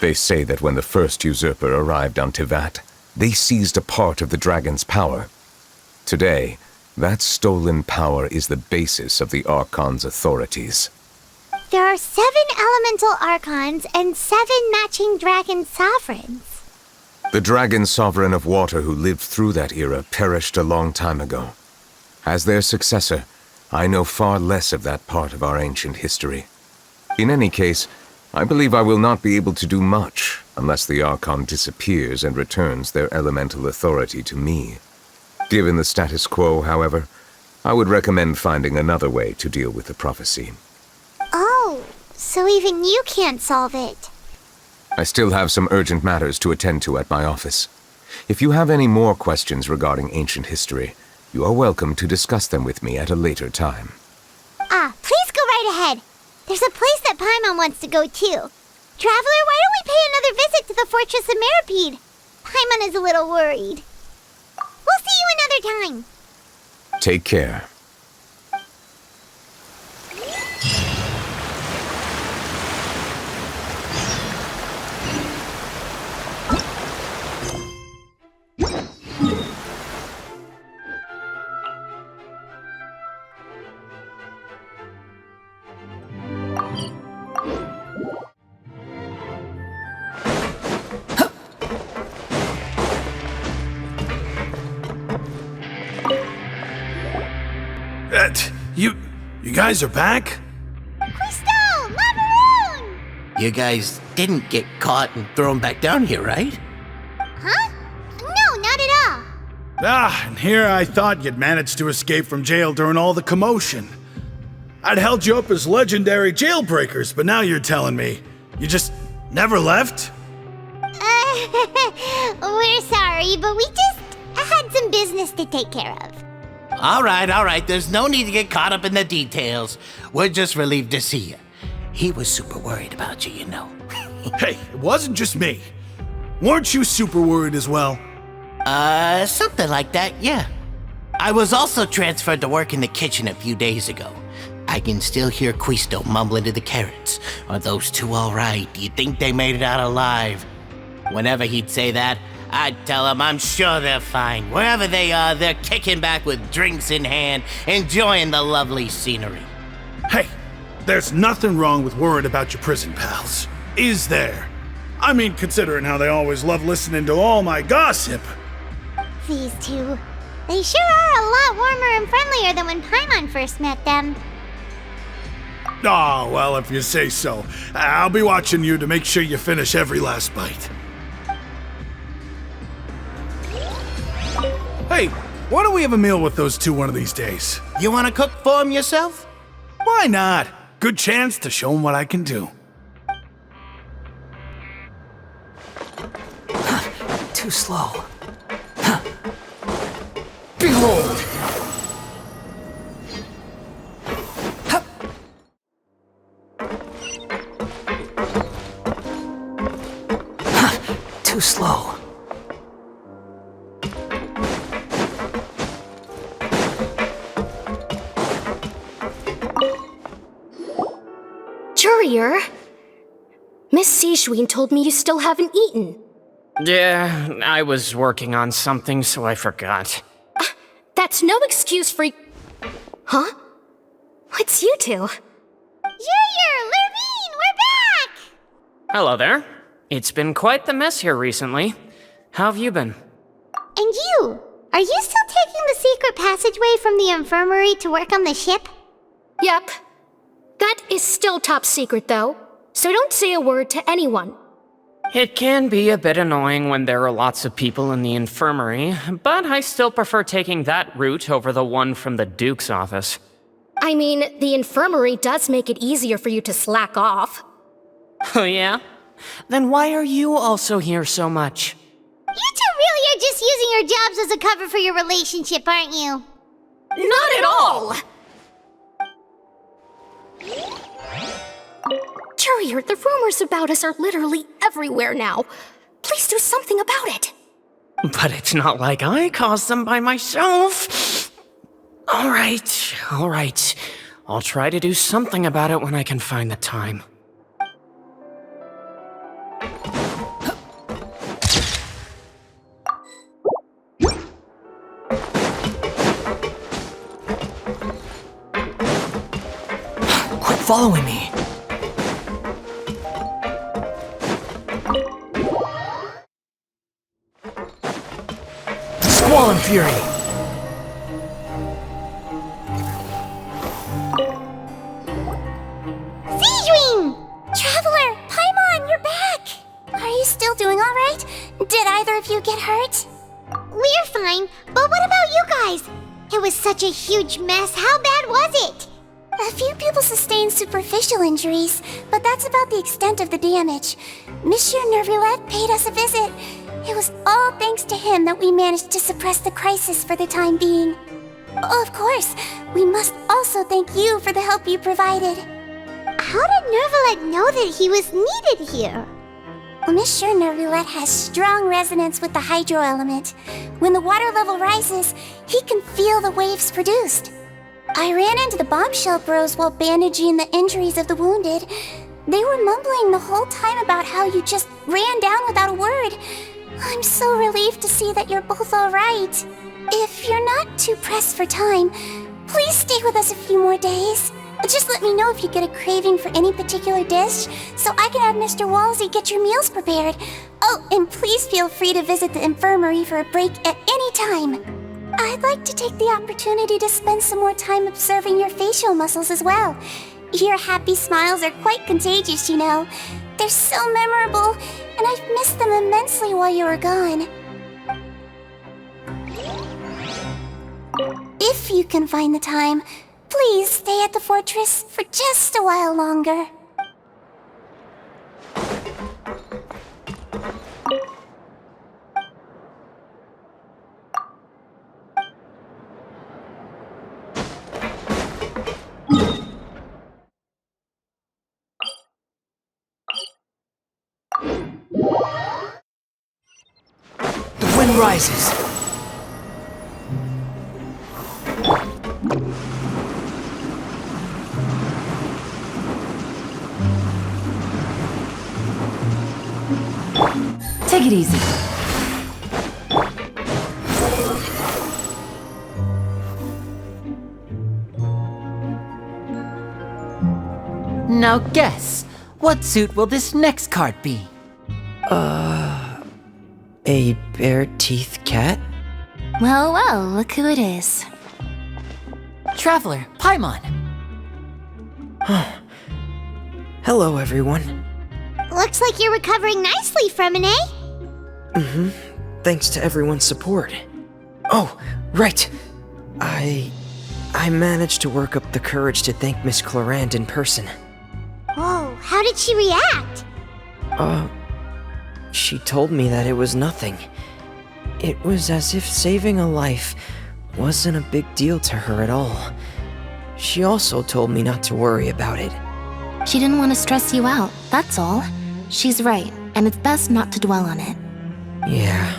They say that when the first usurper arrived on Tivat, they seized a part of the dragon's power. Today, that stolen power is the basis of the Archon's authorities. There are 7 elemental Archons and 7 matching dragon sovereigns. The dragon sovereign of water who lived through that era perished a long time ago. As their successor, I know far less of that part of our ancient history. In any case, I believe I will not be able to do much unless the Archon disappears and returns their elemental authority to me. Given the status quo, however, I would recommend finding another way to deal with the prophecy. Oh, so even you can't solve it. I still have some urgent matters to attend to at my office. If you have any more questions regarding ancient history, you are welcome to discuss them with me at a later time. Please go right ahead. There's a place that Paimon wants to go too. Traveler, why don't we pay another visit to the Fortress of Meripede? Paimon is a little worried. We'll see you another time. Take care. You guys are back? Crystal! Macaroon! You guys didn't get caught and thrown back down here, right? Huh? No, not at all. And here I thought you'd managed to escape from jail during all the commotion. I'd held you up as legendary jailbreakers, but now you're telling me you just never left? We're sorry, but we just own business to take care of. All right. There's no need to get caught up in the details. We're just relieved to see you. He was super worried about you, you know. Hey, it wasn't just me. Weren't you super worried as well? Something like that, yeah. I was also transferred to work in the kitchen a few days ago. I can still hear Quisto mumbling to the carrots. Are those two all right? Do you think they made it out alive? Whenever he'd say that, I'd tell him I'm sure they're fine. Wherever they are, they're kicking back with drinks in hand, enjoying the lovely scenery. Hey, there's nothing wrong with worrying about your prison pals, is there? I mean, considering how they always love listening to all my gossip. These two, they sure are a lot warmer and friendlier than when Paimon first met them. Oh, well, if you say so. I'll be watching you to make sure you finish every last bite. Hey, why don't we have a meal with those two one of these days? You want to cook for them yourself? Why not? Good chance to show them what I can do. Too slow. Behold! Too slow. Courier? Miss Sijween told me you still haven't eaten. Yeah, I was working on something, so I forgot. That's no excuse for... Huh? It's you two. Junior! Lurvine! We're back! Hello there. It's been quite the mess here recently. How have you been? And you? Are you still taking the secret passageway from the infirmary to work on the ship? Yep. That is still top secret, though, so don't say a word to anyone. It can be a bit annoying when there are lots of people in the infirmary, but I still prefer taking that route over the one from the Duke's office. I mean, the infirmary does make it easier for you to slack off. Oh yeah? Then why are you also here so much? You two really are just using your jobs as a cover for your relationship, aren't you? Not at all! Courier, the rumors about us are literally everywhere now. Please do something about it. But it's not like I caused them by myself. All right. I'll try to do something about it when I can find the time. Quit following me. Squall and Fury! Sijween! Traveler, Paimon, you're back! Are you still doing alright? Did either of you get hurt? We're fine, but what about you guys? It was such a huge mess. How bad was it? A few people sustained superficial injuries, but that's about the extent of the damage. Monsieur Nervillette paid us a visit. It was all thanks to him that we managed to suppress the crisis for the time being. Of course, we must also thank you for the help you provided. How did Nervillette know that he was needed here? Well, Monsieur Nervillette has strong resonance with the hydro element. When the water level rises, he can feel the waves produced. I ran into the bombshell bros while bandaging the injuries of the wounded. They were mumbling the whole time about how you just ran down without a word. I'm so relieved to see that you're both alright. If you're not too pressed for time, please stay with us a few more days. Just let me know if you get a craving for any particular dish, so I can have Mr. Wolsey get your meals prepared. Oh, and please feel free to visit the infirmary for a break at any time. I'd like to take the opportunity to spend some more time observing your facial muscles as well. Your happy smiles are quite contagious, you know. They're so memorable, and I've missed them immensely while you were gone. If you can find the time, please stay at the fortress for just a while longer. sun rises. Take it easy. Now guess, what suit will this next card be? A bare-teeth cat? Well, well, look who it is. Traveler, Paimon. Hello, everyone. Looks like you're recovering nicely from it, eh? Mm-hmm. Thanks to everyone's support. Oh, right. I managed to work up the courage to thank Miss Clorand in person. Whoa, how did she react? She told me that it was nothing. It was as if saving a life wasn't a big deal to her at all. She also told me not to worry about it. She didn't want to stress you out, that's all. She's right, and it's best not to dwell on it. Yeah.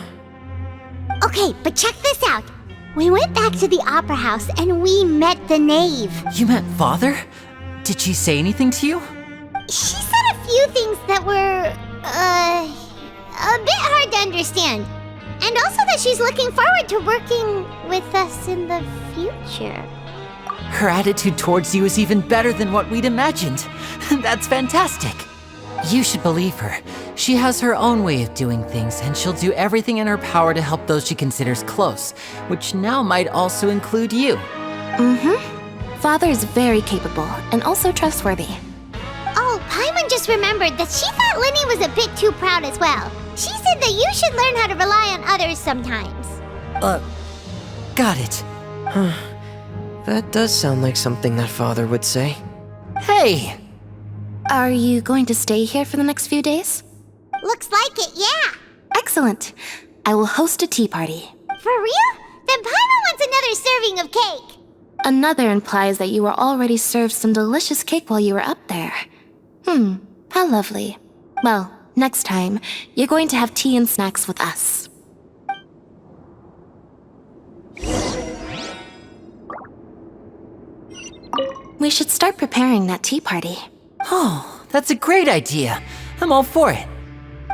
Okay, but check this out. We went back to the opera house and we met the knave. You met Father? Did she say anything to you? She said a few things that were, a bit hard to understand. And also that she's looking forward to working with us in the future. Her attitude towards you is even better than what we'd imagined. That's fantastic. You should believe her. She has her own way of doing things, and she'll do everything in her power to help those she considers close, which now might also include you. Mm-hmm. Father is very capable, and also trustworthy. Oh, Paimon just remembered that she thought Linny was a bit too proud as well. She said that you should learn how to rely on others sometimes. Got it. That does sound like something that Father would say. Hey! Are you going to stay here for the next few days? Looks like it, yeah. Excellent. I will host a tea party. For real? Then Paimon wants another serving of cake. Another implies that you were already served some delicious cake while you were up there. How lovely. Well, next time, you're going to have tea and snacks with us. We should start preparing that tea party. Oh, that's a great idea. I'm all for it.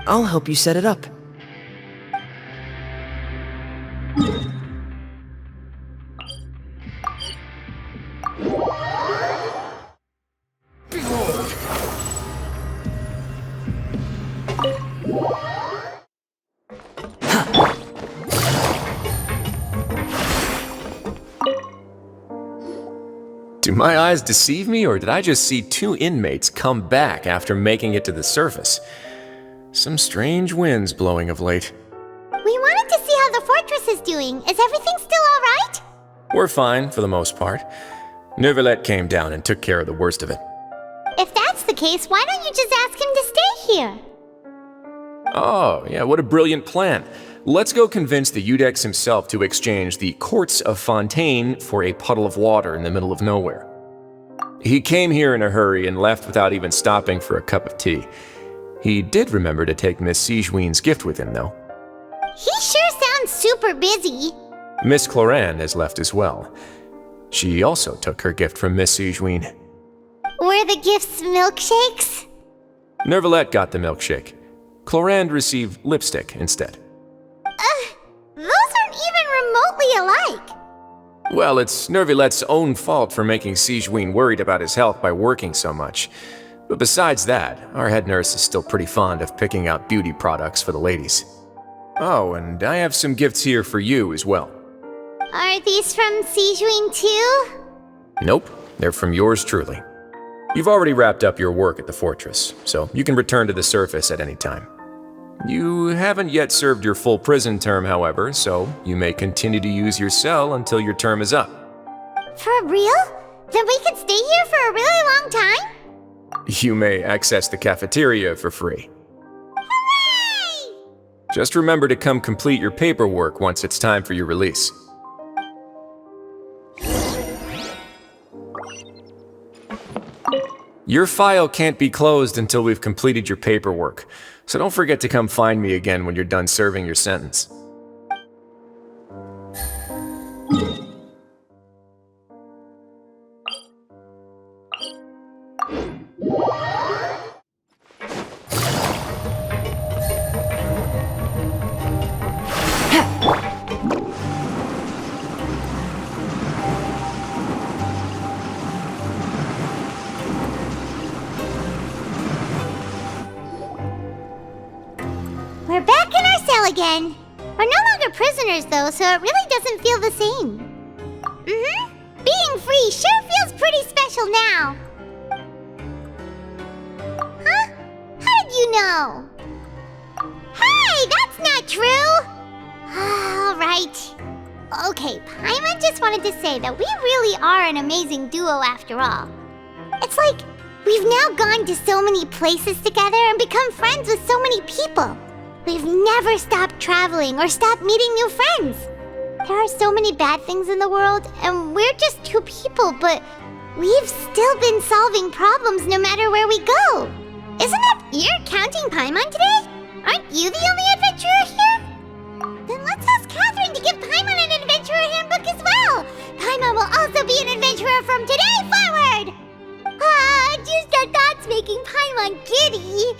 I'll help you set it up. Do my eyes deceive me, or did I just see two inmates come back after making it to the surface? Some strange winds blowing of late. We wanted to see how the fortress is doing. Is everything still alright? We're fine, for the most part. Neuvillette came down and took care of the worst of it. If that's the case, why don't you just ask him to stay here? Oh, yeah, what a brilliant plan. Let's go convince the Eudex himself to exchange the Courts of Fontaine for a puddle of water in the middle of nowhere. He came here in a hurry and left without even stopping for a cup of tea. He did remember to take Miss Sigewinne's gift with him, though. He sure sounds super busy. Miss Clorand has left as well. She also took her gift from Miss Sigewinne. Were the gifts milkshakes? Neuvillette got the milkshake. Clorand received lipstick instead. Those aren't even remotely alike. Well, it's Neuvillette's own fault for making Sigewinne worried about his health by working so much. But besides that, our head nurse is still pretty fond of picking out beauty products for the ladies. Oh, and I have some gifts here for you as well. Are these from Sigewinne too? Nope, they're from yours truly. You've already wrapped up your work at the fortress, so you can return to the surface at any time. You haven't yet served your full prison term, however, so you may continue to use your cell until your term is up. For real? Then we could stay here for a really long time? You may access the cafeteria for free. Hooray! Just remember to come complete your paperwork once it's time for your release. Your file can't be closed until we've completed your paperwork, so don't forget to come find me again when you're done serving your sentence. We're back in our cell again. We're no longer prisoners though, so it really doesn't feel the same. Being free sure feels pretty special now. Huh? How did you know? Hey, that's not true! Alright. Okay, Paimon just wanted to say that we really are an amazing duo after all. It's like we've now gone to so many places together and become friends with so many people. We've never stopped traveling or stopped meeting new friends. There are so many bad things in the world, and we're just two people, but we've still been solving problems no matter where we go. Isn't it you're counting Paimon today? Aren't you the only adventurer here? Then let's ask Catherine to give Paimon an adventurer handbook as well. Paimon will also be an adventurer from today forward. Just our thoughts making Paimon giddy.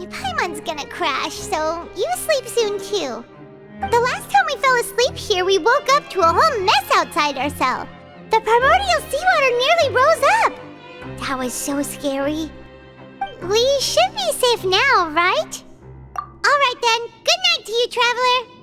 Paimon's gonna crash, so you sleep soon too. The last time we fell asleep here, we woke up to a whole mess outside our cell. The primordial seawater nearly rose up. That was so scary. We should be safe now, right? Alright then, good night to you, traveler.